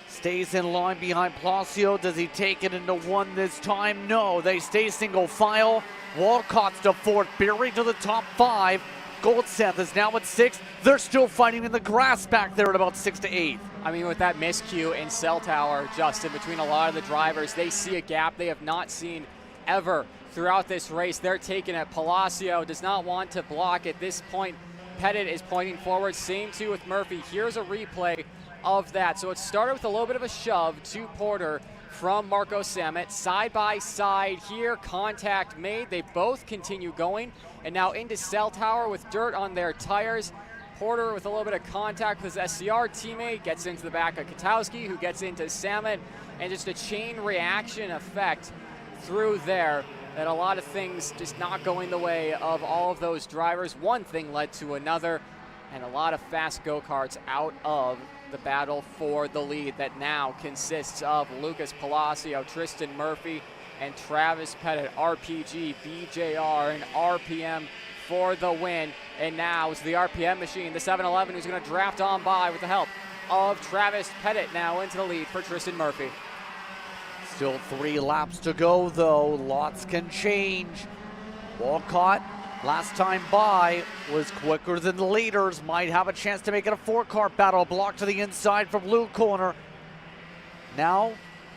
Stays in line behind Palacio. Does he take it into 1 this time? No, they stay single file. Walcott's to 4th, Berry to the top 5. Goldseth is now at 6th. They're still fighting in the grass back there at about 6 to 8. I mean, with that miscue in Cell Tower, Justin, between a lot of the drivers, they see a gap they have not seen ever throughout this race. They're taking it. Palacio does not want to block at this point. Pettit is pointing forward, same too with Murphy. Here's a replay of that. So it started with a little bit of a shove to Porter from Marco Samet. Side by side here, contact made. They both continue going. And now into Cell Tower with dirt on their tires. Porter with a little bit of contact with his SCR teammate, gets into the back of Katowski, who gets into Samet, and just a chain reaction effect through there. And a lot of things just not going the way of all of those drivers. One thing led to another, and a lot of fast go-karts out of the battle for the lead that now consists of Lucas Palacio, Tristan Murphy, and Travis Pettit. RPG, BJR, and RPM for the win. And now it's the RPM machine, the 711, who's going to draft on by with the help of Travis Pettit now into the lead for Tristan Murphy. Still 3 laps to go, though. Lots can change. Walcott, last time by, was quicker than the leaders. Might have a chance to make it a 4-car battle. Block to the inside from blue corner. Now,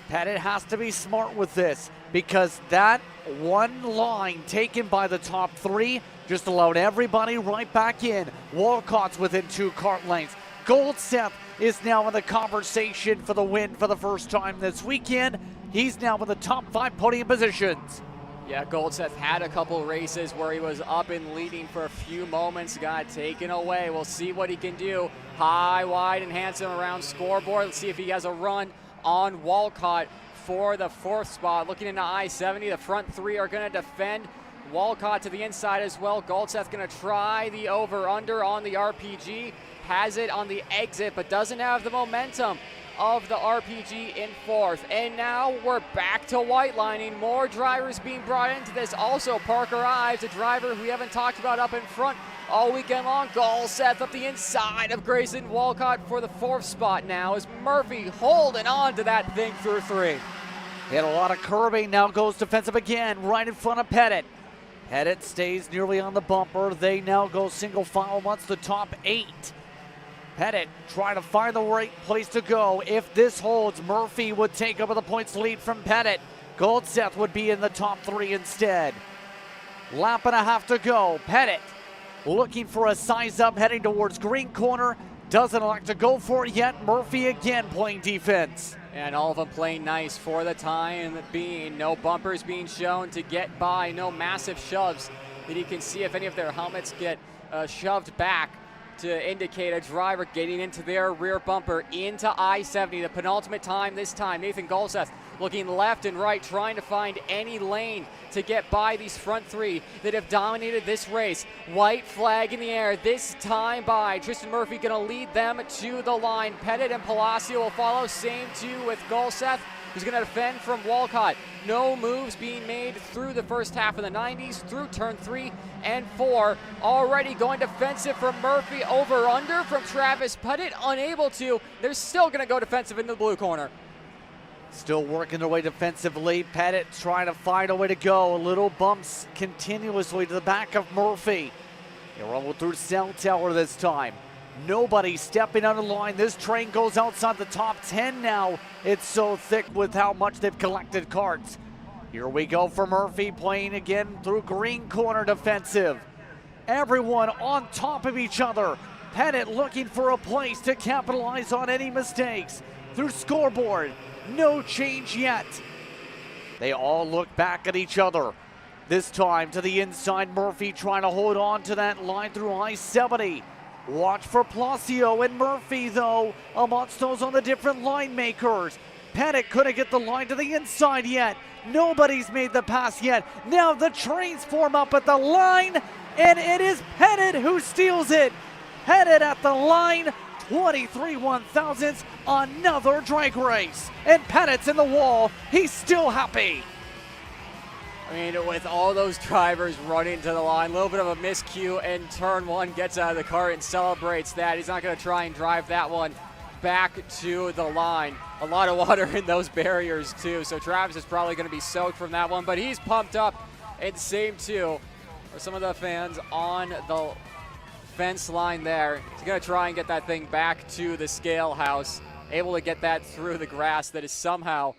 Pettit has to be smart with this, because that one line taken by the top 3 just allowed everybody right back in. Walcott's within 2 kart lengths. Goldseth is now in the conversation for the win for the first time this weekend. He's now in the top 5 podium positions. Yeah, Goldseth had a couple races where he was up and leading for a few moments, got taken away. We'll see what he can do. High, wide, and handsome around scoreboard. Let's see if he has a run on Walcott for the 4th spot. Looking into I-70, the front 3 are going to defend. Walcott to the inside as well. Goldseth going to try the over-under on the RPG. Has it on the exit, but doesn't have the momentum of the RPG in 4th. And now we're back to white lining. More drivers being brought into this. Also Parker Ives, a driver who we haven't talked about up in front all weekend long. Goldseth up the inside of Grayson Walcott for the 4th spot now as Murphy holding on to that thing through 3. Hit a lot of curbing, now goes defensive again, right in front of Pettit. Pettit stays nearly on the bumper. They now go single file amongst the top 8. Pettit trying to find the right place to go. If this holds, Murphy would take over the points lead from Pettit. Goldseth would be in the top 3 instead. Lap and a half to go. Pettit looking for a size up, heading towards green corner. Doesn't elect to go for it yet. Murphy again playing defense. And all of them playing nice for the time being. No bumpers being shown to get by. No massive shoves that you can see if any of their helmets get shoved back to indicate a driver getting into their rear bumper into I-70. The penultimate time this time. Nathan Goldseth looking left and right, trying to find any lane to get by these front 3 that have dominated this race. White flag in the air this time by. Tristan Murphy going to lead them to the line. Pettit and Palacio will follow. Same too with Goldseth, who's going to defend from Walcott. No moves being made through the first half of the 90s, through turn 3 and 4. Already going defensive from Murphy. Over under from Travis Pettit, unable to. They're still going to go defensive in the blue corner. Still working their way defensively. Pettit trying to find a way to go. Little bumps continuously to the back of Murphy. They roll through Cell Tower this time. Nobody stepping on the line. This train goes outside the top 10 now. It's so thick with how much they've collected carts. Here we go for Murphy, playing again through green corner defensive. Everyone on top of each other. Pettit looking for a place to capitalize on any mistakes. Through scoreboard, no change yet. They all look back at each other. This time to the inside, Murphy trying to hold on to that line through I-70. Watch for Palacio and Murphy, though, amongst those on the different line makers. Pettit couldn't get the line to the inside yet. Nobody's made the pass yet. Now the trains form up at the line, and it is Pettit who steals it. Pettit at the line, 23 1/1000ths, another drag race. And Pettit's in the wall. He's still happy. I mean, with all those drivers running to the line, a little bit of a miscue, and turn 1 gets out of the car and celebrates that. He's not going to try and drive that one back to the line. A lot of water in those barriers, too, so Travis is probably going to be soaked from that one, but he's pumped up. And same, too, for some of the fans on the fence line there. He's going to try and get that thing back to the scale house, able to get that through the grass that is somehow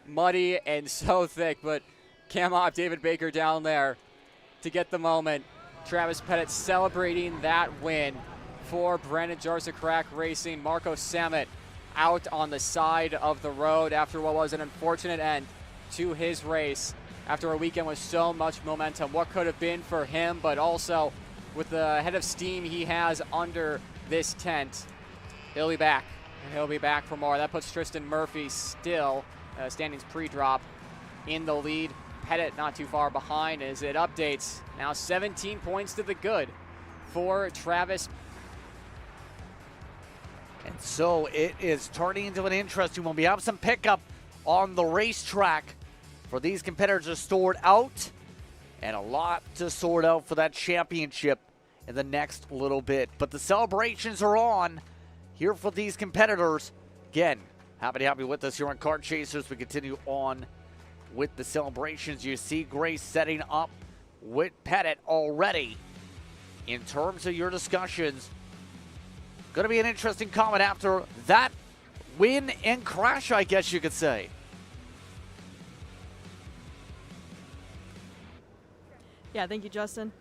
muddy and so thick, but Cam Opp, David Baker down there to get the moment. Travis Pettit celebrating that win for Brandon Jarsacrack Racing. Marco Samet out on the side of the road after what was an unfortunate end to his race after a weekend with so much momentum. What could have been for him, but also with the head of steam he has under this tent, he'll be back. And he'll be back for more. That puts Tristan Murphy still, standings pre-drop, in the lead. Pettit not too far behind as it updates. Now 17 points to the good for Travis. And so it is turning into an interesting one. We have some pickup on the racetrack for these competitors to sort out, and a lot to sort out for that championship in the next little bit. But the celebrations are on here for these competitors. Again, happy to have you with us here on Kart Chasers. We continue on with the celebrations. You see Grace setting up with Pettit already. In terms of your discussions, going to be an interesting comment after that win and crash, I guess you could say. Yeah, thank you, Justin.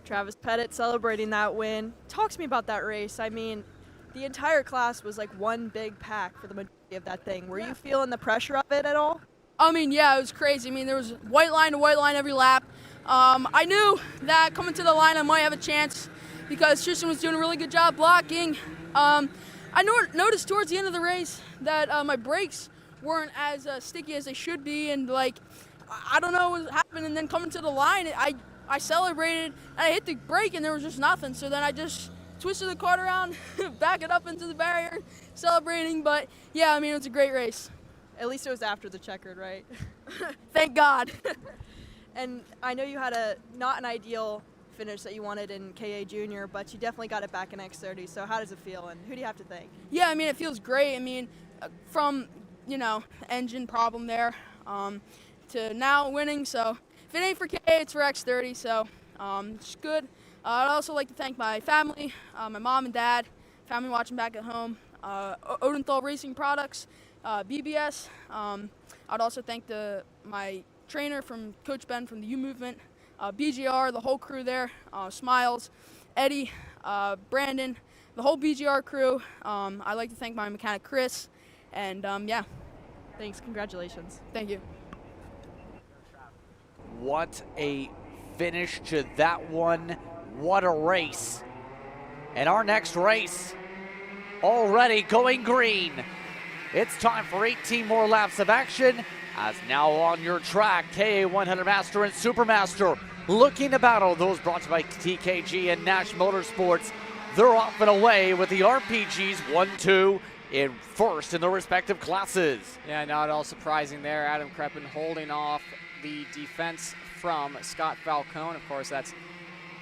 Travis Pettit celebrating that win. Talk to me about that race. I mean, the entire class was like one big pack for the majority of that thing. Were you feeling the pressure of it at all? I mean, yeah, it was crazy. I mean, there was white line to white line every lap. I knew that coming to the line I might have a chance because Tristan was doing a really good job blocking. I noticed towards the end of the race that my brakes weren't as sticky as they should be, and like, I don't know what happened, and then coming to the line, I celebrated, and I hit the brake, and there was just nothing. So then I just twisted the kart around, back it up into the barrier, celebrating. But yeah, I mean, it was a great race. At least it was after the checkered, right? Thank God. And I know you had not an ideal finish that you wanted in KA Junior, but you definitely got it back in X30. So how does it feel, and who do you have to thank? Yeah, I mean, it feels great. I mean, from, engine problem there to now winning. So if it ain't for KA, it's for X30. So it's good. I'd also like to thank my family, my mom and dad, family watching back at home, Odenthal Racing Products, BBS. I'd also thank my trainer from Coach Ben from the U Movement, BGR, the whole crew there, Smiles, Eddie, Brandon, the whole BGR crew. I'd like to thank my mechanic Chris, and yeah. Thanks, congratulations. Thank you. What a finish to that one. What a race. And our next race already going green. It's time for 18 more laps of action as now on your track, KA 100 Master and Supermaster looking to battle. Those brought to you by TKG and Nash Motorsports. They're off and away with the RPGs 1-2 in first in their respective classes. Yeah, not at all surprising there. Adam Kreppen holding off the defense from Scott Falcone. Of course, that's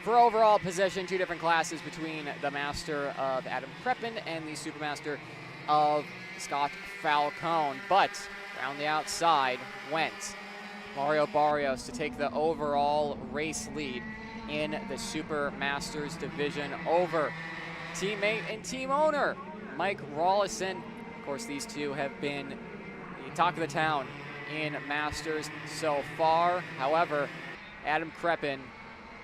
for overall position, two different classes between the Master of Adam Kreppen and the Supermaster of Scott Falcone. But around the outside went Mario Barrios to take the overall race lead in the Super Masters division over teammate and team owner Mike Rawlison. Of course, these two have been the talk of the town in Masters so far. However, Adam Kreppen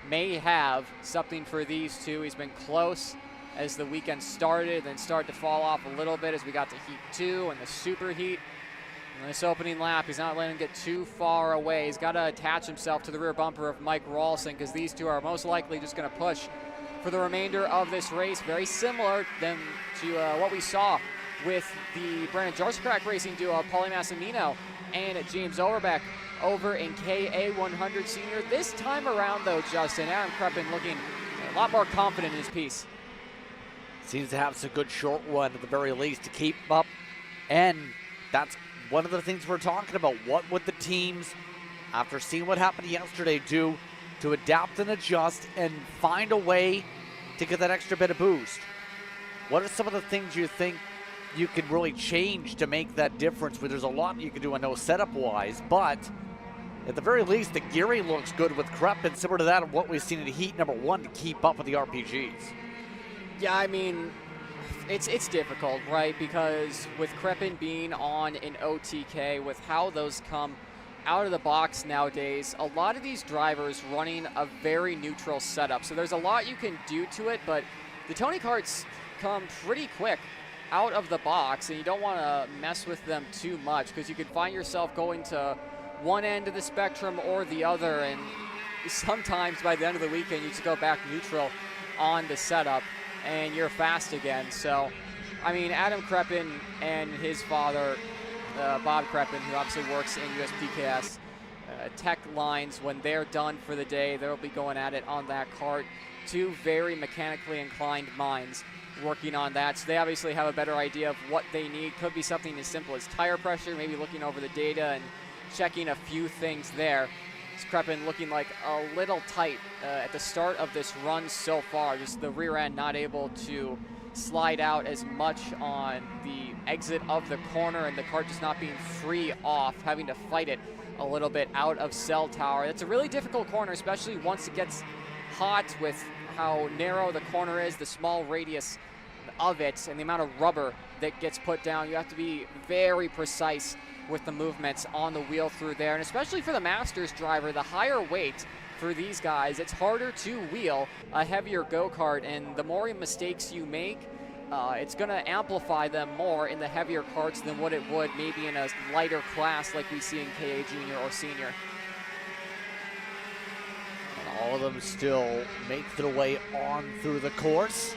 may have something for these two. He's been close as the weekend started, then started to fall off a little bit as we got to Heat 2 and the Super Heat. In this opening lap, he's not letting him get too far away. He's got to attach himself to the rear bumper of Mike Rawlson because these two are most likely just going to push for the remainder of this race. Very similar to what we saw with the Brandon Jarsacrack Racing duo, Paulie Massimino and James Overbeck over in KA 100 Senior. This time around, though, Justin, Adam Kreppen looking a lot more confident in his piece. Seems to have some good short run at the very least to keep up, and that's one of the things we're talking about. What would the teams, after seeing what happened yesterday, do to adapt and adjust and find a way to get that extra bit of boost? What are some of the things you think you can really change to make that difference? Where there's a lot you can do, I know, setup-wise, but at the very least, the gearing looks good with Kreppen, similar to that of what we've seen in Heat number 1 to keep up with the RPGs. Yeah, I mean, it's difficult, right? Because with Kreppen being on an OTK, with how those come out of the box nowadays, a lot of these drivers running a very neutral setup. So there's a lot you can do to it, but the Tony Karts come pretty quick out of the box, and you don't want to mess with them too much because you could find yourself going to one end of the spectrum or the other, and sometimes by the end of the weekend you just go back neutral on the setup and you're fast again. So, I mean, Adam Kreppen and his father, Bob Kreppen, who obviously works in USPKS tech lines, when they're done for the day, they'll be going at it on that kart. Two very mechanically inclined minds working on that, so they obviously have a better idea of what they need. Could be something as simple as tire pressure, maybe looking over the data and checking a few things there. Kreppen looking like a little tight at the start of this run so far, just the rear end not able to slide out as much on the exit of the corner, and the kart just not being free off, having to fight it a little bit out of cell tower. It's a really difficult corner, especially once it gets hot with how narrow the corner is, the small radius of it, and the amount of rubber that gets put down. You have to be very precise with the movements on the wheel through there, and especially for the Masters driver, the higher weight for these guys, it's harder to wheel a heavier go-kart, and the more mistakes you make, it's going to amplify them more in the heavier karts than what it would maybe in a lighter class like we see in KA Junior or Senior. All of them still make their way on through the course.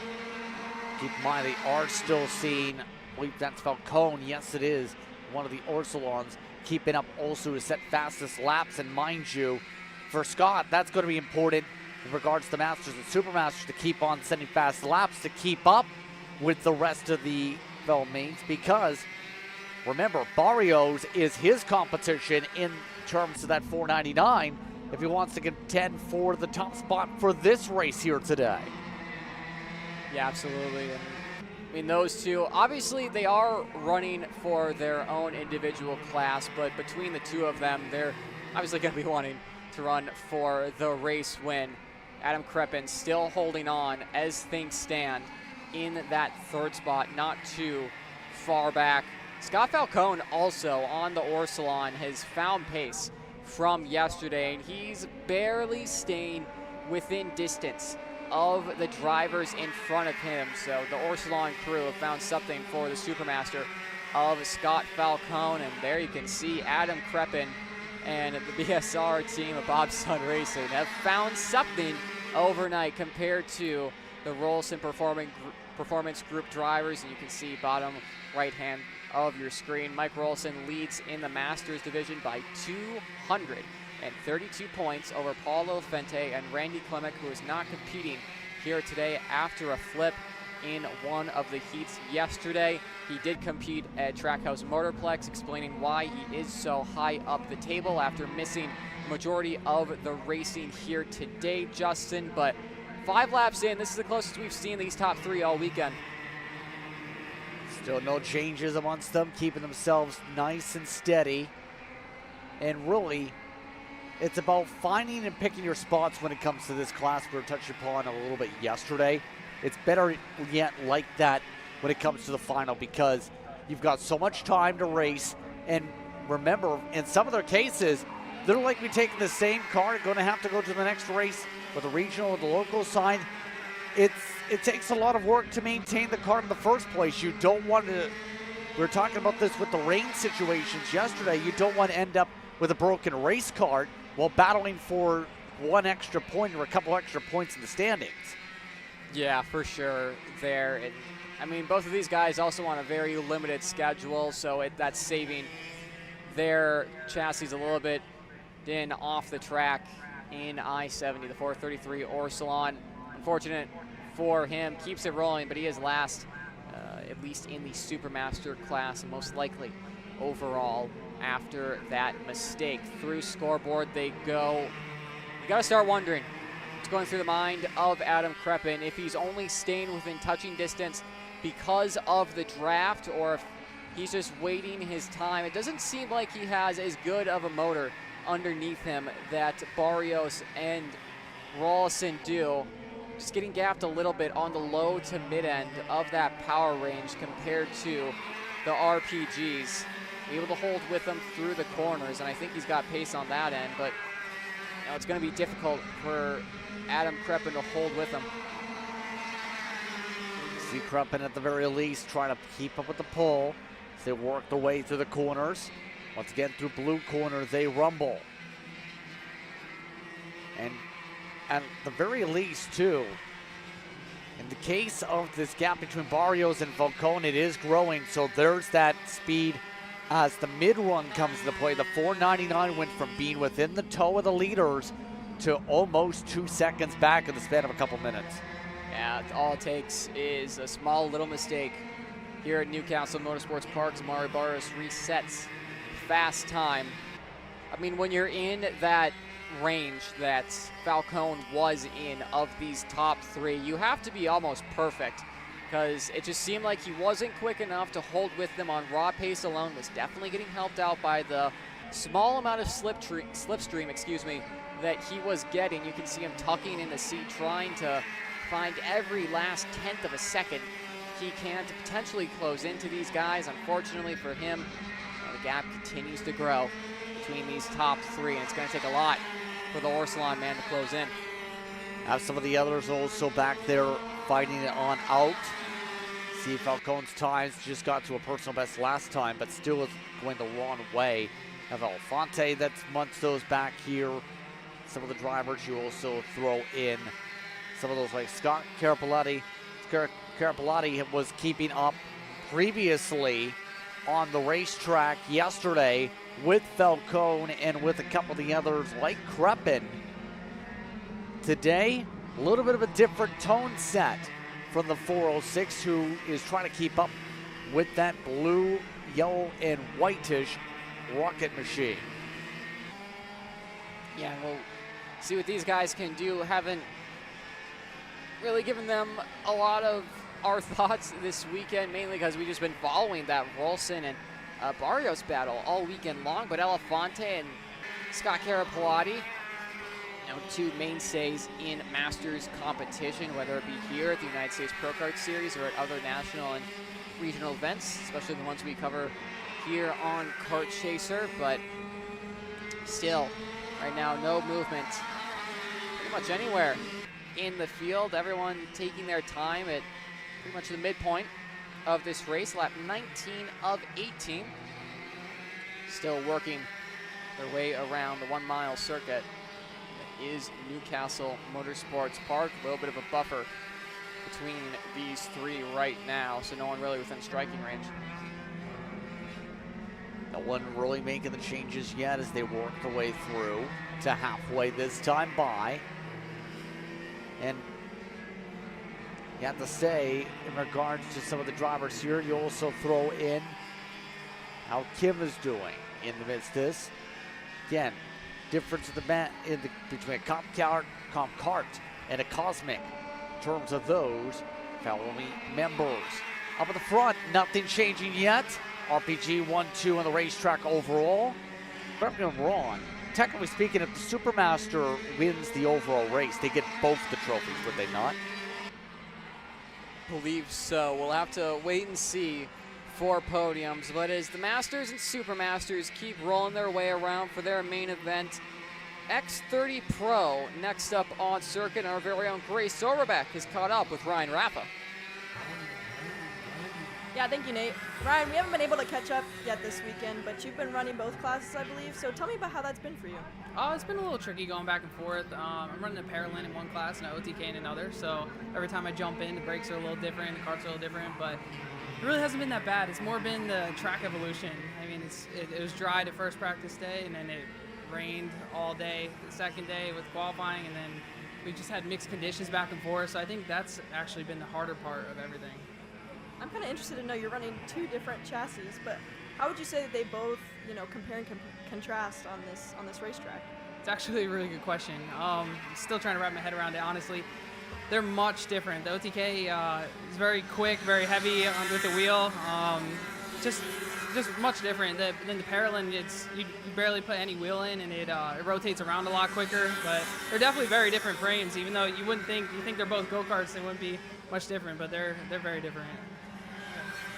Keep in mind, they are still seeing, I believe that's Falcone. Yes, it is. One of the Ursulons keeping up also to set fastest laps. And mind you, for Scott, that's going to be important in regards to the Masters and Supermasters to keep on setting fast laps to keep up with the rest of the fellow mates, because remember, Barrios is his competition in terms of that 499 if he wants to contend for the top spot for this race here today. Yeah, absolutely. And I mean, those two, obviously they are running for their own individual class, but between the two of them, they're obviously going to be wanting to run for the race win. Adam Kreppen still holding on as things stand in that third spot, not too far back. Scott Falcone also on the Ursulon has found pace from yesterday, and he's barely staying within distance of the drivers in front of him. So the Ursulon crew have found something for the Supermaster of Scott Falcone, and there you can see Adam Kreppen and the BSR team of Bobsled Racing have found something overnight compared to the Rolson Performance Group drivers, and you can see bottom right hand of your screen, Mike Rolson leads in the Masters division by 232 points over Paul Lofente and Randy Klimek, who is not competing here today after a flip in one of the heats yesterday. He did compete at Trackhouse Motorplex, explaining why he is so high up the table after missing majority of the racing here today, Justin. But 5 laps in, this is the closest we've seen these top 3 all weekend. Still no changes amongst them, keeping themselves nice and steady. And really, it's about finding and picking your spots when it comes to this class. We were touched upon a little bit yesterday. It's better yet like that when it comes to the final, because you've got so much time to race. And remember, in some of their cases, they're likely taking the same car and going to have to go to the next race with the regional and the local side. It takes a lot of work to maintain the car in the first place. You don't want to, we were talking about this with the rain situations yesterday, you don't want to end up with a broken race car while battling for one extra point or a couple extra points in the standings. Yeah, for sure there. And I mean, both of these guys also on a very limited schedule, so that's saving their chassis a little bit in off the track in I-70, the 433 Ursulon. Unfortunate for him, keeps it rolling, but he is last, at least in the Supermaster class, and most likely overall after that mistake. Through scoreboard they go. You gotta start wondering what's going through the mind of Adam Kreppen, if he's only staying within touching distance because of the draft, or if he's just waiting his time. It doesn't seem like he has as good of a motor underneath him that Barrios and Rawlson do. Just getting gapped a little bit on the low to mid end of that power range compared to the RPGs. able to hold with him through the corners, and I think he's got pace on that end, but you know, it's going to be difficult for Adam Kreppen to hold with him. See Kreppen at the very least trying to keep up with the pull as they work their way through the corners. Once again, through blue corner, they rumble. And at the very least, too, in the case of this gap between Barrios and Falcone, it is growing, so there's that speed as the mid-run comes into play. The 4.99 went from being within the toe of the leaders to almost 2 seconds back in the span of a couple minutes. Yeah, all it takes is a small little mistake here at Newcastle Motorsports Park as Mario Barrios resets fast time. I mean, when you're in that range that Falcone was in of these top three, you have to be almost perfect, because it just seemed like he wasn't quick enough to hold with them on raw pace alone. Was definitely getting helped out by the small amount of slipstream, that he was getting. You can see him tucking in the seat, trying to find every last tenth of a second he can to potentially close into these guys. Unfortunately for him, the gap continues to grow between these top three, and it's going to take a lot for the Orsalon man to close in. Have some of the others also back there fighting it on out. See, Falcone's times just got to a personal best last time, but still is going the wrong way. Have Alfonte that's munched those back here. Some of the drivers you also throw in. Some of those like Scott Carapellotti. Carapellotti was keeping up previously on the racetrack yesterday with Falcone and with a couple of the others like Kreppen. Today, a little bit of a different tone set from the 406, who is trying to keep up with that blue, yellow, and whitish rocket machine. Yeah, and we'll see what these guys can do. Haven't really given them a lot of our thoughts this weekend, mainly because we've just been following that Rolson and Barrios battle all weekend long. But Elefante and Scott Carapellotti, you know, two mainstays in Masters competition, whether it be here at the United States Pro Kart Series or at other national and regional events, especially the ones we cover here on Kart Chaser. But still, right now, no movement pretty much anywhere in the field. Everyone taking their time at pretty much the midpoint of this race, lap 19 of 18. Still working their way around the 1 mile circuit that is Newcastle Motorsports Park. A little bit of a buffer between these three right now, so no one really within striking range. No one really making the changes yet as they work their way through to halfway this time by. And you have to say, in regards to some of the drivers here, you also throw in how Kim is doing in the midst of this. Again, difference between a comp kart and a Cosmic in terms of those family members. Up at the front, nothing changing yet. RPG 1-2 on the racetrack overall. Correct me if I'm wrong. Technically speaking, if the Supermaster wins the overall race, they get both the trophies, would they not? Believe so. We'll have to wait and see for podiums. But as the Masters and Supermasters keep rolling their way around for their main event, X30 Pro next up on circuit. Our very own Grace Overbeck has caught up with Ryan Rappa. Yeah, thank you, Nate. Ryan, we haven't been able to catch up yet this weekend, but you've been running both classes, I believe. So tell me about how that's been for you. It's been a little tricky going back and forth. I'm running a Paralin in one class and an OTK in another, so every time I jump in, the brakes are a little different, the kart's a little different, but it really hasn't been that bad. It's more been the track evolution. I mean, it was dry the first practice day, and then it rained all day the second day with qualifying, and then we just had mixed conditions back and forth, so I think that's actually been the harder part of everything. I'm kind of interested to know, you're running two different chassis, but how would you say that they both, compare and contrast on this racetrack? It's actually a really good question. Still trying to wrap my head around it, honestly. They're much different. The OTK is very quick, very heavy with the wheel. Just much different. Than the Paralin, you barely put any wheel in, and it rotates around a lot quicker. But they're definitely very different frames. Even though you think they're both go-karts, they wouldn't be much different. But they're very different.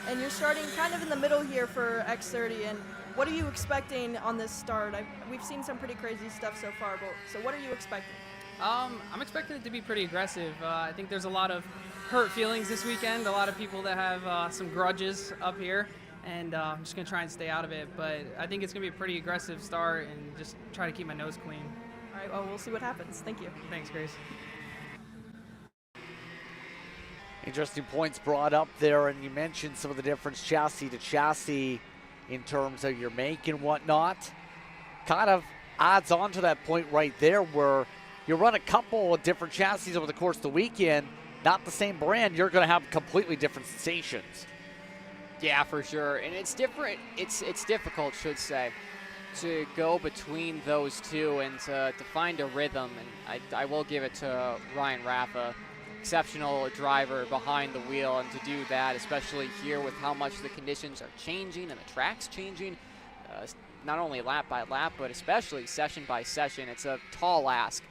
And you're starting kind of in the middle here for X30, and what are you expecting on this start? We've seen some pretty crazy stuff so far, but so what are you expecting? I'm expecting it to be pretty aggressive. I think there's a lot of hurt feelings this weekend, a lot of people that have some grudges up here, and I'm just going to try and stay out of it. But I think it's going to be a pretty aggressive start and just try to keep my nose clean. All right, well, we'll see what happens. Thank you. Thanks, Grace. Interesting points brought up there, and you mentioned some of the difference chassis to chassis in terms of your make and whatnot. Kind of adds on to that point right there where you run a couple of different chassis over the course of the weekend, not the same brand, you're going to have completely different sensations. Yeah, for sure. And it's different. It's difficult, should say, to go between those two and to find a rhythm. And I will give it to Ryan Raffa, exceptional driver behind the wheel, and to do that, especially here with how much the conditions are changing and the track's changing, not only lap by lap, but especially session by session. It's a tall ask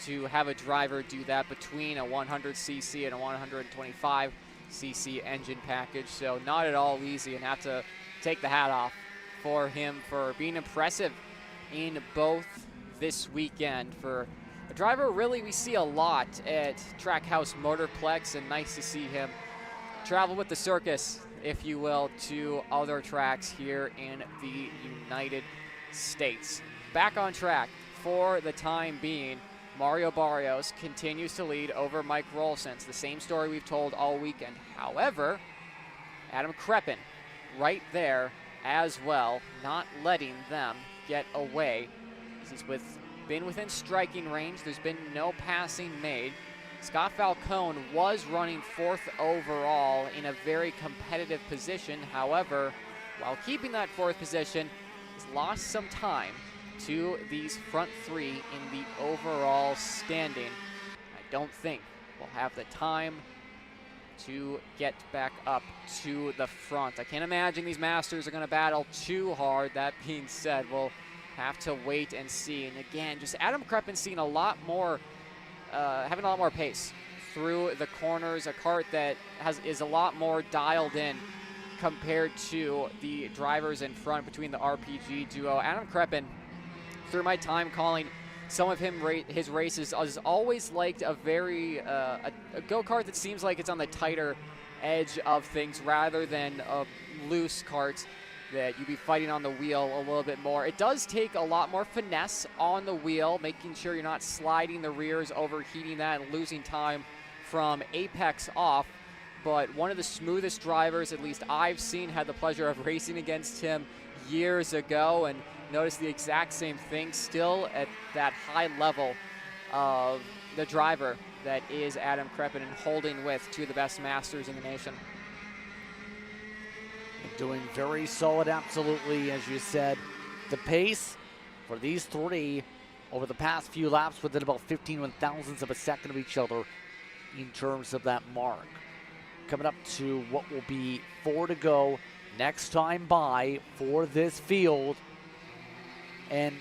to have a driver do that between a 100cc and a 125cc engine package. So not at all easy, and have to take the hat off for him for being impressive in both this weekend. For a driver really we see a lot at Trackhouse Motorplex, and nice to see him travel with the circus, if you will, to other tracks here in the United States. Back on track for the time being, Mario Barrios continues to lead over Mike Rolson. It's the same story we've told all weekend. However, Adam Kreppen right there as well, not letting them get away. He's been within striking range. There's been no passing made. Scott Falcone was running 4th overall in a very competitive position. However, while keeping that 4th position, he's lost some time to these front 3 in the overall standing. I don't think we'll have the time to get back up to the front. I can't imagine these Masters are going to battle too hard. That being said, we'll have to wait and see. And again, just Adam Kreppen seeing a lot more, having a lot more pace through the corners, a kart that is a lot more dialed in compared to the drivers in front between the RPG duo. Adam Kreppen, through my time calling some of his races, has always liked a very a go-kart that seems like it's on the tighter edge of things rather than a loose kart that you'd be fighting on the wheel a little bit more. It does take a lot more finesse on the wheel, making sure you're not sliding the rears, overheating that, and losing time from apex off. But one of the smoothest drivers, at least I've seen, had the pleasure of racing against him years ago, and noticed the exact same thing, still at that high level of the driver that is Adam Kreppen, and holding with two of the best Masters in the nation. Doing very solid, absolutely, as you said. The pace for these three over the past few laps within about 15 thousandths of a second of each other in terms of that mark. Coming up to what will be 4 to go next time by for this field. And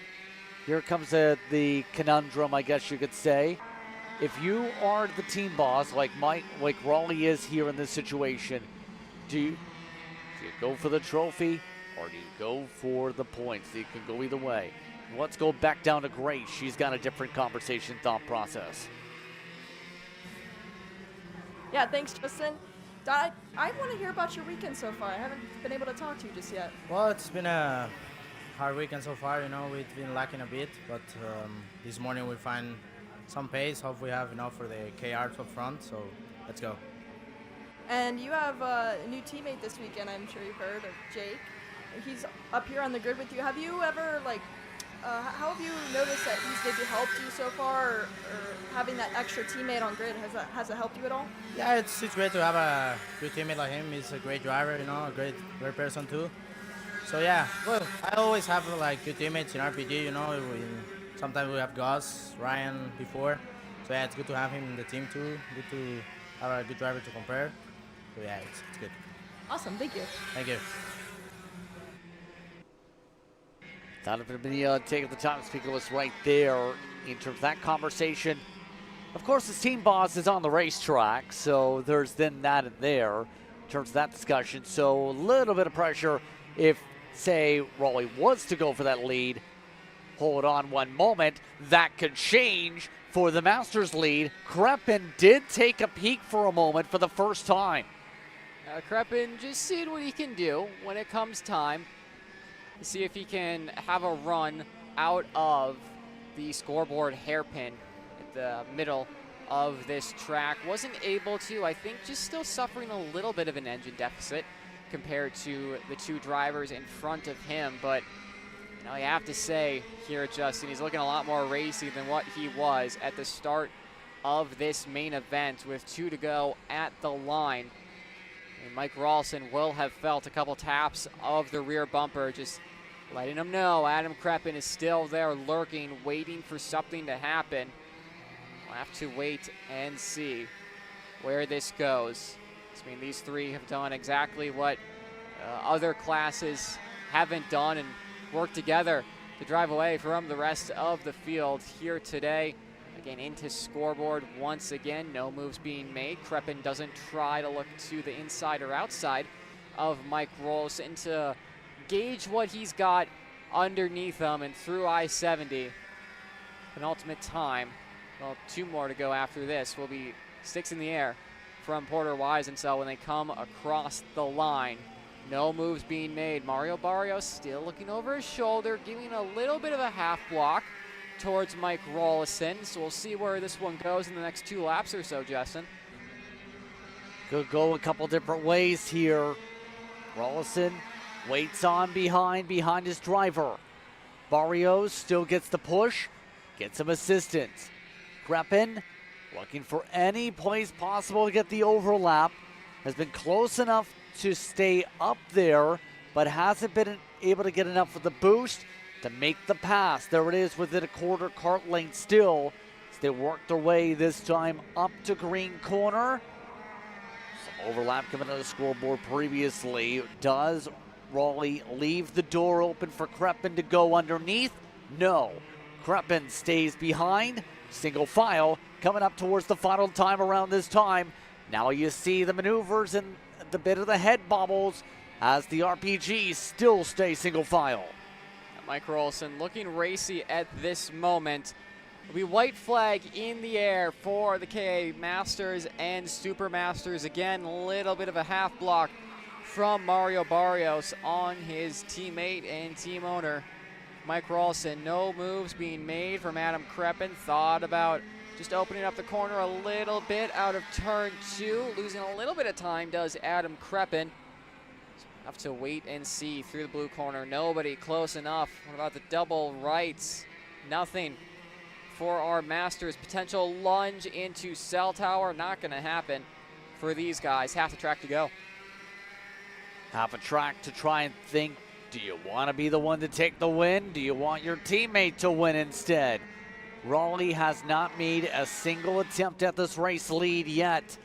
here comes the conundrum, I guess you could say. If you are the team boss, like Raleigh is here in this situation, do you go for the trophy or do you go for the points? You can go either way. Let's go back down to Grace. She's got a different conversation thought process. Yeah, thanks, Justin. I want to hear about your weekend so far. I haven't been able to talk to you just yet. Well, it's been a hard weekend so far. You know, we've been lacking a bit, but this morning we find some pace. Hope we have enough for the KRs up front, so let's go. And you have a new teammate this weekend, I'm sure you've heard of, Jake. He's up here on the grid with you. Have you ever, how have you noticed that he's maybe helped you so far, or having that extra teammate on grid, has it helped you at all? Yeah, it's great to have a good teammate like him. He's a great driver, you know, a great person too. So yeah, well, I always have good teammates in RPG, you know. Sometimes we have Gus, Ryan before. So yeah, it's good to have him in the team too. Good to have a good driver to compare. So yeah, it's good. Awesome, thank you. Thank you. Thought it would be taking the time to speak to us right there in terms of that conversation. Of course, the team boss is on the racetrack, so there's then that and there in terms of that discussion. So a little bit of pressure if say Raleigh was to go for that lead, hold on one moment, that could change for the Masters lead. Kreppen did take a peek for a moment for the first time. Kreppen just seeing what he can do when it comes time to see if he can have a run out of the scoreboard hairpin at the middle of this track. Wasn't able to, I think, just still suffering a little bit of an engine deficit compared to the two drivers in front of him. But you know, you have to say here, Justin, he's looking a lot more racy than what he was at the start of this main event with 2 to go at the line. And Mike Rawlson will have felt a couple taps of the rear bumper, just letting him know Adam Kreppen is still there lurking, waiting for something to happen. We'll have to wait and see where this goes. I mean, these three have done exactly what other classes haven't done and worked together to drive away from the rest of the field here today. Again, into scoreboard once again, no moves being made. Kreppen doesn't try to look to the inside or outside of Mike Rawlson to gauge what he's got underneath him and through I-70. Penultimate time. Well, 2 more to go after this. Will be 6 in the air from Porter Wise, and so when they come across the line, no moves being made. Mario Barrios still looking over his shoulder, giving a little bit of a half block towards Mike Rawlson. So we'll see where this one goes in the next 2 laps or so, Justin. Could go a couple different ways here. Rawlson waits on behind his driver. Barrios still gets the push, gets some assistance. Kreppen looking for any place possible to get the overlap. Has been close enough to stay up there, but hasn't been able to get enough of the boost to make the pass. There it is within a quarter kart length still. As they work their way this time up to green corner. Some overlap coming to the scoreboard previously. Does Raleigh leave the door open for Kreppen to go underneath? No. Kreppen stays behind. Single file coming up towards the final time around this time. Now you see the maneuvers and the bit of the head bobbles as the RPGs still stay single file. Mike Rawlson looking racy at this moment. It'll be white flag in the air for the KA Masters and Super Masters. Again, a little bit of a half block from Mario Barrios on his teammate and team owner, Mike Rawlson. No moves being made from Adam Kreppen. Thought about just opening up the corner a little bit out of turn 2. Losing a little bit of time does Adam Kreppen. Have to wait and see through the blue corner. Nobody close enough. What about the double rights? Nothing for our Masters. Potential lunge into cell tower. Not going to happen for these guys. Half the track to go. Half a track to try and think, do you want to be the one to take the win? Do you want your teammate to win instead? Raleigh has not made a single attempt at this race lead yet.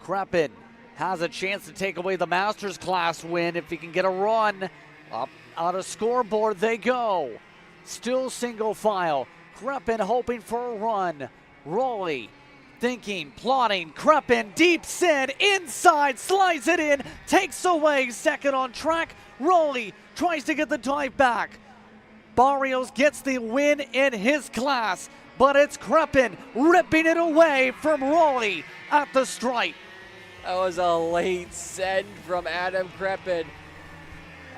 Kreppen has a chance to take away the Masters class win if he can get a run. Up out of scoreboard they go. Still single file. Kreppen hoping for a run. Raleigh thinking, plotting. Kreppen deep sin inside, slides it in, takes away second on track. Raleigh tries to get the dive back. Barrios gets the win in his class, but it's Kreppen ripping it away from Raleigh at the stripe. That was a late send from Adam Kreppen.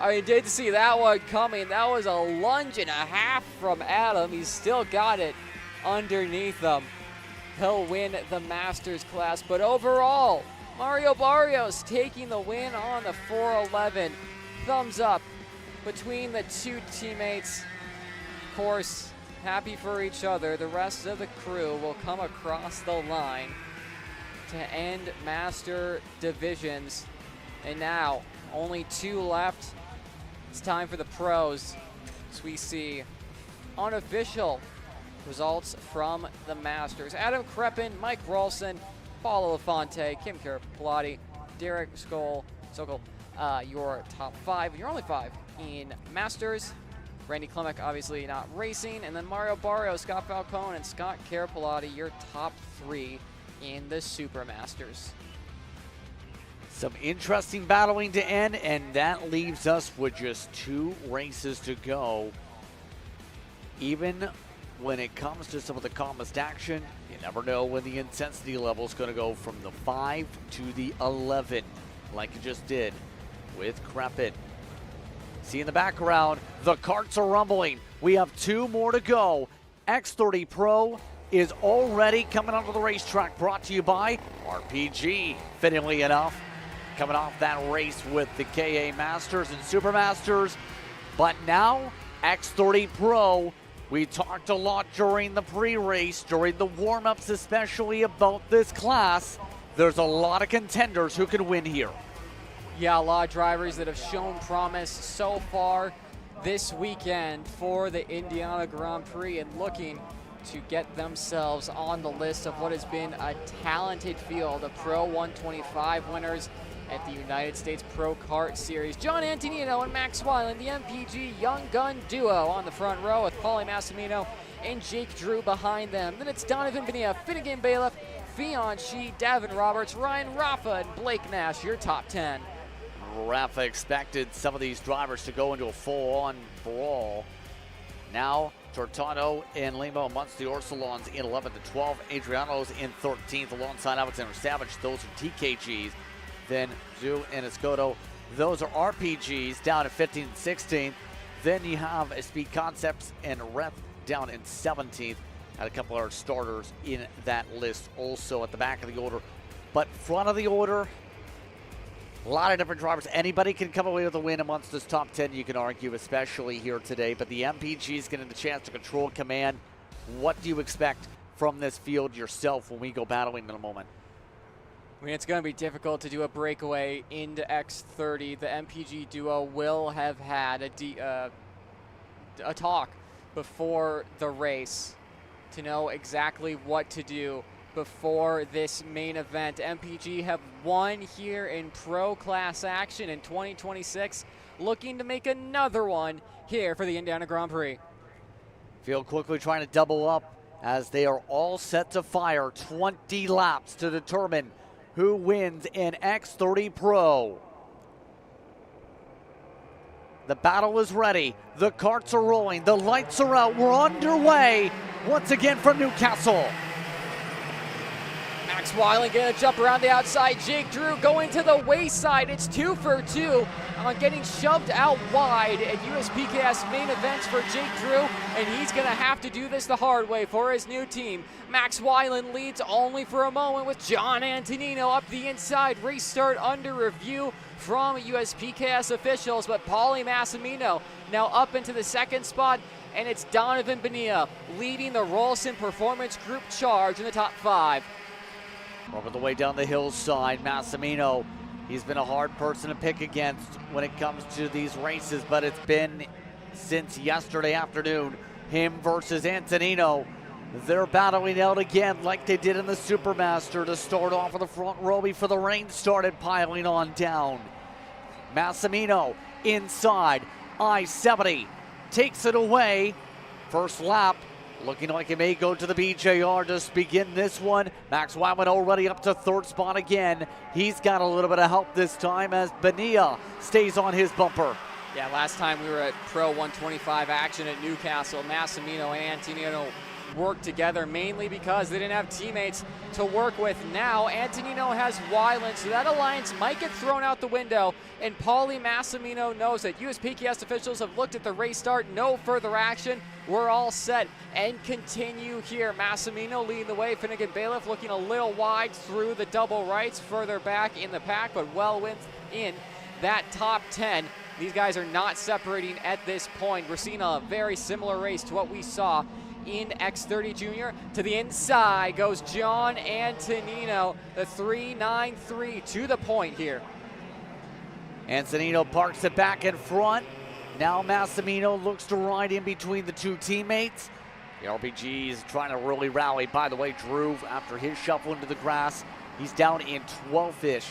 I mean, didn't see that one coming. That was a lunge and a half from Adam. He's still got it underneath him. He'll win the Masters class, but overall, Mario Barrios taking the win on the 411. Thumbs up between the two teammates. Of course, happy for each other. The rest of the crew will come across the line to end Master Divisions. And now, only 2 left. It's time for the pros. As we see unofficial results from the Masters. Adam Kreppen, Mike Rawlson, Paulo Lafonte, Kim Carapolati, Derek Sokol, your top 5. You're only 5 in Masters. Randy Klimek obviously not racing. And then Mario Barrios, Scott Falcone, and Scott Carapolati, your top 3 in the Super Masters. Some interesting battling to end, and that leaves us with just 2 races to go. Even when it comes to some of the calmest action, you never know when the intensity level is going to go from the 5 to the 11, like it just did with Crepin. See in the background, the karts are rumbling. We have 2 more to go. X30 Pro is already coming onto the racetrack, brought to you by RPG, fittingly enough. Coming off that race with the KA Masters and Super Masters. But now, X30 Pro. We talked a lot during the pre-race, during the warm-ups especially, about this class. There's a lot of contenders who can win here. Yeah, a lot of drivers that have shown promise so far this weekend for the Indiana Grand Prix and looking to get themselves on the list of what has been a talented field of Pro 125 winners at the United States Pro Kart Series. John Antonino and Max Weiland, the MPG Young Gun duo on the front row with Paulie Massimino and Jake Drew behind them. Then it's Donovan Bonilla, Finnegan Bailiff, Fionn Shee, Davin Roberts, Ryan Rafa, and Blake Nash, your top 10. Rafa expected some of these drivers to go into a full-on brawl. Now, Tortano and Limo amongst the Orsolons in 11th to 12th. Adriano's in 13th alongside Alexander Savage. Those are TKGs. Then Zhu and Escoto, those are RPGs down at 15th and 16th. Then you have Speed Concepts and Rep down in 17th. Had a couple of our starters in that list also at the back of the order. But front of the order, a lot of different drivers. Anybody can come away with a win amongst this top 10, you can argue, especially here today. But the MPG is getting the chance to control command. What do you expect from this field yourself when we go battling in a moment? I mean, it's going to be difficult to do a breakaway into X30. The MPG duo will have had a talk before the race to know exactly what to do before this main event. MPG have won here in Pro Class action in 2026, looking to make another one here for the Indiana Grand Prix. Field quickly trying to double up as they are all set to fire. 20 laps to determine who wins in X30 Pro. The battle is ready. The karts are rolling. The lights are out. We're underway once again from Newcastle. Max Weiland gonna jump around the outside. Jake Drew going to the wayside. It's 2 for 2 on getting shoved out wide at USPKS main events for Jake Drew, and he's gonna have to do this the hard way for his new team. Max Weiland leads only for a moment with John Antonino up the inside. Restart under review from USPKS officials, but Paulie Massimino now up into the second spot, and it's Donovan Bonilla leading the Rolson Performance Group charge in the top 5. Over the way down the hillside, Massimino, he's been a hard person to pick against when it comes to these races, but it's been since yesterday afternoon, him versus Antonino. They're battling out again like they did in the Supermaster to start off with the front row before the rain started piling on down. Massimino inside, I-70, takes it away. First lap, looking like it may go to the BJR to begin this one. Max Weiland already up to third spot again. He's got a little bit of help this time as Bonilla stays on his bumper. Yeah, last time we were at Pro 125 action at Newcastle, Massimino and Antonino worked together mainly because they didn't have teammates to work with. Now Antonino has Weiland, so that alliance might get thrown out the window, and Paulie Massimino knows that USPKS officials have looked at the race start, no further action, we're all set, and continue here. Massimino leading the way, Finnegan Bailiff looking a little wide through the double rights, further back in the pack, but well within that top 10. These guys are not separating at this point. We're seeing a very similar race to what we saw in X30 Junior. To the inside goes John Antonino, the 393 to the point here. Antonino parks it back in front. Now Massimino looks to ride in between the two teammates. The RPG is trying to really rally. By the way, Drew, after his shuffle into the grass, he's down in 12th-ish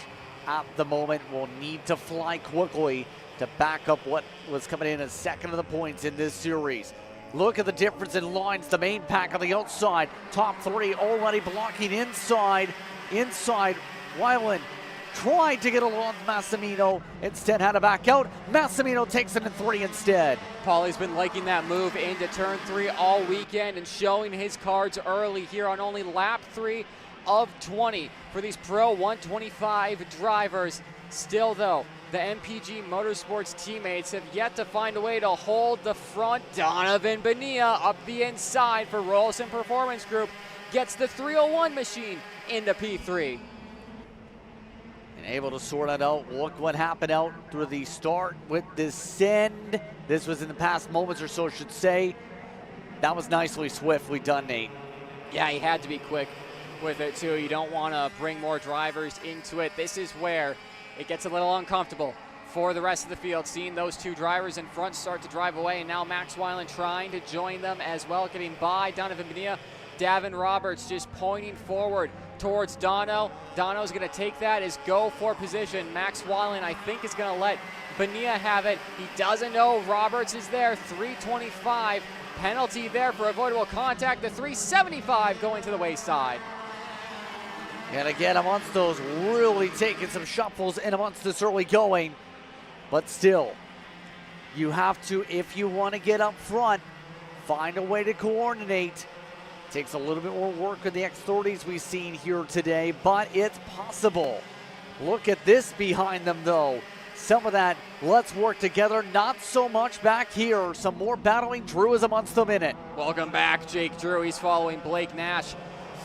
at the moment. Will need to fly quickly to back up what was coming in as second of the points in this series. Look at the difference in lines. The main pack on the outside. Top 3 already blocking inside. Inside, Weiland tried to get along with Massimino, instead had to back out. Massimino takes it in 3 instead. Paulie's been liking that move into turn 3 all weekend and showing his cards early here on only lap 3 of 20 for these Pro 125 drivers. Still though, the MPG Motorsports teammates have yet to find a way to hold the front. Donovan Bonilla up the inside for Rolson Performance Group gets the 301 machine into P3. And able to sort it out. Look what happened out through the start with this send. This was in the past moments or so, I should say. That was nicely, swiftly done, Nate. Yeah, he had to be quick with it too. You don't want to bring more drivers into it. This is where it gets a little uncomfortable for the rest of the field, seeing those 2 drivers in front start to drive away, and now Max Weiland trying to join them as well, getting by Donovan Bonilla. Davin Roberts just pointing forward towards Dono. Dono's going to take that as go for position. Max Weiland, I think, is going to let Bonilla have it. He doesn't know Roberts is there. 325 penalty there for avoidable contact. The 375 going to the wayside. And again, amongst those really taking some shuffles and amongst this early going. But still, you have to, if you want to get up front, find a way to coordinate. Takes a little bit more work in the X30s we've seen here today, but it's possible. Look at this behind them, though. Some of that, let's work together, not so much back here. Some more battling. Drew is amongst them in it. Welcome back, Jake Drew. He's following Blake Nash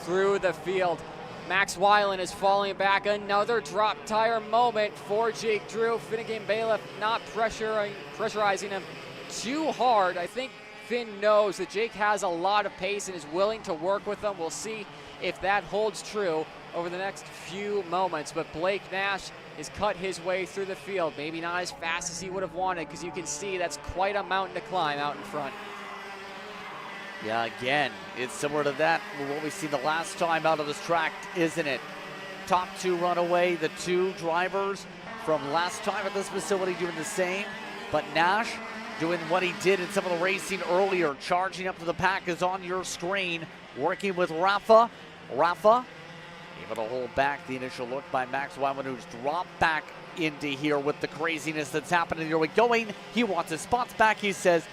through the field. Max Weiland is falling back. Another drop tire moment for Jake Drew. Finnegan Bailiff not pressurizing him too hard. I think Finn knows that Jake has a lot of pace and is willing to work with him. We'll see if that holds true over the next few moments. But Blake Nash has cut his way through the field. Maybe not as fast as he would have wanted, because you can see that's quite a mountain to climb out in front. Yeah, again, it's similar to that, what we've seen the last time out of this track, isn't it? Top 2 run away, the 2 drivers from last time at this facility doing the same, but Nash doing what he did in some of the racing earlier, charging up to the pack is on your screen, working with Rafa. Rafa able to hold back the initial look by Max Weiland, who's dropped back into here with the craziness that's happening here. We're going, he wants his spots back, he says,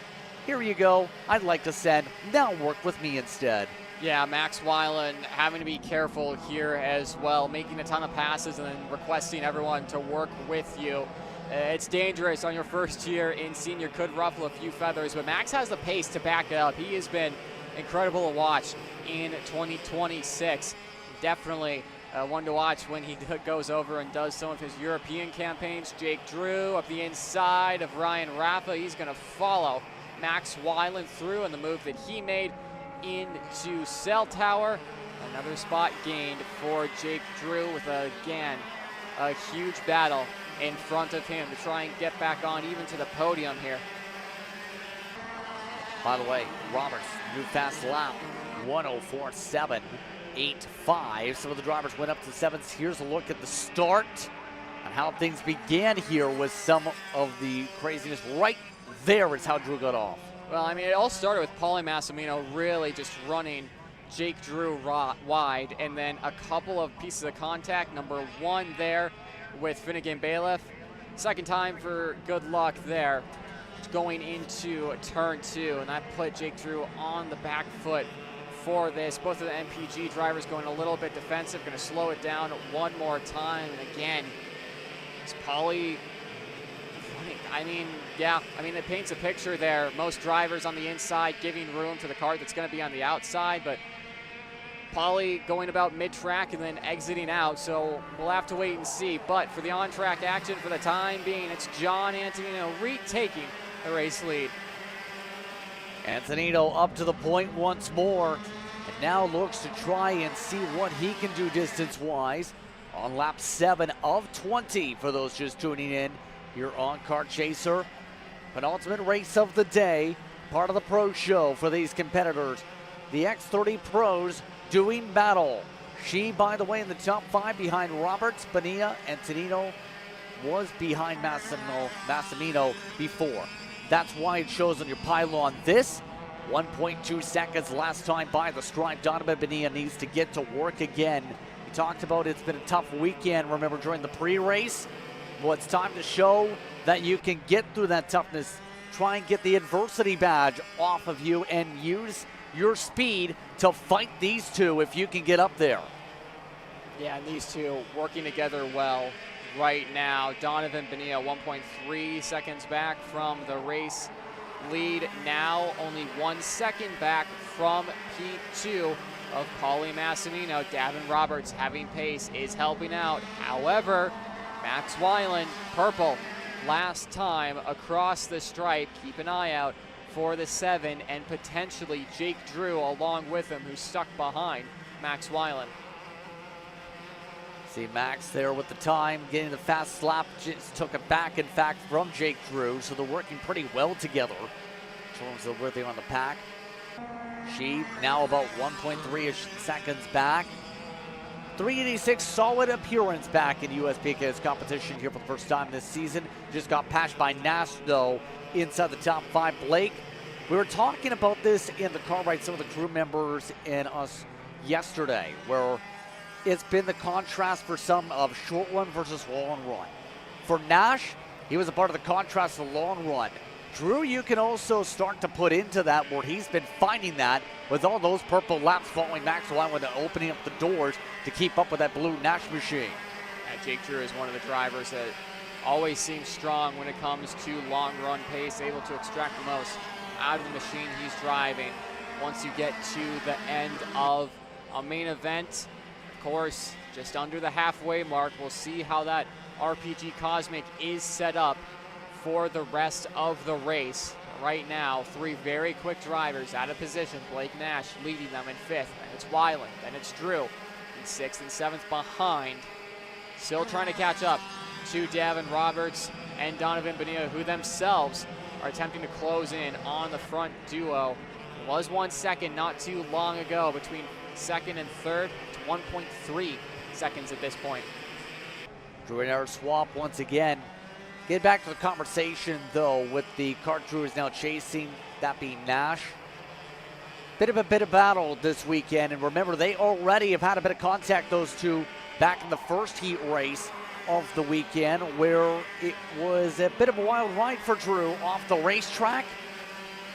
here you go, I'd like to send, now work with me instead. Yeah, Max Weiland having to be careful here as well, making a ton of passes and then requesting everyone to work with you. It's dangerous on your first year in senior, could ruffle a few feathers, but Max has the pace to back it up. He has been incredible to watch in 2026. Definitely one to watch when he goes over and does some of his European campaigns. Jake Drew up the inside of Ryan Rafa. He's going to follow Max Weiland through, and the move that he made into Cell Tower. Another spot gained for Jake Drew with, again, a huge battle in front of him to try and get back on even to the podium here. By the way, Roberts, new fast lap, 104.785. Some of the drivers went up to 7s. Here's a look at the start and how things began here with some of the craziness. Right there is how Drew got off. Well, I mean, it all started with Paulie Massimino really just running Jake Drew wide, and then a couple of pieces of contact. Number 1 there with Finnegan Bailiff. Second time for good luck there, going into turn 2, and that put Jake Drew on the back foot for this. Both of the MPG drivers going a little bit defensive, going to slow it down one more time. And again, it's Paulie. I mean, yeah, I mean, it paints a picture there. Most drivers on the inside giving room to the Kart that's going to be on the outside, but Paulie going about mid-track and then exiting out, so we'll have to wait and see. But for the on-track action for the time being, it's John Antonino retaking the race lead. Antonino up to the point once more, and now looks to try and see what he can do distance-wise on lap 7 of 20 for those just tuning in here on Kart Chaser. Penultimate race of the day, part of the Pro Show for these competitors. The X30 Pros doing battle. She, by the way, in the top 5 behind Roberts, Bonilla, and Tonino was behind Massimino before. That's why it shows on your pylon this. 1.2 seconds last time by the stripe. Donovan Bonilla needs to get to work again We talked about it's been a tough weekend, remember, during the pre-race. Well, it's time to show that you can get through that toughness. Try and get the adversity badge off of you and use your speed to fight these two if you can get up there. Yeah, and these two working together well right now. Donovan Bonilla 1.3 seconds back from the race lead. Now only 1 second back from P2 of Paulie Massimino. Davin Roberts having pace is helping out. However, Max Weiland, purple, last time across the stripe. Keep an eye out for the 7 and potentially Jake Drew along with him, who's stuck behind Max Weiland. See Max there with the time, getting the fast lap, just took it back, in fact, from Jake Drew, so they're working pretty well together in terms of where they are on the pack. She now about 1.3-ish seconds back. 386, solid appearance back in USPK's competition here for the first time this season. Just got passed by Nash, though, inside the top 5. Blake, we were talking about this in the car ride, some of the crew members and us yesterday, where it's been the contrast for some of short run versus long run. For Nash, he was a part of the contrast of the long run. Drew, you can also start to put into that where he's been finding that with all those purple laps following Max Weiland and opening up the doors to keep up with that blue Nash machine. Jake Drew is one of the drivers that always seems strong when it comes to long run pace, able to extract the most out of the machine he's driving. Once you get to the end of a main event, of course, just under the halfway mark, we'll see how that RPG Cosmic is set up for the rest of the race. Right now, 3 very quick drivers out of position. Blake Nash leading them in 5th, and it's Weiland, then it's Drew in 6th and 7th behind. Still trying to catch up to Davin Roberts and Donovan Bonilla, who themselves are attempting to close in on the front duo. It was 1 second not too long ago between 2nd and 3rd. It's 1.3 seconds at this point. Drew and Eric swap once again. Get back to the conversation, though, with the kart crew is now chasing, that being Nash. Bit of battle this weekend, and remember, they already have had a bit of contact, those two, back in the first heat race of the weekend, where it was a bit of a wild ride for Drew off the racetrack.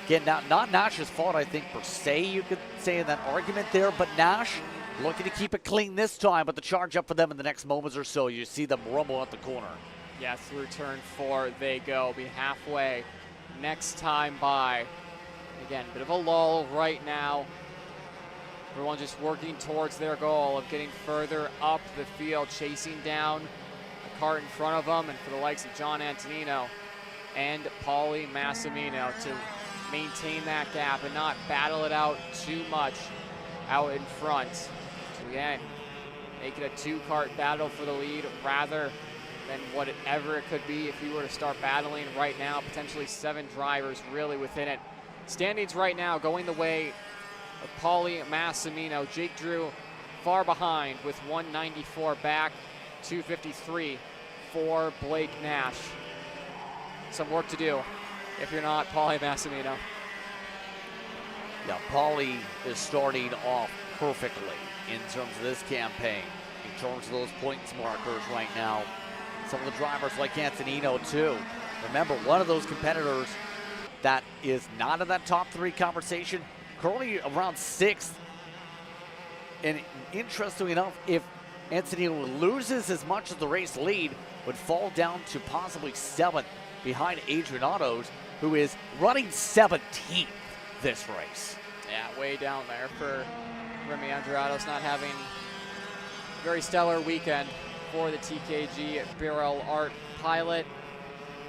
Again, not Nash's fault, I think, per se, you could say in that argument there, but Nash looking to keep it clean this time, but the charge up for them in the next moments or so. You see them rumble at the corner. Yeah, through turn 4 they go, be halfway next time by. Again, bit of a lull right now. Everyone just working towards their goal of getting further up the field, chasing down the cart in front of them, and for the likes of John Antonino and Paulie Massimino to maintain that gap and not battle it out too much out in front. So again, make it a 2-kart battle for the lead rather than whatever it could be if you were to start battling right now. Potentially 7 drivers really within it. Standings right now going the way of Paulie Massimino. Jake Drew far behind with 194 back, 253 for Blake Nash. Some work to do if you're not Paulie Massimino. Yeah, Paulie is starting off perfectly in terms of this campaign, in terms of those points markers right now. Some of the drivers like Antonino too. Remember, one of those competitors that is not in that top 3 conversation, currently around 6th. And interestingly enough, if Antonino loses as much as the race lead, would fall down to possibly 7th behind Adrian Ottos, who is running 17th this race. Yeah, way down there for Remy Andrados, not having a very stellar weekend for the TKG Barrel Art Pilot.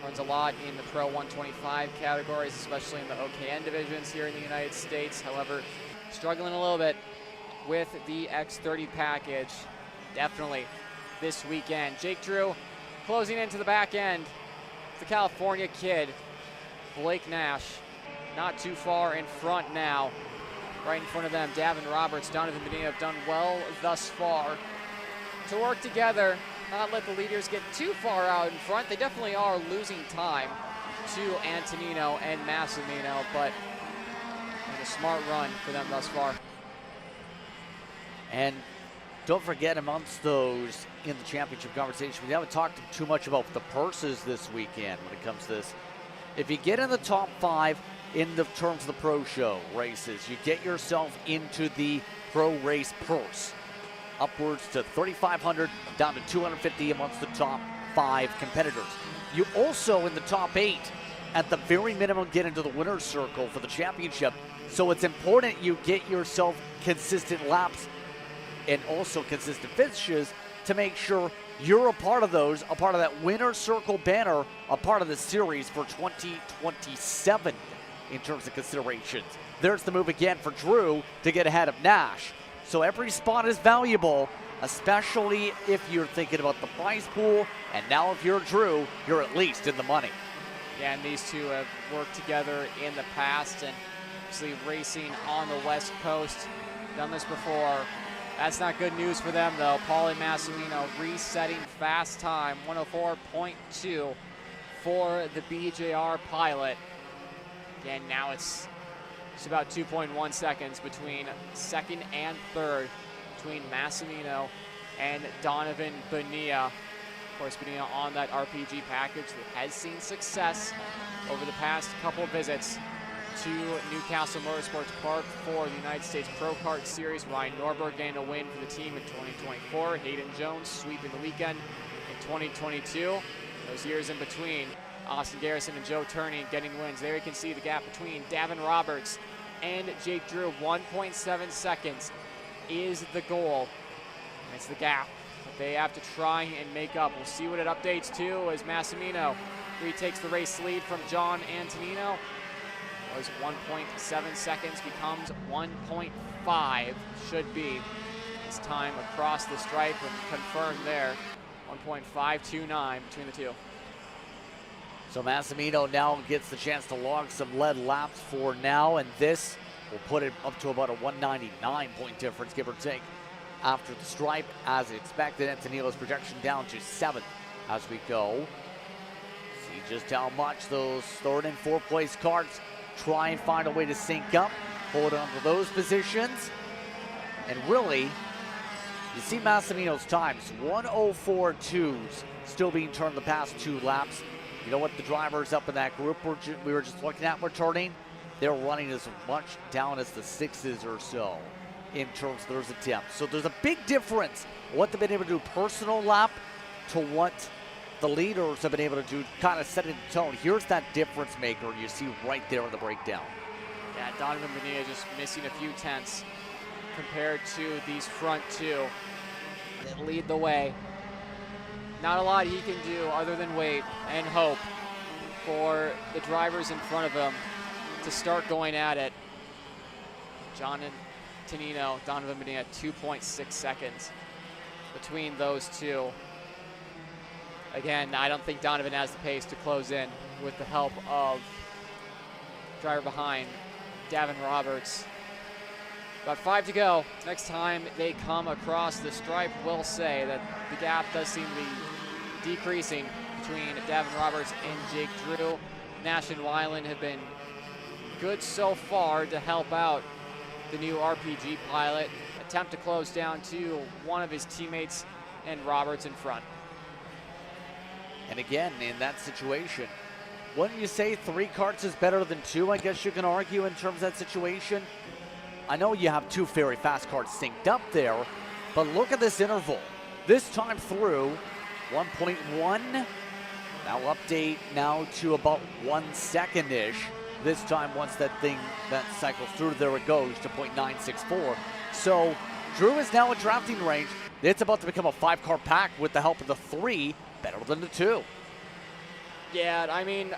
Runs a lot in the Pro 125 categories, especially in the OKN divisions here in the United States. However, struggling a little bit with the X30 package, definitely this weekend. Jake Drew closing into the back end. The California kid, Blake Nash, not too far in front now. Right in front of them, Davin Roberts, Donovan Bonilla have done well thus far to work together, not let the leaders get too far out in front. They definitely are losing time to Antonino and Massimino, but a smart run for them thus far. And Don't forget, amongst those in the championship conversation, we haven't talked too much about the purses this weekend when it comes to this. If you get in the top 5 in the terms of the pro show races, you get yourself into the pro race purse. Upwards to $3,500, down to $250 amongst the top 5 competitors. You also, in the top 8, at the very minimum, get into the winner's circle for the championship. So it's important you get yourself consistent laps and also consistent finishes to make sure you're a part of those, a part of that winner's circle banner, a part of the series for 2027 in terms of considerations. There's the move again for Drew to get ahead of Nash. So every spot is valuable, especially if you're thinking about the prize pool. And now if you're Drew, you're at least in the money. Yeah, and these two have worked together in the past and actually racing on the West Coast. Done this before. That's not good news for them, though. Paulie Massimino resetting fast time, 104.2 for the BJR pilot. Again, now it's just about 2.1 seconds between second and third between Massimino and Donovan Bonilla. Of course, Bonilla on that RPG package that has seen success over the past couple visits to Newcastle Motorsports Park for the United States Pro Kart Series. Ryan Norberg getting a win for the team in 2024. Hayden Jones sweeping the weekend in 2022. Those years in between, Austin Garrison and Joe Turney getting wins. There you can see the gap between Davin Roberts and Jake Drew. 1.7 seconds is the goal. And it's the gap that they have to try and make up. We'll see what it updates to as Massimino retakes the race lead from John Antonino. Was 1.7 seconds, becomes 1.5, should be his time across the stripe, and confirmed there, 1.529 between the two. So Massimino now gets the chance to log some lead laps for now, and this will put it up to about a 199 point difference, give or take, after the stripe, as expected. Antonino's projection down to 7th as we go. See just how much those third and fourth place carts try and find a way to sync up, hold on to those positions. And really, you see Massimino's times, 1:04.2s still being turned the past 2 laps. You know what the drivers up in that group we were just looking at returning? They're running as much down as the 6s or so in terms of those attempts. So there's a big difference what they've been able to do personal lap to what the leaders have been able to do, kind of setting the tone. Here's that difference maker you see right there in the breakdown. Yeah, Donovan Bonilla just missing a few tenths compared to these front two that lead the way. Not a lot he can do other than wait and hope for the drivers in front of him to start going at it. John Antonino, Donovan Bonilla, 2.6 seconds between those two. Again, I don't think Donovan has the pace to close in with the help of driver behind, Davin Roberts. About 5 to go. Next time they come across the stripe, we'll say that the gap does seem to be decreasing between Davin Roberts and Jake Drew. Nash and Weiland have been good so far to help out the new RPG pilot. Attempt to close down to one of his teammates and Roberts in front. And again, in that situation, wouldn't you say 3 karts is better than 2? I guess you can argue in terms of that situation. I know you have 2 very fast karts synced up there, but look at this interval. This time through, 1.1. Now update now to about 1 second-ish. This time, once that cycles through, there it goes to 0.964. So Drew is now in drafting range. It's about to become a 5-car pack with the help of the 3. Better than the 2. Yeah, I mean,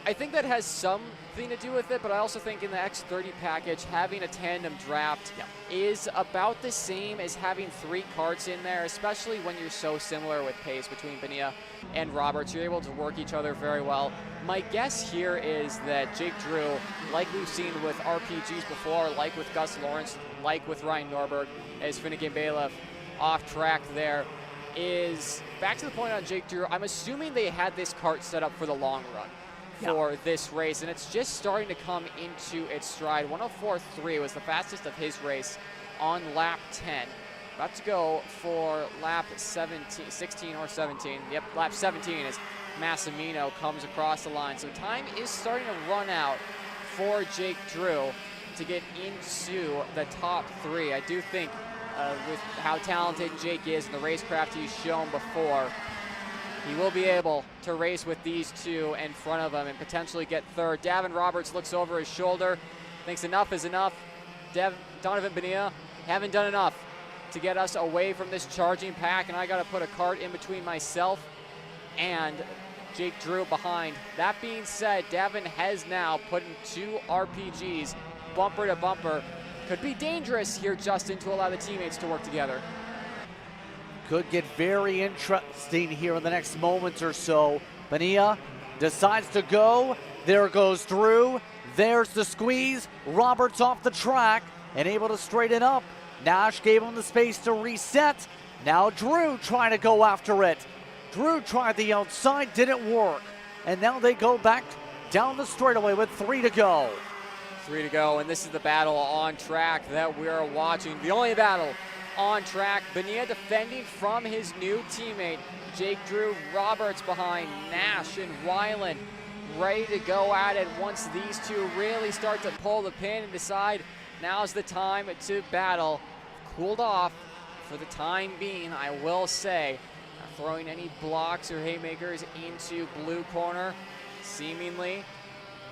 I think that has something to do with it, but I also think in the X30 package, having a tandem draft is about the same as having 3 karts in there, especially when you're so similar with pace between Bonilla and Roberts. You're able to work each other very well. My guess here is that Jake Drew, like we've seen with RPGs before, like with Gus Lawrence, like with Ryan Norberg, as Finnegan Bailiff off track there, is back to the point on Jake Drew. I'm assuming they had this kart set up for the long run for this race, and it's just starting to come into its stride. 104.3 was the fastest of his race on lap 10. About to go for lap 16 or 17. Yep, lap 17 as Massimino comes across the line. So time is starting to run out for Jake Drew to get into the top 3. I do think with how talented Jake is and the racecraft he's shown before, he will be able to race with these two in front of him and potentially get third. Davin Roberts looks over his shoulder, thinks enough is enough. Donovan Bonilla, haven't done enough to get us away from this charging pack, and I got to put a cart in between myself and Jake Drew behind. That being said, Davin has now put in 2 RPGs bumper to bumper. Could be dangerous here, Justin, to allow the teammates to work together. Could get very interesting here in the next moments or so. Bonilla decides to go. There goes Drew. There's the squeeze. Roberts off the track and able to straighten up. Nash gave him the space to reset. Now Drew trying to go after it. Drew tried the outside, didn't work. And now they go back down the straightaway with 3 to go. 3 to go, and this is the battle on track that we're watching. The only battle on track. Bonilla defending from his new teammate, Jake Drew. Roberts behind Nash and Weiland, ready to go at it once these two really start to pull the pin and decide now's the time to battle. Cooled off for the time being, I will say. Not throwing any blocks or haymakers into blue corner, seemingly.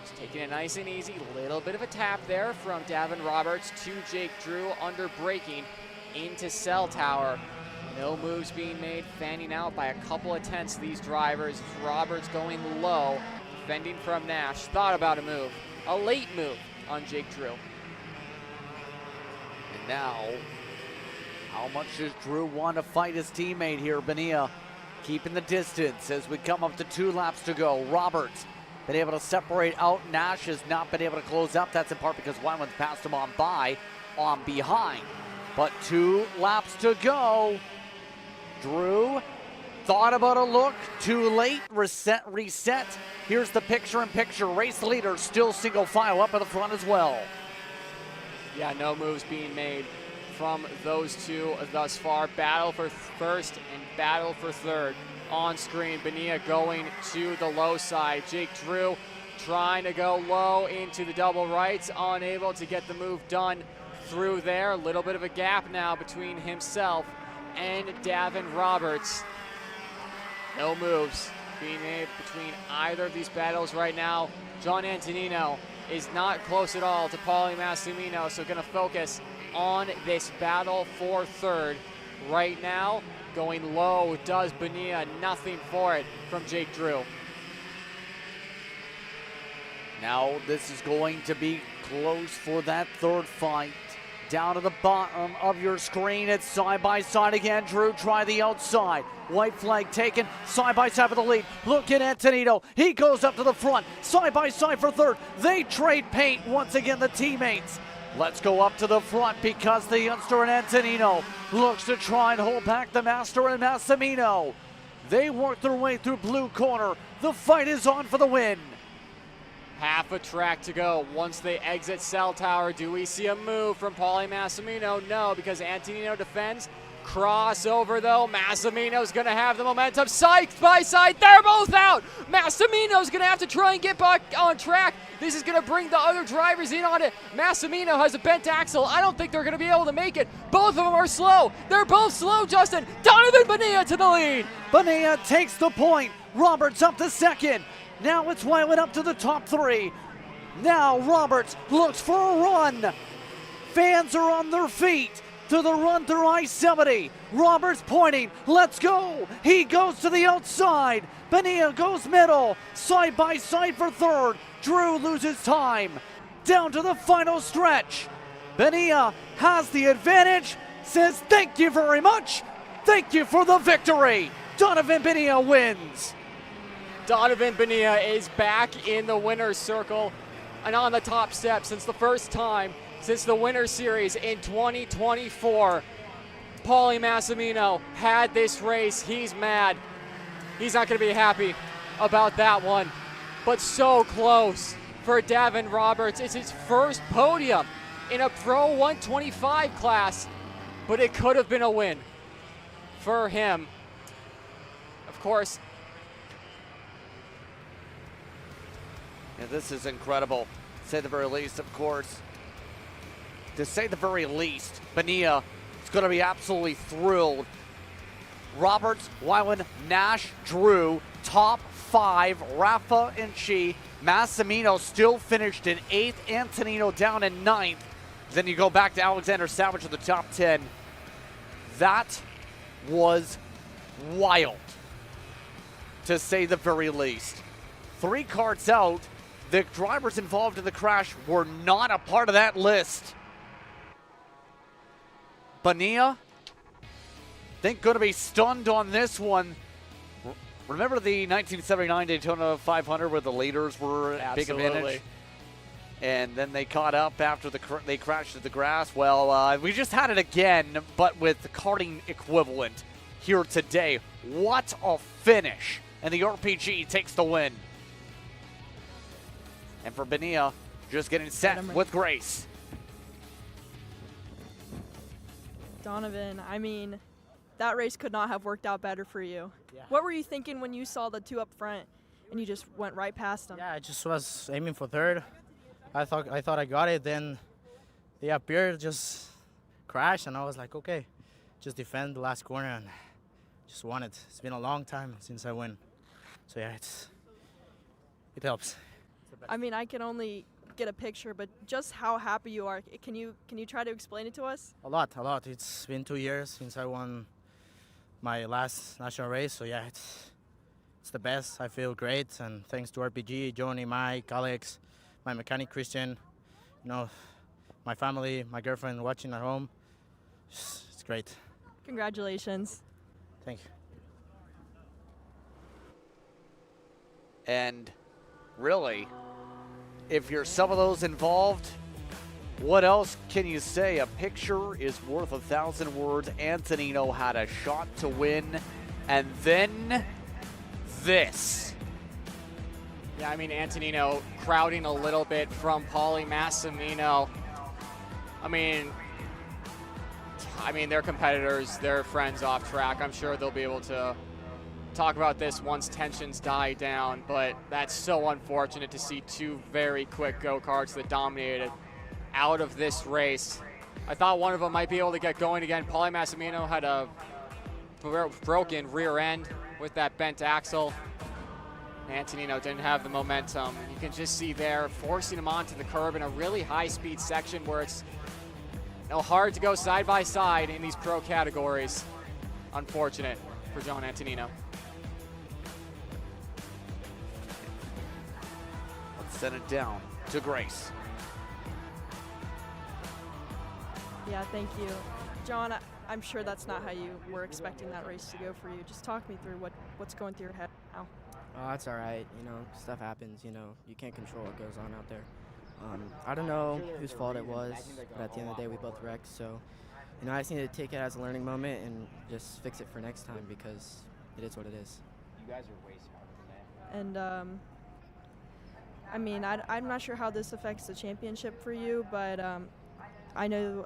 Just taking it nice and easy. Little bit of a tap there from Davin Roberts to Jake Drew, under braking into cell tower. No moves being made, fanning out by a couple of tenths these drivers. Roberts going low, defending from Nash. Thought about a move, a late move on Jake Drew. And now, how much does Drew want to fight his teammate here? Bonilla keeping the distance as we come up to 2 laps to go. Roberts been able to separate out. Nash has not been able to close up. That's in part because Wyman's passed him on behind. But 2 laps to go. Drew thought about a look, too late, reset. Here's the picture-in-picture. Race leader still single file up in the front as well. Yeah, no moves being made from those two thus far. Battle for first and battle for third on screen. Bonilla going to the low side. Jake Drew trying to go low into the double rights, unable to get the move done through there. A little bit of a gap now between himself and Davin Roberts. No moves being made between either of these battles right now. John Antonino is not close at all to Paulie Massimino, so going to focus on this battle for third. Right now, going low does Bonilla, nothing for it from Jake Drew. Now this is going to be close for that third fight. Down to the bottom of your screen, it's side by side again. Drew try the outside. White flag taken, side by side for the lead. Look at Antonino, he goes up to the front, side by side for third. They trade paint once again, the teammates. Let's go up to the front because the youngster and Antonino looks to try and hold back the master and Massimino. They work their way through blue corner. The fight is on for the win. Half a track to go once they exit cell tower. Do we see a move from Paulie Massimino? No, because Antonino defends. Crossover though, Massimino's gonna have the momentum. Side by side, they're both out. Massimino's gonna have to try and get back on track. This is gonna bring the other drivers in on it. Massimino has a bent axle. I don't think they're gonna be able to make it. Both of them are slow. They're both slow, Justin. Donovan Bonilla to the lead. Bonilla takes the point. Roberts up to second. Now it's Wyland up to the top 3. Now Roberts looks for a run. Fans are on their feet to the run through I-70. Roberts pointing, let's go. He goes to the outside. Bonilla goes middle, side by side for third. Drew loses time. Down to the final stretch. Bonilla has the advantage, says thank you very much. Thank you for the victory. Donovan Bonilla wins. Donovan Bonilla is back in the winner's circle and on the top step since the first time since the Winter Series in 2024. Paulie Massimino had this race. He's mad. He's not going to be happy about that one. But so close for Davin Roberts. It's his first podium in a Pro 125 class. but it could have been a win for him. Of course. Yeah, this is incredible, to say the very least, of course. To say the very least, Bonilla is going to be absolutely thrilled. Roberts, Weiland, Nash, Drew, top 5, Rafa and Chi. Massimino still finished in 8th, Antonino down in 9th. Then you go back to Alexander Savage in the top 10. That was wild, to say the very least. 3 karts out. The drivers involved in the crash were not a part of that list. Bonilla, I think going to be stunned on this one. Remember the 1979 Daytona 500 where the leaders were at big advantage? And then they caught up after they crashed into the grass. Well, we just had it again, but with the karting equivalent here today. What a finish. And the RPG takes the win. And for Bonilla, just getting set with grace. Donovan, I mean, that race could not have worked out better for you. Yeah. What were you thinking when you saw the 2 up front and you just went right past them? Yeah, I just was aiming for 3rd. I thought I got it. Then they appeared, just crashed, and I was like, okay, just defend the last corner and just won it. It's been a long time since I win, so yeah, it helps. I mean, I can only get a picture, but just how happy you are. Can you try to explain it to us? A lot. It's been 2 years since I won my last national race, so yeah, it's the best. I feel great, and thanks to RPG, Johnny, Mike, Alex, my mechanic Christian, my family, my girlfriend watching at home. It's great. Congratulations. Thank you. And really, if you're some of those involved, what else can you say? A picture is worth 1,000 words. Antonino had a shot to win, and then this. Yeah, I mean, Antonino crowding a little bit from Paulie Massimino. I mean, they're competitors, they're friends off track. I'm sure they'll be able to talk about this once tensions die down, but that's so unfortunate to see 2 very quick go-karts that dominated out of this race. I thought one of them might be able to get going again. Paulie Massimino had a broken rear end with that bent axle. Antonino didn't have the momentum. You can just see there, forcing him onto the curb in a really high-speed section where it's hard to go side by side in these pro categories. Unfortunate for John Antonino. Let's send it down to Grace. Yeah, thank you. John, I'm sure that's not how you were expecting that race to go for you. Just talk me through what's going through your head now. Oh, that's all right. Stuff happens. You can't control what goes on out there. I don't know whose fault it was, but at the end of the day, we both wrecked. So, I just need to take it as a learning moment and just fix it for next time because it is what it is. You guys are way smarter than that. And I mean, I'm not sure how this affects the championship for you, but I know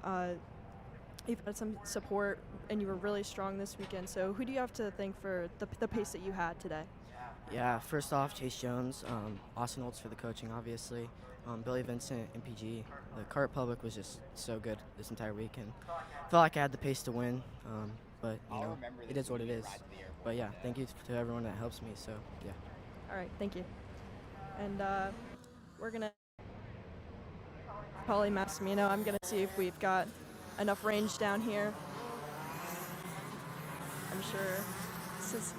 you've had some support and you were really strong this weekend. So who do you have to thank for the pace that you had today? Yeah, first off, Chase Jones, Austin Olds for the coaching, obviously, Billy Vincent, MPG. The kart public was just so good this entire weekend. Felt like I had the pace to win, but it is what it is. But yeah, thank you to everyone that helps me. So yeah. All right, thank you. And we're gonna Paulie Massimino. I'm gonna see if we've got enough range down here. I'm sure this is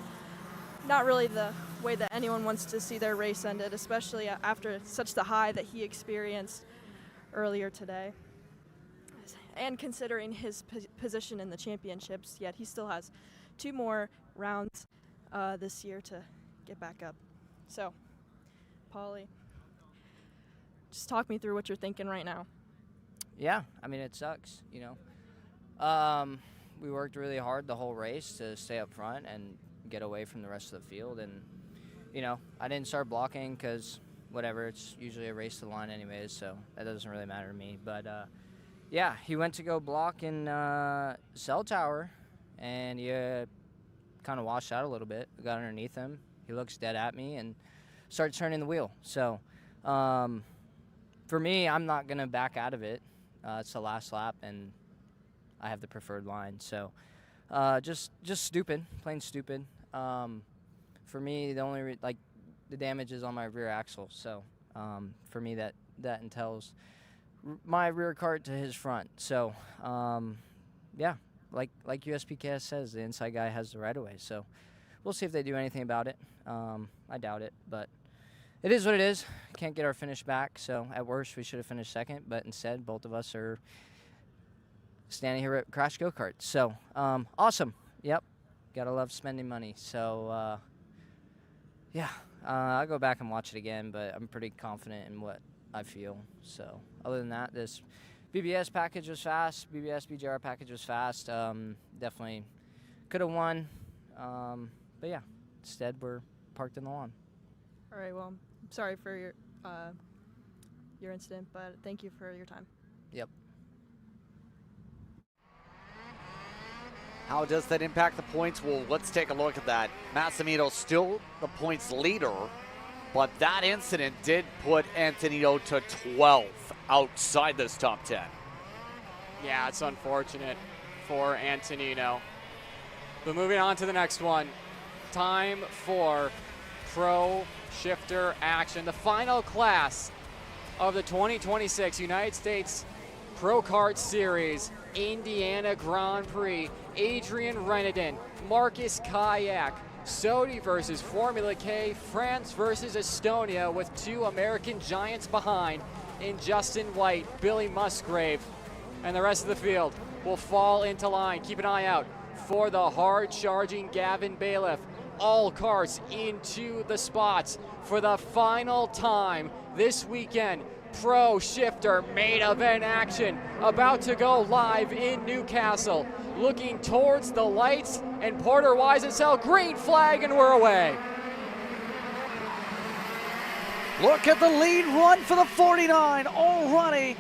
not really the way that anyone wants to see their race ended, especially after such the high that he experienced earlier today. And considering his position in the championships, yet he still has 2 more rounds this year to get back up. So, Paulie, just talk me through what you're thinking right now. Yeah, I mean, it sucks, We worked really hard the whole race to stay up front and get away from the rest of the field. And, I didn't start blocking because, whatever, it's usually a race to the line anyways, so that doesn't really matter to me. But, Yeah, he went to go block in cell tower, and he kind of washed out a little bit. I got underneath him. He looks dead at me and started turning the wheel. So for me, I'm not going to back out of it. It's the last lap, and I have the preferred line. So just stupid, plain stupid. For me, the only the damage is on my rear axle. So for me, that entails my rear kart to his front. So yeah, like USPKS says, the inside guy has the right of way. So we'll see if they do anything about it. I doubt it, but it is what it is. Can't get our finish back, so at worst we should have finished second, but instead both of us are standing here at Crash Go-Kart. So awesome. Yep, gotta love spending money. So yeah, I'll go back and watch it again, but I'm pretty confident in what I feel. So other than that, this BBS package was fast. BBS BGR package was fast. Definitely could have won, but yeah, instead we're parked in the lawn. All right, well, I'm sorry for your incident, but thank you for your time. Yep. How does that impact the points? Well, let's take a look at that. Massimino still the points leader, but that incident did put Antonino to 12th outside this top 10. Yeah, it's unfortunate for Antonino. But moving on to the next one. Time for Pro Shifter action. The final class of the 2026 United States Pro Kart Series Indiana Grand Prix. Adrian Renedin, Marcus Kayak, Sodi versus Formula K, France versus Estonia with two American giants behind in Justin White, Billy Musgrave, and the rest of the field will fall into line. Keep an eye out for the hard-charging Gavin Bailiff. All cars into the spots for the final time this weekend. Pro Shifter main event action about to go live in Newcastle. Looking towards the lights, and Porter Wiesentzel, green flag, and we're away. Look at the lead run for the 49 already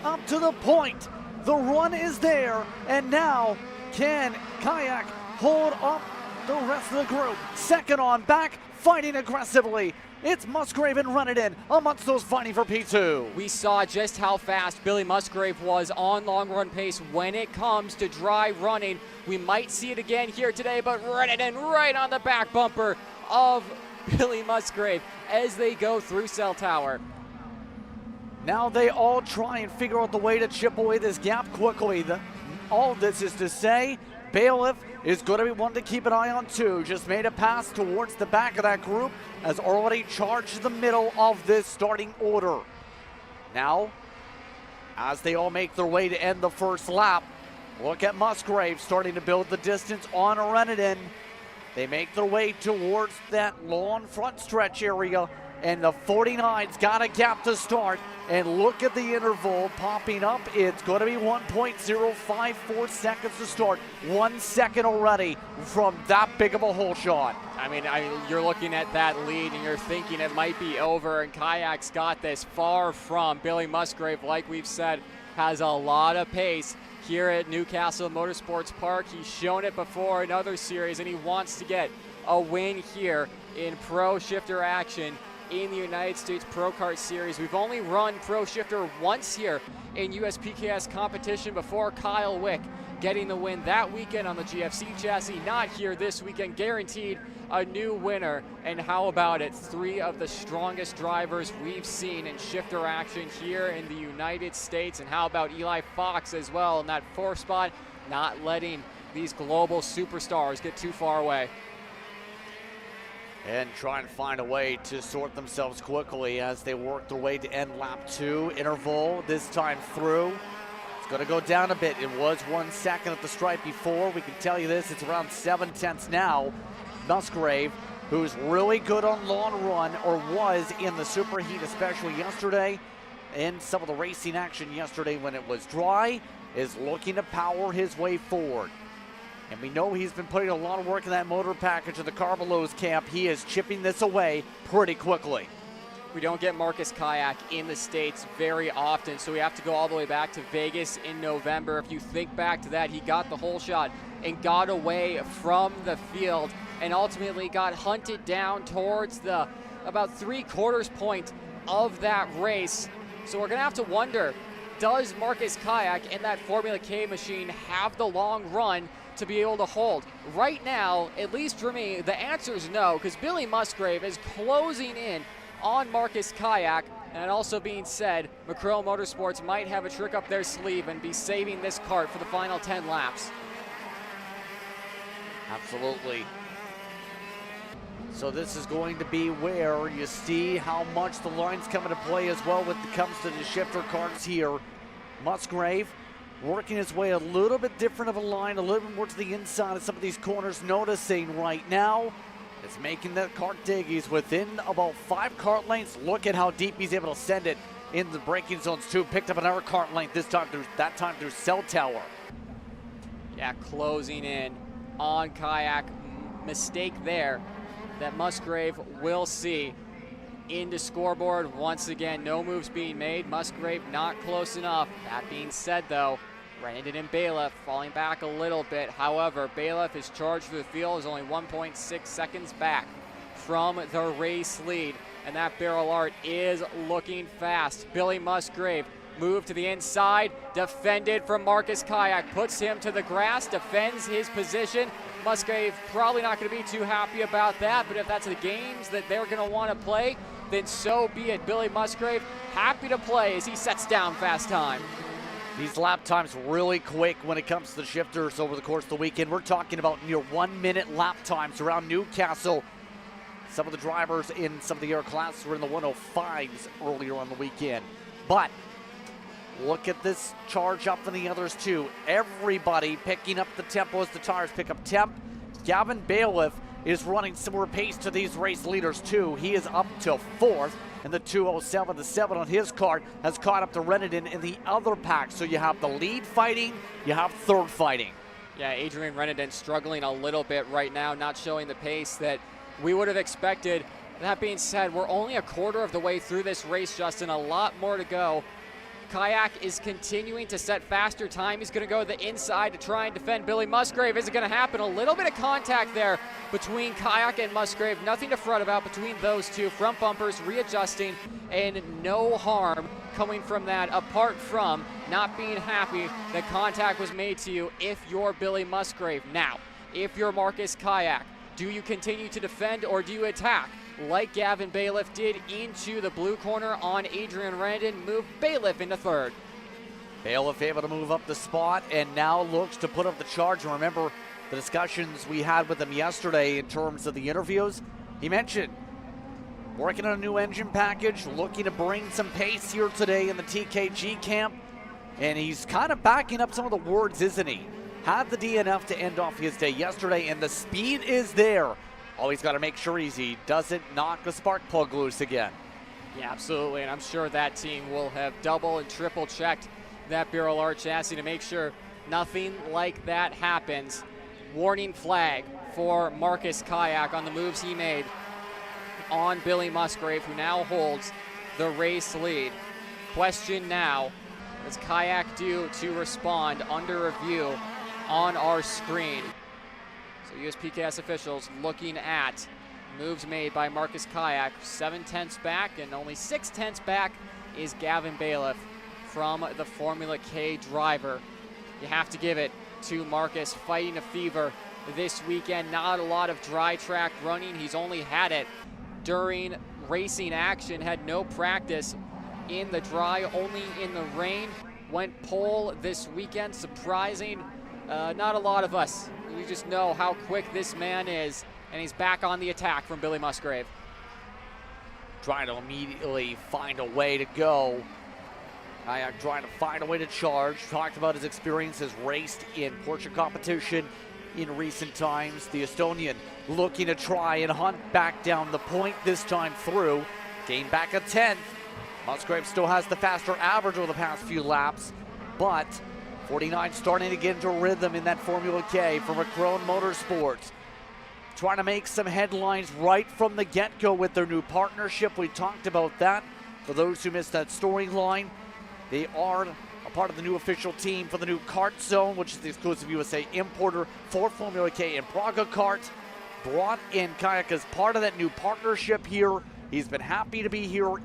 up to the point. The run is there, and now can Kayak hold up the rest of the group? Second on back, fighting aggressively. It's Musgrave and Renedin amongst those fighting for P2. We saw just how fast Billy Musgrave was on long run pace when it comes to dry running. We might see it again here today, but Renedin right on the back bumper of Billy Musgrave as they go through Cell Tower. Now they all try and figure out the way to chip away this gap quickly. All this is to say, Bailiff is going to be one to keep an eye on too. Just made a pass towards the back of that group, has already charged the middle of this starting order. Now, as they all make their way to end the first lap, look at Musgrave starting to build the distance on Renedin. They make their way towards that long front stretch area, and the 49's got a gap to start. And look at the interval popping up. It's going to be 1.054 seconds to start. 1 second already from that big of a hole shot. I mean, you're looking at that lead and you're thinking it might be over, and Kayak's got this. Far from. Billy Musgrave, like we've said, has a lot of pace here at Newcastle Motorsports Park. He's shown it before in other series, and he wants to get a win here in Pro Shifter action in the United States Pro Kart Series. We've only run Pro Shifter once here in USPKS competition before Kyle Wick getting the win that weekend on the GFC chassis. Not here this weekend, guaranteed a new winner. And how about it? Three of the strongest drivers we've seen in shifter action here in the United States. And how about Eli Fox as well in that fourth spot, not letting these global superstars get too far away. And try and find a way to sort themselves quickly as they work their way to end lap 2. Interval this time through. It's going to go down a bit. It was 1 second at the stripe before. We can tell you this, it's around 7/10 now. Musgrave, who's really good on long run, or was in the superheat, especially yesterday, and some of the racing action yesterday when it was dry, is looking to power his way forward. And we know he's been putting a lot of work in that motor package in the Carbelo's camp. He is chipping this away pretty quickly. We don't get Marcus Kayak in the States very often, so we have to go all the way back to Vegas in November. If you think back to that, he got the whole shot and got away from the field and ultimately got hunted down towards the about 3/4 point of that race. So we're going to have to wonder, does Marcus Kayak and that Formula K machine have the long run to be able to hold? Right now, at least for me, the answer is no, because Billy Musgrave is closing in on Marcus Kayak. And also being said, McCrill Motorsports might have a trick up their sleeve and be saving this kart for the final 10 laps. Absolutely. So this is going to be where you see how much the lines come into play as well when it comes to the shifter karts here. Musgrave working his way a little bit different of a line, a little bit more to the inside of some of these corners. Noticing right now, it's making that kart dig. He's within about 5 kart lengths. Look at how deep he's able to send it in the braking zones too. Picked up another kart length this time that time through Cell Tower. Yeah, closing in on Kayak. Mistake there that Musgrave will see. Into scoreboard once again, no moves being made. Musgrave not close enough. That being said though, Brandon and Bailiff falling back a little bit. However, Bailiff is charged through the field, is only 1.6 seconds back from the race lead. And that barrel art is looking fast. Billy Musgrave moved to the inside, defended from Marcus Kayak, puts him to the grass, defends his position. Musgrave probably not going to be too happy about that, but if that's the games that they're going to want to play, then so be it. Billy Musgrave happy to play as he sets down fast time. These lap times really quick when it comes to the shifters over the course of the weekend. We're talking about near 1 minute lap times around Newcastle. Some of the drivers in some of the air classes were in the 105s earlier on the weekend. But look at this charge up from the others too. Everybody picking up the tempo as the tires pick up temp. Gavin Bailiff is running similar pace to these race leaders too. He is up to 4th, and the 207, the 7 on his kart, has caught up to Renenden in the other pack. So you have the lead fighting, you have 3rd fighting. Yeah, Adrian Renenden struggling a little bit right now, not showing the pace that we would have expected. That being said, we're only 1/4 of the way through this race, Justin. A lot more to go. Kayak is continuing to set faster time. He's going to go to the inside to try and defend Billy Musgrave. Is it going to happen? A little bit of contact there between Kayak and Musgrave. Nothing to fret about between those two. Front bumpers readjusting, and no harm coming from that, apart from not being happy that contact was made to you if you're Billy Musgrave. Now, if you're Marcus Kayak, do you continue to defend or do you attack? Like Gavin Bailiff did into the blue corner on Adrian Renenden, move Bailiff into 3rd. Bailiff able to move up the spot and now looks to put up the charge. And remember the discussions we had with him yesterday in terms of the interviews. He mentioned working on a new engine package, looking to bring some pace here today in the TKG camp. And he's kind of backing up some of the words, isn't he? Had the DNF to end off his day yesterday, and the speed is there. All he's got to make sure he doesn't knock the spark plug loose again. Yeah, absolutely, and I'm sure that team will have double and triple checked that barrel art chassis to make sure nothing like that happens. Warning flag for Marcus Kayak on the moves he made on Billy Musgrave, who now holds the race lead. Question now, what does Kayak do to respond? Under review on our screen. So USPKS officials looking at moves made by Marcus Kayak. 7/10 back, and only 6/10 back is Gavin Bailiff from the Formula K driver. You have to give it to Marcus, fighting a fever this weekend. Not a lot of dry track running. He's only had it during racing action, had no practice in the dry, only in the rain. Went pole this weekend, surprising not a lot of us. We just know how quick this man is, and he's back on the attack from Billy Musgrave. Trying to immediately find a way to go. Kayak trying to find a way to charge. Talked about his experience, has raced in Porsche competition in recent times. The Estonian looking to try and hunt back down the point this time through. Gained back a 10th. Musgrave still has the faster average over the past few laps, but 49 starting to get into rhythm in that Formula K for McCrill Motorsports. trying to make some headlines right from the get-go with their new partnership. We talked about that. For those who missed that storyline, they are a part of the new official team for the new Kart Zone, which is the exclusive USA importer for Formula K and Praga Kart. Brought in Kayak as part of that new partnership here. He's been happy to be here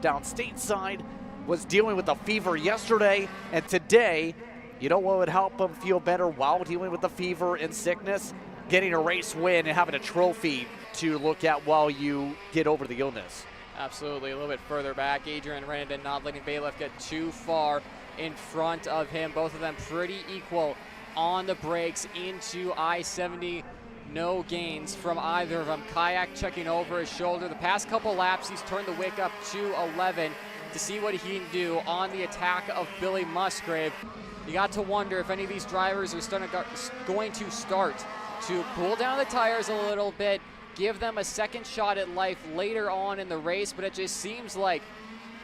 down stateside. Was dealing with a fever yesterday, and today, you know what would help him feel better while dealing with the fever and sickness? Getting a race win and having a trophy to look at while you get over the illness. Absolutely. A little bit further back, Adrian Renenden not letting Bailiff get too far in front of him. Both of them pretty equal on the brakes into I-70. No gains from either of them. Kayak checking over his shoulder. The past couple laps, he's turned the wick up to 11 to see what he can do on the attack of Billy Musgrave. You got to wonder if any of these drivers are going to start to cool down the tires a little bit, give them a second shot at life later on in the race, but it just seems like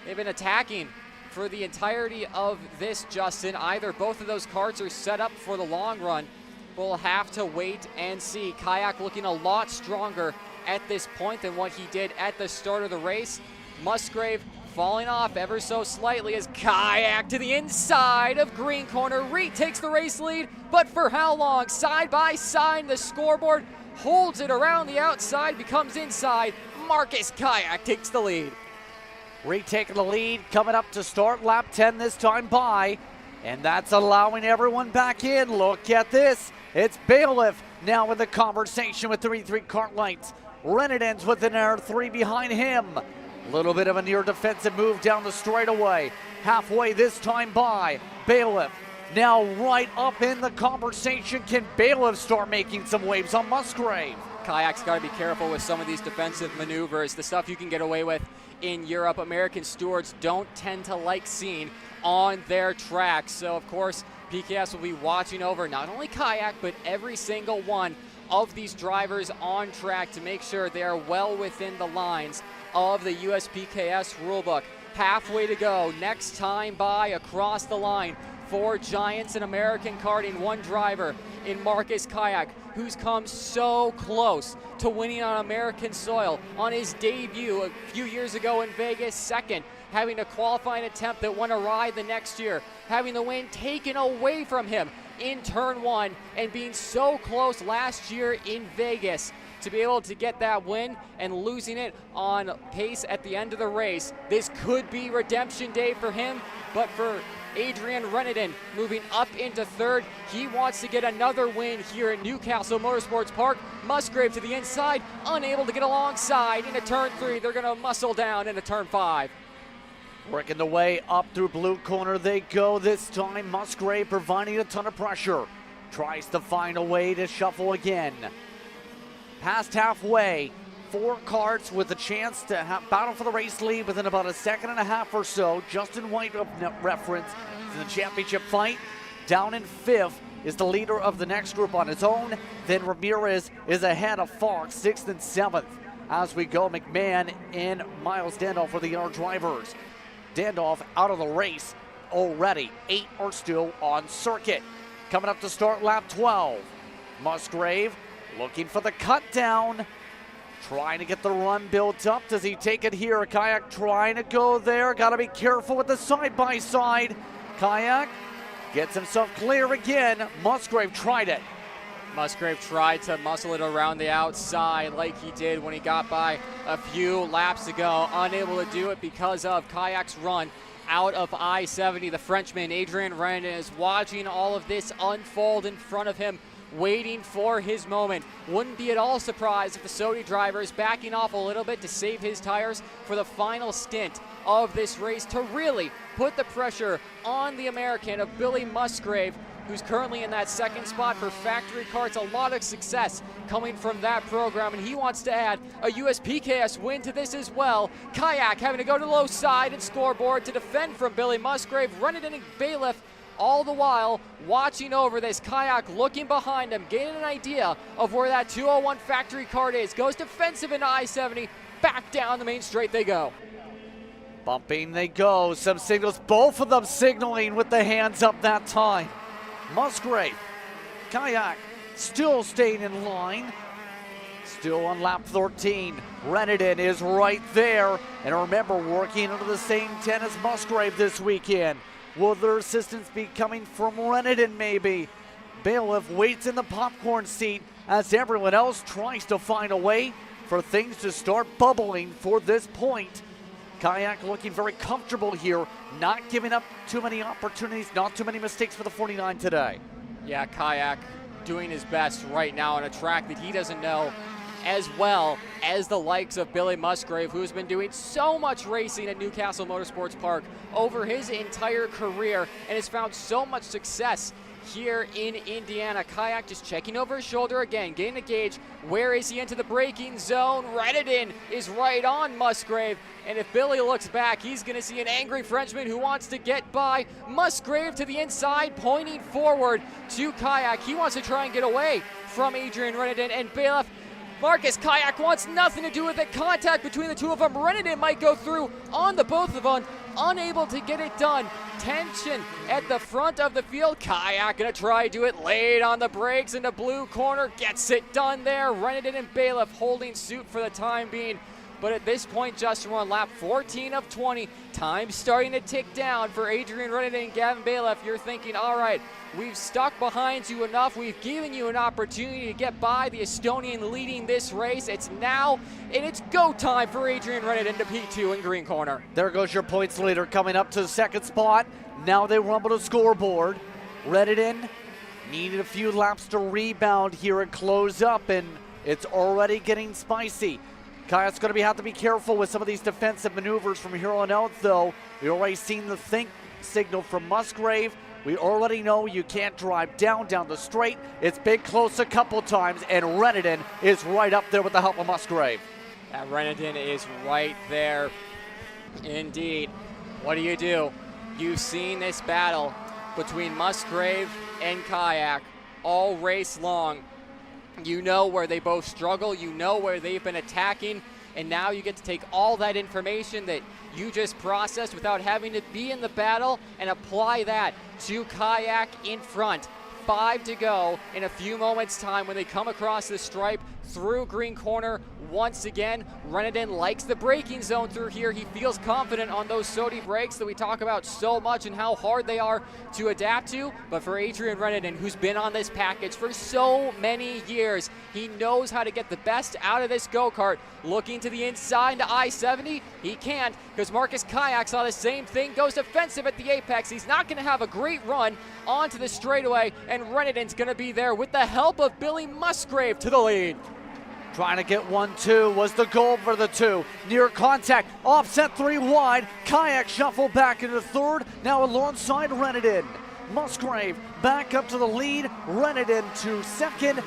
they've been attacking for the entirety of this, Justin. Either both of those karts are set up for the long run. We'll have to wait and see. Kayak looking a lot stronger at this point than what he did at the start of the race. Musgrave falling off ever so slightly as Kayak to the inside of green corner. Retakes the race lead, but for how long? Side by side, the scoreboard holds it around the outside, becomes inside. Marcus Kayak takes the lead. Retaking the lead, coming up to start lap 10 this time by, and that's allowing everyone back in. Look at this. It's Bailiff now in the conversation with 3 Kart Lights. Renneden's with an R3 behind him. Little bit of a near defensive move down the straightaway. Halfway this time by, Bailiff now right up in the conversation. Can Bailiff start making some waves on Musgrave? Kayak's got to be careful with some of these defensive maneuvers, the stuff you can get away with in Europe. American stewards don't tend to like seeing on their track. So, of course, PKS will be watching over not only Kayak, but every single one of these drivers on track to make sure they are well within the lines of the USPKS rulebook. Halfway to go, next time by across the line for Giants and American Karting. One driver in Marcus Kayak, who's come so close to winning on American soil on his debut a few years ago in Vegas, second, having a qualifying attempt that went awry the next year, having the win taken away from him in turn one, and being so close last year in Vegas to be able to get that win and losing it on pace at the end of the race. This could be redemption day for him, but for Adrian Reneden moving up into third, he wants to get another win here at Newcastle Motorsports Park. Musgrave to the inside, unable to get alongside into turn 3. They're going to muscle down into turn 5. Working the way up through blue corner they go this time. Musgrave providing a ton of pressure. Tries to find a way to shuffle again. Past halfway, 4 karts with a chance to battle for the race lead within about a second and a half or so. Justin White of reference in the championship fight. Down in 5th is the leader of the next group on his own. Then Ramirez is ahead of Fox, 6th and 7th. As we go, McMahon and Miles Dandolf for the other drivers. Dandolf out of the race already. 8 are still on circuit. Coming up to start lap 12. Musgrave looking for the cut down. Trying to get the run built up. Does he take it here? Kayak trying to go there. Got to be careful with the side-by-side. Kayak gets himself clear again. Musgrave tried it. Musgrave tried to muscle it around the outside like he did when he got by a few laps ago. Unable to do it because of Kayak's run out of I-70. The Frenchman, Adrian Renenden, is watching all of this unfold in front of him, waiting for his moment. Wouldn't be at all surprised if the Sodi driver is backing off a little bit to save his tires for the final stint of this race to really put the pressure on the American of Billy Musgrave, who's currently in that second spot for factory karts. A lot of success coming from that program, and he wants to add a USPKS win to this as well. Kayak having to go to the low side and scoreboard to defend from Billy Musgrave. Renenden and Bailiff all the while watching over this. Kayak looking behind him, getting an idea of where that 201 factory kart is. Goes defensive into I-70, back down the main straight they go. Bumping they go, some signals, both of them signaling with the hands up that time. Musgrave, Kayak still staying in line. Still on lap 13. Reneden is right there. And remember, working under the same tent as Musgrave this weekend. Will their assistance be coming from Reneden maybe? Bailiff waits in the popcorn seat as everyone else tries to find a way for things to start bubbling for this point. Kayak looking very comfortable here, not giving up too many opportunities, not too many mistakes for the 49 today. Yeah, Kayak doing his best right now on a track that he doesn't know as well as the likes of Billy Musgrave, who's been doing so much racing at Newcastle Motorsports Park over his entire career and has found so much success here in Indiana. Kayak just checking over his shoulder again, getting a gauge. Where is he into the braking zone? Reneden is right on Musgrave. And if Billy looks back, he's going to see an angry Frenchman who wants to get by. Musgrave to the inside, pointing forward to Kayak. He wants to try and get away from Adrian Reneden and Bailiff. Marcus Kayak wants nothing to do with it. Contact between the two of them. Reneden might go through on the both of them. Unable to get it done. Tension at the front of the field. Kayak gonna try to do it late on the brakes in the blue corner. Gets it done there. Reneden and Bailiff holding suit for the time being. But at this point, Justin, we're on lap 14 of 20. Time starting to tick down for Adrian Reneden and Gavin Bailiff. You're thinking, all right, we've stuck behind you enough. We've given you an opportunity to get by the Estonian leading this race. It's now, and it's go time for Adrian Reneden to P2 in green corner. There goes your points leader coming up to the second spot. Now they rumble the scoreboard. Reneden needed a few laps to rebound here and close up, and it's already getting spicy. Kayak's going to have to be careful with some of these defensive maneuvers from here on out, though. We already seen the think signal from Musgrave. We already know you can't drive down the straight. It's been close a couple times, and Reneden is right up there with the help of Musgrave. Yeah, Reneden is right there. Indeed. What do? You've seen this battle between Musgrave and Kayak all race long. You know where they both struggle, you know where they've been attacking, and now you get to take all that information that you just processed without having to be in the battle and apply that to Kayak in front. 5 to go in a few moments' time when they come across the stripe through green corner. Once again, Reneden likes the braking zone through here. He feels confident on those Sodi brakes that we talk about so much and how hard they are to adapt to. But for Adrian Reneden, who's been on this package for so many years, he knows how to get the best out of this go-kart. Looking to the inside to I-70, he can't, because Marcus Kayak saw the same thing, goes defensive at the apex. He's not going to have a great run onto the straightaway, and Reneden's going to be there with the help of Billy Musgrave to the lead. Trying to get 1-2 was the goal for the two. Near contact, offset 3 wide. Kayak shuffle back into third, now alongside Reneden. Musgrave back up to the lead. Reneden to second.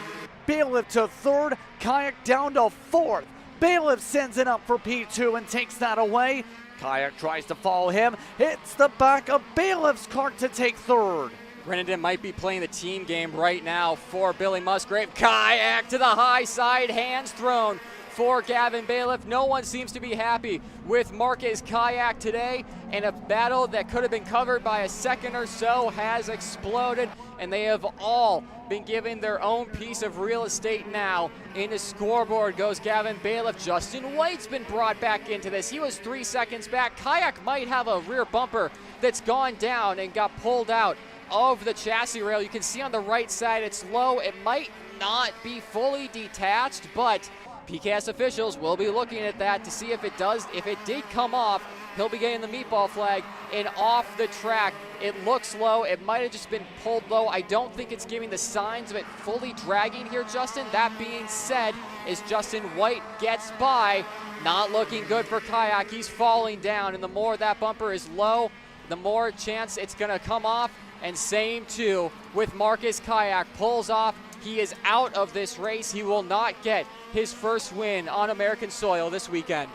Bailiff to third. Kayak down to fourth. Bailiff sends it up for P2 and takes that away. Kayak tries to follow him. Hits the back of Bailiff's kart to take third. Reneden might be playing the team game right now for Billy Musgrave. Kayak to the high side, hands thrown for Gavin Bailiff. No one seems to be happy with Marcus Kayak today, and a battle that could have been covered by a second or so has exploded, and they have all been given their own piece of real estate now. In the scoreboard goes Gavin Bailiff. Justin White's been brought back into this. He was 3 seconds back. Kayak might have a rear bumper that's gone down and got pulled out of the chassis rail. You can see on the right side it's low. It might not be fully detached, but PKS officials will be looking at that to see if it did come off. He'll be getting the meatball flag and off the track. It looks low. It might have just been pulled low. I don't think it's giving the signs of it fully dragging here, Justin. That being said, as Justin White gets by, not looking good for Kayak. He's falling down, and the more that bumper is low, the more chance it's going to come off. And same too with Marcus Kayak. Pulls off. He is out of this race. He will not get his first win on American soil this weekend.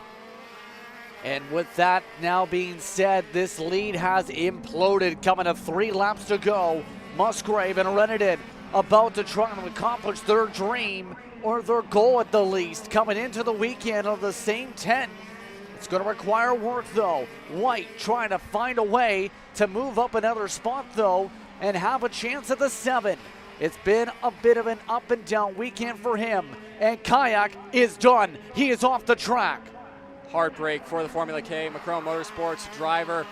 And with that now being said, this lead has imploded. Coming to 3 laps to go. Musgrave and Reneden about to try to accomplish their dream, or their goal at the least, coming into the weekend on the same tent. It's going to require work, though. White trying to find a way to move up another spot, though, and have a chance at the 7. It's been a bit of an up and down weekend for him, and Kayak is done. He is off the track. Heartbreak for the Formula K Macron Motorsports driver,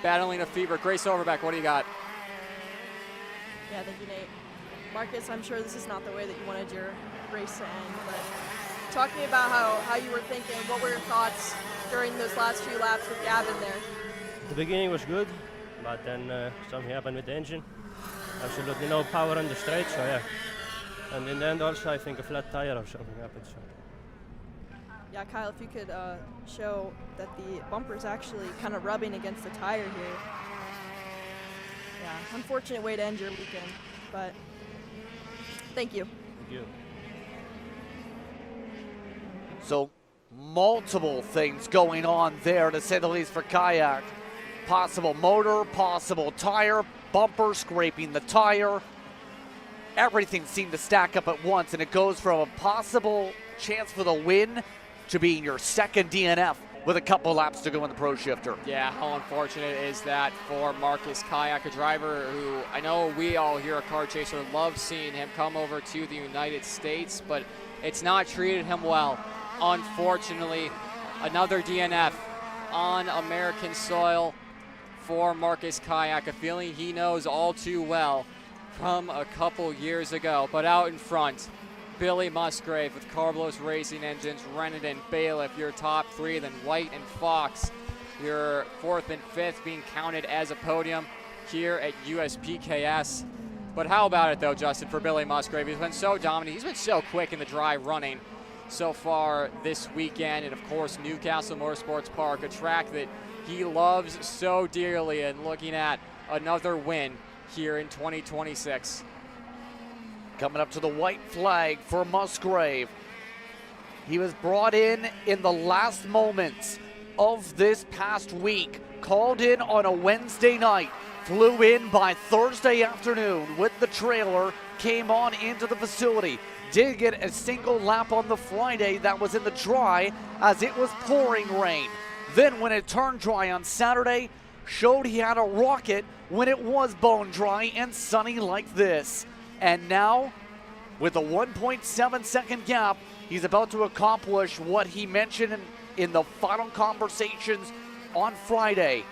battling a fever. Grace Overbeck, what do you got? Yeah, thank you, Nate. Marcus, I'm sure this is not the way that you wanted your race to end, but talk to me about how you were thinking. What were your thoughts during those last few laps with Gavin there? The beginning was good, but then something happened with the engine. Absolutely no power on the straight, so yeah. And in the end also I think a flat tire or something happened. So. Yeah, Kyle, if you could show that the bumper is actually kind of rubbing against the tire here. Yeah, unfortunate way to end your weekend, but thank you. Thank you. So multiple things going on there, to say the least, for Kayak. Possible motor, possible tire, bumper scraping the tire. Everything seemed to stack up at once, and it goes from a possible chance for the win to being your second DNF with a couple laps to go in the Pro Shifter. Yeah, how unfortunate is that for Marcus Kayak, a driver who I know we all here at Kart Chaser love seeing him come over to the United States, but it's not treated him well. Unfortunately, another DNF on American soil for Marcus Kayak, a feeling he knows all too well from a couple years ago. But out in front, Billy Musgrave with Carlos Racing Engines, Renenden, Bailiff, your top three, then White and Fox, your fourth and fifth being counted as a podium here at USPKS. But how about it though, Justin, for Billy Musgrave? He's been so dominant. He's been so quick in the dry running so far this weekend. And of course, Newcastle Motorsports Park, a track that he loves so dearly, and looking at another win here in 2026. Coming up to the white flag for Musgrave. He was brought in the last moments of this past week, called in on a Wednesday night, flew in by Thursday afternoon with the trailer, came on into the facility, did get a single lap on the Friday that was in the dry as it was pouring rain. Then when it turned dry on Saturday, showed he had a rocket when it was bone dry and sunny like this. And now, with a 1.7 second gap, he's about to accomplish what he mentioned in the final conversations on Friday.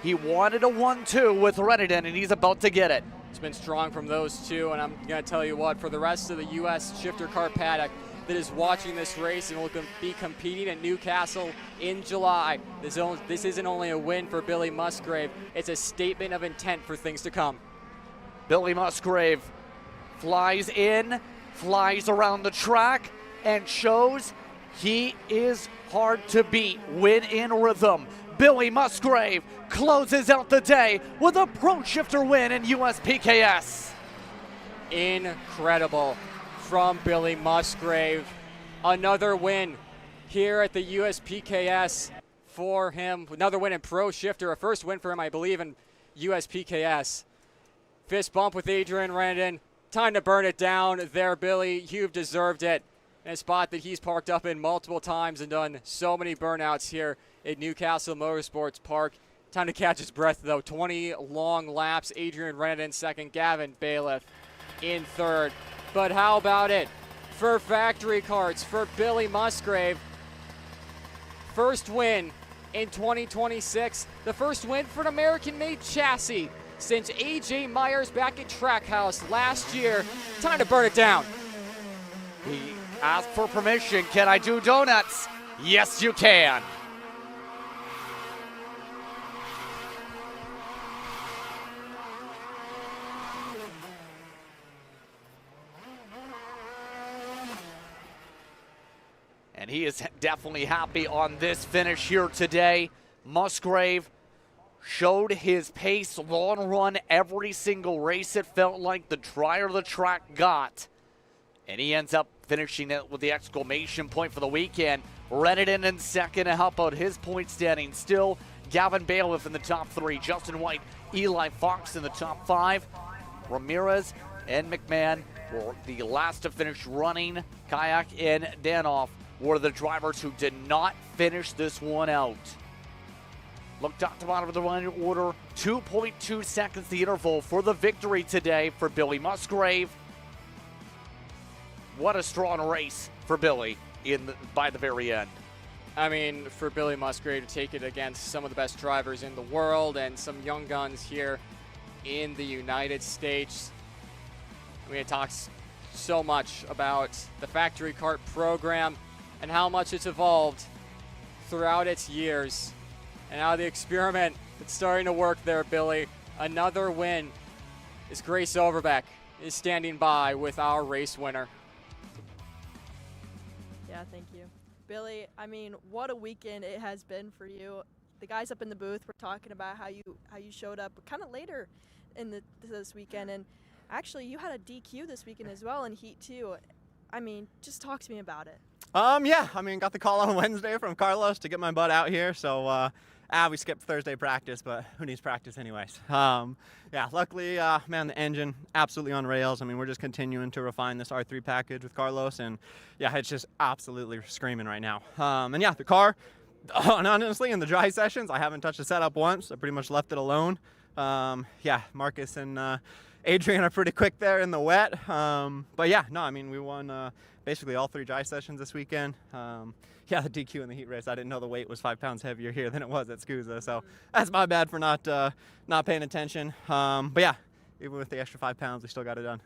He wanted a 1-2 with Renenden, and he's about to get it. It's been strong from those two, and I'm going to tell you what, for the rest of the U.S. shifter car paddock that is watching this race and will be competing at Newcastle in July, this isn't only a win for Billy Musgrave, it's a statement of intent for things to come. Billy Musgrave flies in, flies around the track, and shows he is hard to beat when in rhythm. Billy Musgrave closes out the day with a Pro Shifter win in USPKS. Incredible from Billy Musgrave. Another win here at the USPKS for him. Another win in Pro Shifter, a first win for him, I believe, in USPKS. Fist bump with Adrian Renenden. Time to burn it down there, Billy. You've deserved it. In a spot that he's parked up in multiple times and done so many burnouts here at Newcastle Motorsports Park. Time to catch his breath, though. 20 long laps. Adrian Renenden second. Gavin Bailiff in third. But how about it for factory carts for Billy Musgrave? First win in 2026. The first win for an American-made chassis since A.J. Myers back at Trackhouse last year. Time to burn it down. He asked for permission. Can I do donuts? Yes, you can. And he is definitely happy on this finish here today. Musgrave showed his pace, long run, every single race. It felt like the drier the track got. And he ends up finishing it with the exclamation point for the weekend. Renenden in second to help out his point standing. Still, Gavin Bailiff in the top three. Justin White, Eli Fox in the top five. Ramirez and McMahon were the last to finish running. Kayak and Danoff were the drivers who did not finish this one out. Look top to bottom of the running order. 2.2 seconds the interval for the victory today for Billy Musgrave. What a strong race for Billy by the very end. I mean, for Billy Musgrave to take it against some of the best drivers in the world and some young guns here in the United States. I mean, it talks so much about the factory kart program and how much it's evolved throughout its years. And now the experiment that's starting to work there, Billy. Another win is Grace Overbeck is standing by with our race winner. Yeah, thank you. Billy, I mean, what a weekend it has been for you. The guys up in the booth were talking about how you showed up kind of later in this weekend, and actually you had a DQ this weekend as well in Heat 2. I mean, just talk to me about it. Yeah, I mean, got the call on Wednesday from Carlos to get my butt out here, so we skipped Thursday practice, but who needs practice anyways? Yeah, luckily, man, the engine absolutely on rails. I mean, we're just continuing to refine this R3 package with Carlos, and yeah, it's just absolutely screaming right now. And yeah, the car, honestly, in the dry sessions, I haven't touched the setup once. I pretty much left it alone. Yeah, Marcus and Adrian are pretty quick there in the wet. But yeah, no, I mean, we won basically all 3 dry sessions this weekend. Yeah, the DQ in the heat race, I didn't know the weight was 5 pounds heavier here than it was at SCUSA, so that's my bad for not paying attention. But yeah, even with the extra 5 pounds, we still got it done.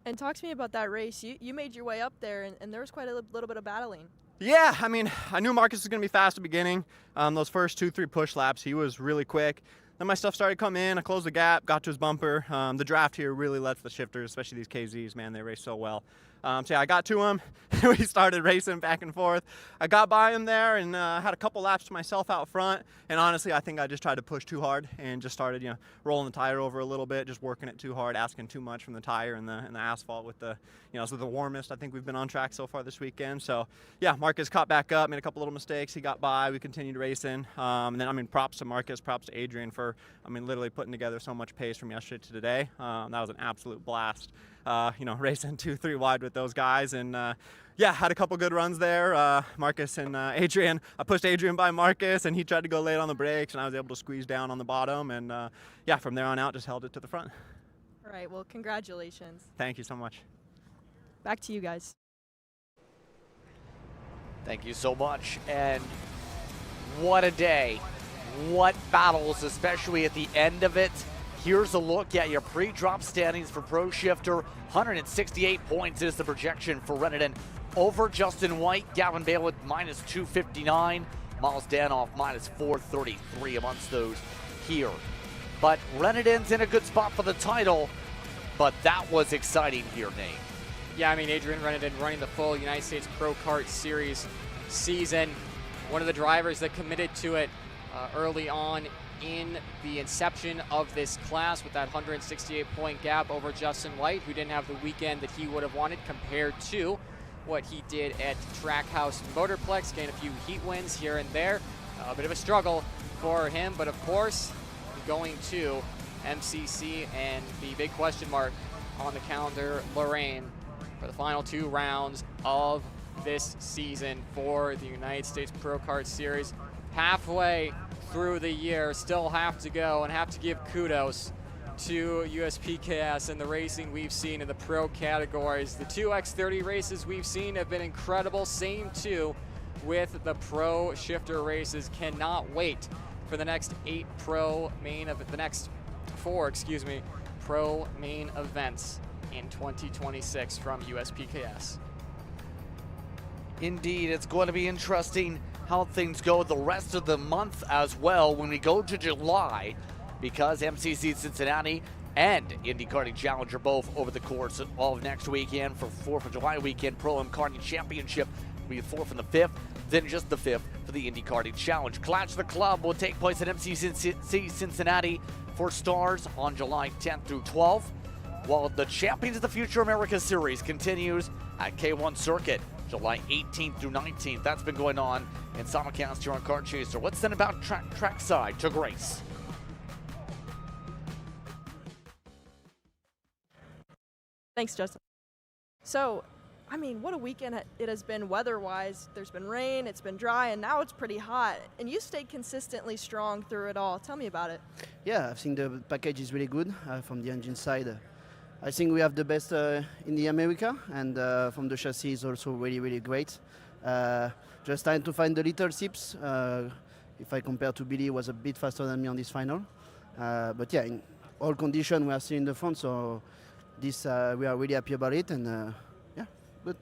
And talk to me about that race. You made your way up there, and there was quite a little bit of battling. Yeah, I mean, I knew Marcus was going to be fast at the beginning. Those first 2-3 push laps, he was really quick. Then my stuff started to come in. I closed the gap, got to his bumper. The draft here really lets the shifters, especially these KZs, man, they race so well. So yeah, I got to him. We started racing back and forth. I got by him there and had a couple laps to myself out front. And honestly, I think I just tried to push too hard and just started, rolling the tire over a little bit, just working it too hard, asking too much from the tire and the asphalt with the, so the warmest I think we've been on track so far this weekend. So yeah, Marcus caught back up, made a couple little mistakes. He got by. We continued racing. And then, I mean, props to Marcus, props to Adrian for, literally putting together so much pace from yesterday to today. That was an absolute blast. Racing 2-3 wide with those guys, and yeah, had a couple good runs there. Marcus and Adrian, I pushed Adrian by Marcus, and he tried to go late on the brakes, and I was able to squeeze down on the bottom, and yeah, from there on out, just held it to the front. All right, well, congratulations. Thank you so much. Back to you guys. Thank you so much, and what a day. What battles, especially at the end of it. Here's a look at your pre-drop standings for Pro Shifter. 168 points is the projection for Reneden over Justin White. Gavin Bailiff minus 259. Miles Danoff minus 433 amongst those here. But Reneden's in a good spot for the title, but that was exciting here, Nate. Yeah, I mean, Adrian Reneden running the full United States Pro Kart Series season. One of the drivers that committed to it early on in the inception of this class with that 168-point gap over Justin White, who didn't have the weekend that he would have wanted compared to what he did at Trackhouse Motorplex, gained a few heat wins here and there. A bit of a struggle for him, but of course, going to MCC and the big question mark on the calendar, Lorraine, for the final 2 rounds of this season for the United States Pro Kart Series. Halfway through the year, still have to go and have to give kudos to USPKS and the racing we've seen in the pro categories. The 2 X30 races we've seen have been incredible. Same too with the pro shifter races. Cannot wait for the next 4 pro main events in 2026 from USPKS. Indeed, it's going to be interesting how things go the rest of the month as well when we go to July, because MCC Cincinnati and Indy Karting Challenge are both over the course of next weekend. For 4th of July weekend, Pro Am Karting Championship will be the 4th and the 5th, then just the 5th for the Indy Karting Challenge. Clash of the Club will take place at MCC Cincinnati for stars on July 10th through 12th, while the Champions of the Future America Series continues at K1 Circuit July 18th through 19th. That's been going on in simulcast here on Kart Chaser. Let's send about trackside to Grace. Thanks, Justin. So, I mean, what a weekend it has been weather-wise. There's been rain, it's been dry, and now it's pretty hot. And you stayed consistently strong through it all. Tell me about it. Yeah, I think the package is really good from the engine side. I think we have the best in the America, and from the chassis is also really, really great. Just trying to find the little tips. If I compare to Billy, was a bit faster than me on this final. But yeah, in all conditions, we are still in the front, so this we are really happy about it, and yeah, good.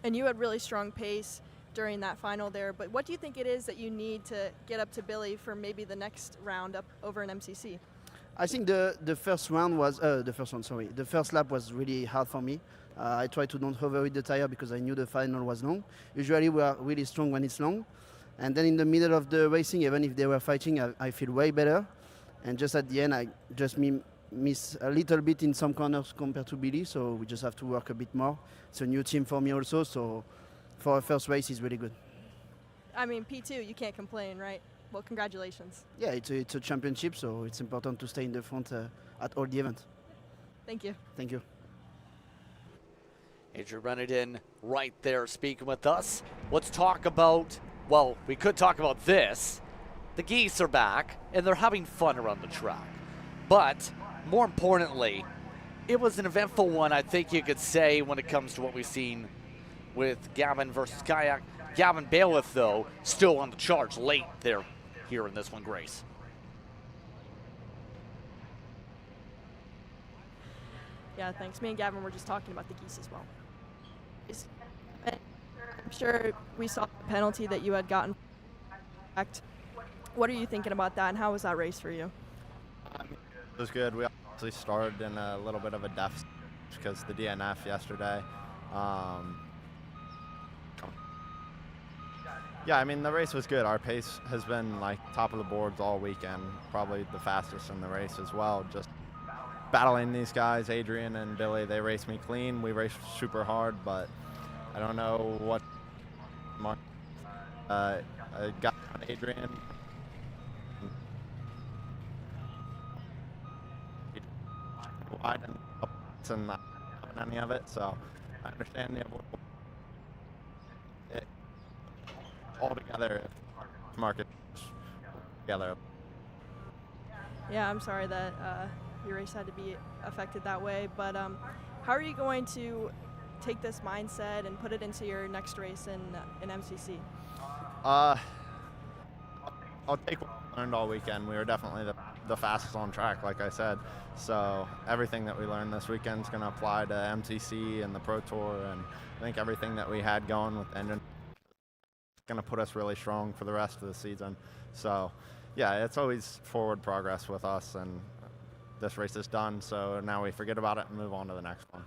And you had really strong pace during that final there, but what do you think it is that you need to get up to Billy for maybe the next round up over in MCC? I think the first round was the first lap was really hard for me. I tried to don't overheat the tire because I knew the final was long. Usually we are really strong when it's long, and then in the middle of the racing, even if they were fighting, I feel way better. And just at the end, I just miss a little bit in some corners compared to Billy, so we just have to work a bit more. It's a new team for me also, so for a first race, it's really good. I mean, P2, you can't complain, right? Well, congratulations. Yeah, it's a championship, so it's important to stay in the front at all the events. Thank you. Thank you. Adrian Renardin right there speaking with us. Let's talk about, well, we could talk about this. The geese are back, and they're having fun around the track. But more importantly, it was an eventful one, I think you could say, when it comes to what we've seen with Gavin versus Kayak. Gavin Bailiff, though, still on the charge late there here in this one, Grace. Yeah, thanks. Me and Gavin were just talking about the geese as well. I'm sure we saw the penalty that you had gotten. What are you thinking about that, and how was that race for you? It was good. We obviously started in a little bit of a deficit because the DNF yesterday. Yeah, I mean, the race was good. Our pace has been like top of the boards all weekend, probably the fastest in the race as well. Just battling these guys, Adrian and Billy, they raced me clean. We raced super hard, but I don't know what I got on Adrian. Wide and not any of it, so I understand the it all together if market together. Yeah, I'm sorry that your race had to be affected that way, but how are you going to take this mindset and put it into your next race in MCC? I'll take what I learned all weekend. We were definitely the fastest on track, like I said. So everything that we learned this weekend is going to apply to MCC and the Pro Tour, and I think everything that we had going with engine is going to put us really strong for the rest of the season. So yeah, it's always forward progress with us, and this race is done, so now we forget about it and move on to the next one.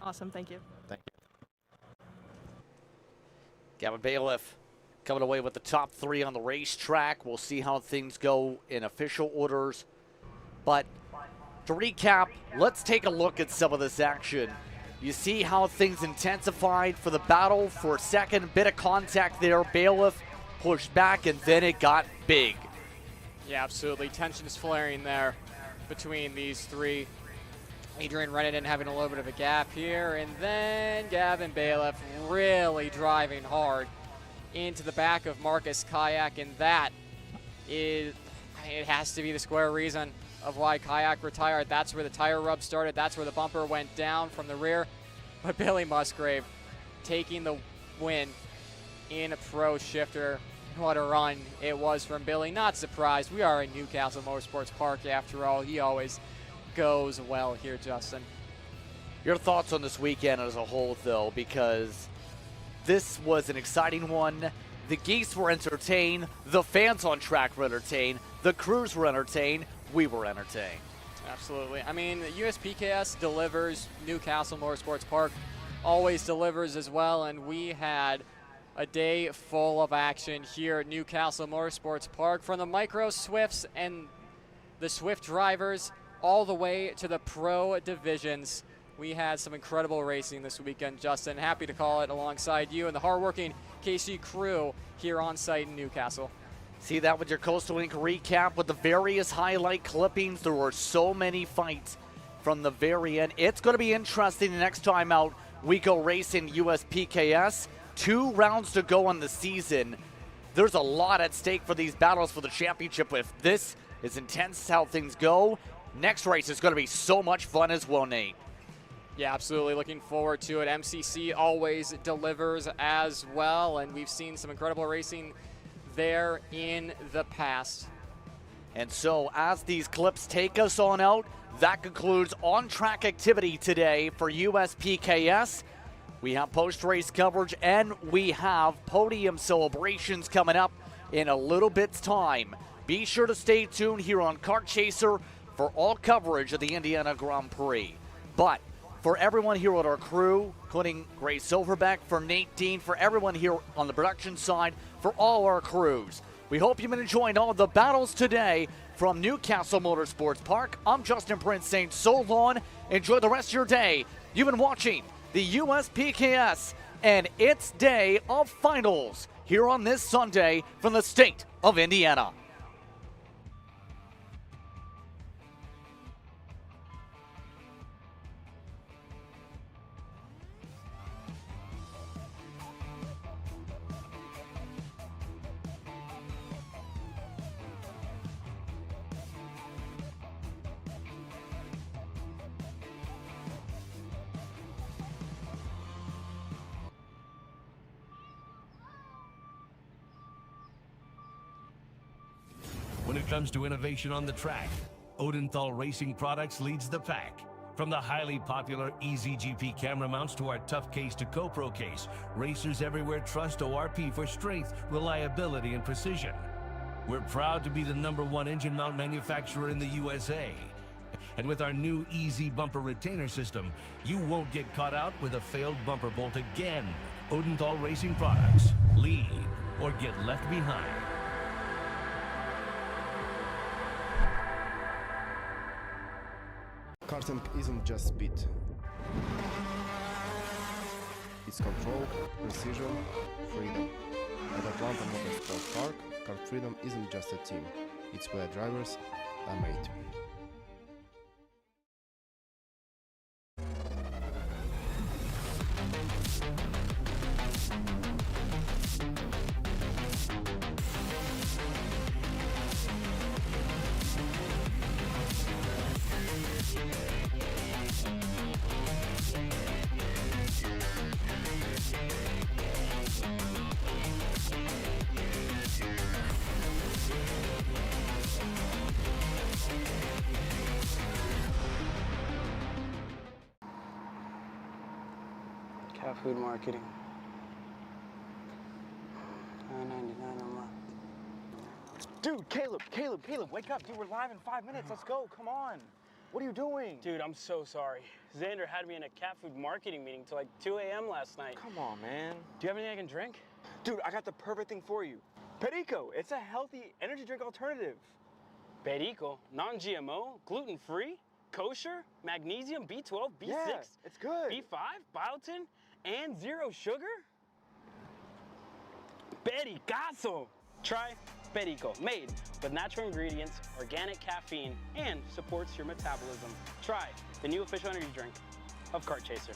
Awesome, thank you. Thank you. Gavin Bailiff coming away with the top three on the racetrack. We'll see how things go in official orders. But to recap, let's take a look at some of this action. You see how things intensified for the battle for a second. Bit of contact there. Bailiff pushed back, and then it got big. Yeah, absolutely. Tension is flaring there between these three. Adrian Renardin having a little bit of a gap here, and then Gavin Bailiff really driving hard into the back of Marcus Kayak, and that is, it has to be the square reason of why Kayak retired. That's where the tire rub started. That's where the bumper went down from the rear. But Billy Musgrave taking the win in a pro shifter. What a run it was from Billy. Not surprised. We are in Newcastle Motorsports Park after all. He always goes well here, Justin. Your thoughts on this weekend as a whole, though, because this was an exciting one. The geese were entertained. The fans on track were entertained. The crews were entertained. We were entertained. Absolutely. I mean, USPKS delivers. Newcastle Motorsports Park always delivers as well, and we had a day full of action here at Newcastle Motorsports Park, from the micro Swifts and the Swift drivers all the way to the pro divisions. We had some incredible racing this weekend, Justin. Happy to call it alongside you and the hardworking KC crew here on site in Newcastle. See that with your Coastal Link recap with the various highlight clippings. There were so many fights from the very end. It's going to be interesting the next time out we go racing USPKS. 2 rounds to go on the season. There's a lot at stake for these battles for the championship. If this is intense how things go, next race is going to be so much fun as well, Nate. Yeah, absolutely. Looking forward to it. MCC always delivers as well, and we've seen some incredible racing there in the past. And so as these clips take us on out, that concludes on-track activity today for USPKS. We have post-race coverage and we have podium celebrations coming up in a little bit's time. Be sure to stay tuned here on Kart Chaser for all coverage of the Indiana Grand Prix. But for everyone here on our crew, including Gray Silverback, for Nate Dean, for everyone here on the production side, for all our crews, we hope you've been enjoying all of the battles today from Newcastle Motorsports Park. I'm Justin Prince saying so long. Enjoy the rest of your day. You've been watching the USPKS and its day of finals here on this Sunday from the state of Indiana. When it comes to innovation on the track, Odenthal Racing Products leads the pack. From the highly popular EasyGP camera mounts to our tough case to GoPro case, racers everywhere trust ORP for strength, reliability, and precision. We're proud to be the #1 engine mount manufacturer in the USA. And with our new Easy Bumper Retainer System, you won't get caught out with a failed bumper bolt again. Odenthal Racing Products. Lead or get left behind. Karting isn't just speed. It's control, precision, freedom. At Atlanta Motorsports Park, Kart Freedom isn't just a team. It's where drivers are made. Cat food marketing. $9.99 a month. Dude, Caleb, wake up. Dude, we're live in 5 minutes. Let's go. Come on. What are you doing? Dude, I'm so sorry. Xander had me in a cat food marketing meeting till like 2 a.m. last night. Come on, man. Do you have anything I can drink? Dude, I got the perfect thing for you. Perico. It's a healthy energy drink alternative. Perico, non-GMO, gluten-free, kosher, magnesium, B12, B6, Yeah, it's good. B5, biotin, and 0 sugar? Pericazo! Try Perico, made with natural ingredients, organic caffeine, and supports your metabolism. Try the new official energy drink of Kart Chaser.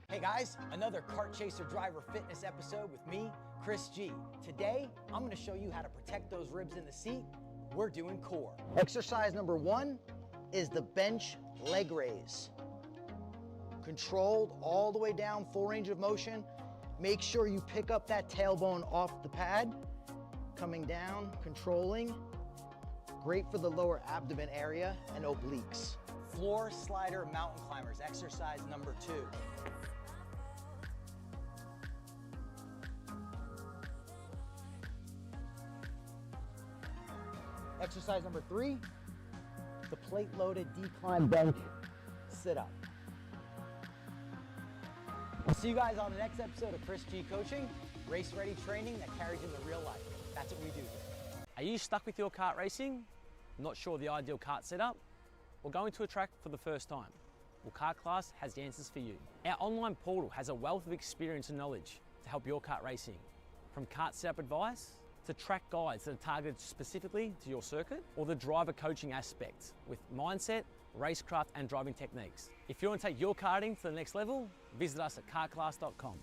Hey guys, another Kart Chaser Driver Fitness episode with me, Chris G. Today, I'm gonna show you how to protect those ribs in the seat. We're doing core. Exercise number 1 is the bench leg raise. Controlled all the way down, full range of motion. Make sure you pick up that tailbone off the pad. Coming down, controlling. Great for the lower abdomen area and obliques. Floor slider mountain climbers, exercise number 2. Exercise number 3, the plate-loaded decline bench sit-up. We'll see you guys on the next episode of Chris G Coaching, race ready training that carries into real life. That's what we do here. Are you stuck with your kart racing? Not sure the ideal kart setup? Or going to a track for the first time? Well, Kart Class has the answers for you. Our online portal has a wealth of experience and knowledge to help your kart racing. From kart setup advice to track guides that are targeted specifically to your circuit, or the driver coaching aspect with mindset, racecraft and driving techniques. If you want to take your karting to the next level, visit us at kartclass.com.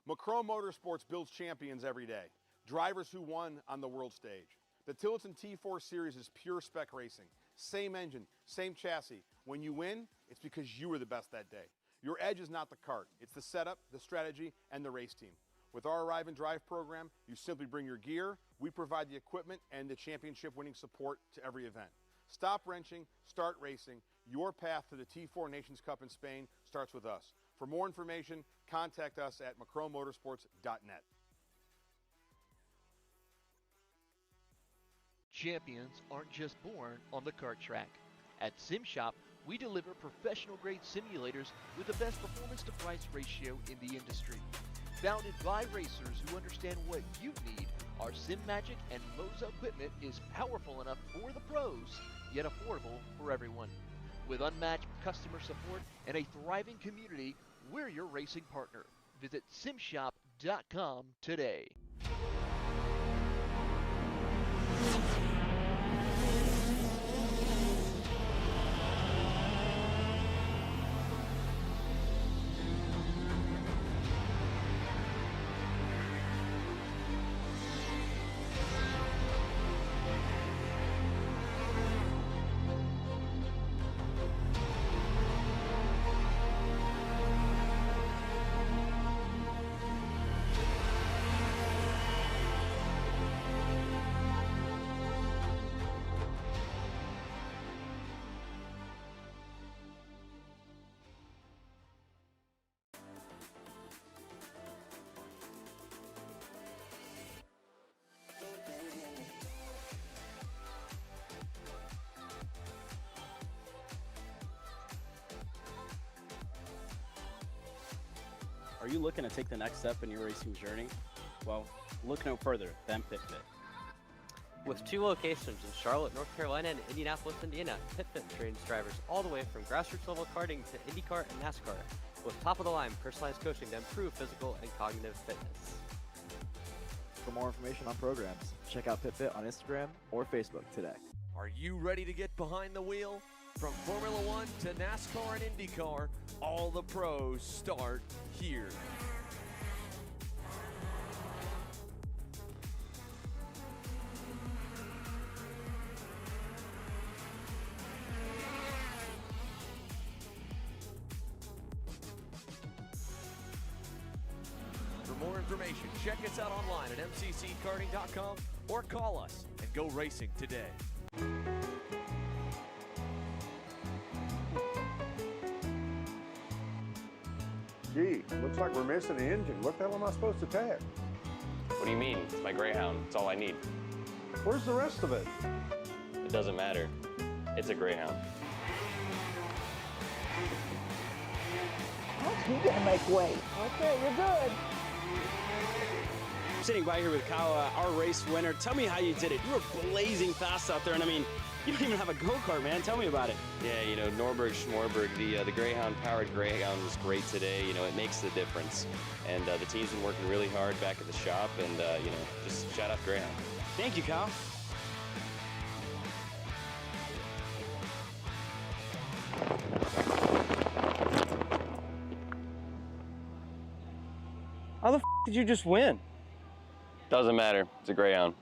Macron Motorsports builds champions every day, drivers who won on the world stage. The Tillotson T4 Series is pure spec racing. Same engine, same chassis. When you win, it's because you were the best that day. Your edge is not the kart, it's the setup, the strategy, and the race team. With our Arrive and Drive program, you simply bring your gear, we provide the equipment and the championship-winning support to every event. Stop wrenching, start racing. Your path to the T4 Nations Cup in Spain starts with us. For more information, contact us at macronmotorsports.net. Champions aren't just born on the kart track. At SimShop, we deliver professional-grade simulators with the best performance-to-price ratio in the industry. Founded by racers who understand what you need, our SimMagic and Moza equipment is powerful enough for the pros, yet affordable for everyone. With unmatched customer support and a thriving community, we're your racing partner. Visit simshop.com today. Are you looking to take the next step in your racing journey? Well, look no further than PitFit. With 2 locations in Charlotte, North Carolina and Indianapolis, Indiana, PitFit trains drivers all the way from grassroots level karting to IndyCar and NASCAR with top-of-the-line personalized coaching to improve physical and cognitive fitness. For more information on programs, check out PitFit on Instagram or Facebook today. Are you ready to get behind the wheel? From Formula One to NASCAR and IndyCar, all the pros start here. For more information, check us out online at mcckarting.com or call us and go racing today. Gee, looks like we're missing the engine. What the hell am I supposed to tap? What do you mean? It's my Greyhound. It's all I need. Where's the rest of it? It doesn't matter. It's a Greyhound. You gotta make way. Okay, you're good. Sitting by here with Kyle, our race winner. Tell me how you did it. You were blazing fast out there, and I mean, you don't even have a go-kart, man. Tell me about it. Yeah, you know, Norberg, Schmorberg, the Greyhound-powered Greyhound was great today. You know, it makes the difference. And the team's been working really hard back at the shop, and, you know, just shout out Greyhound. Thank you, Kyle. How the f did you just win? Doesn't matter. It's a Greyhound.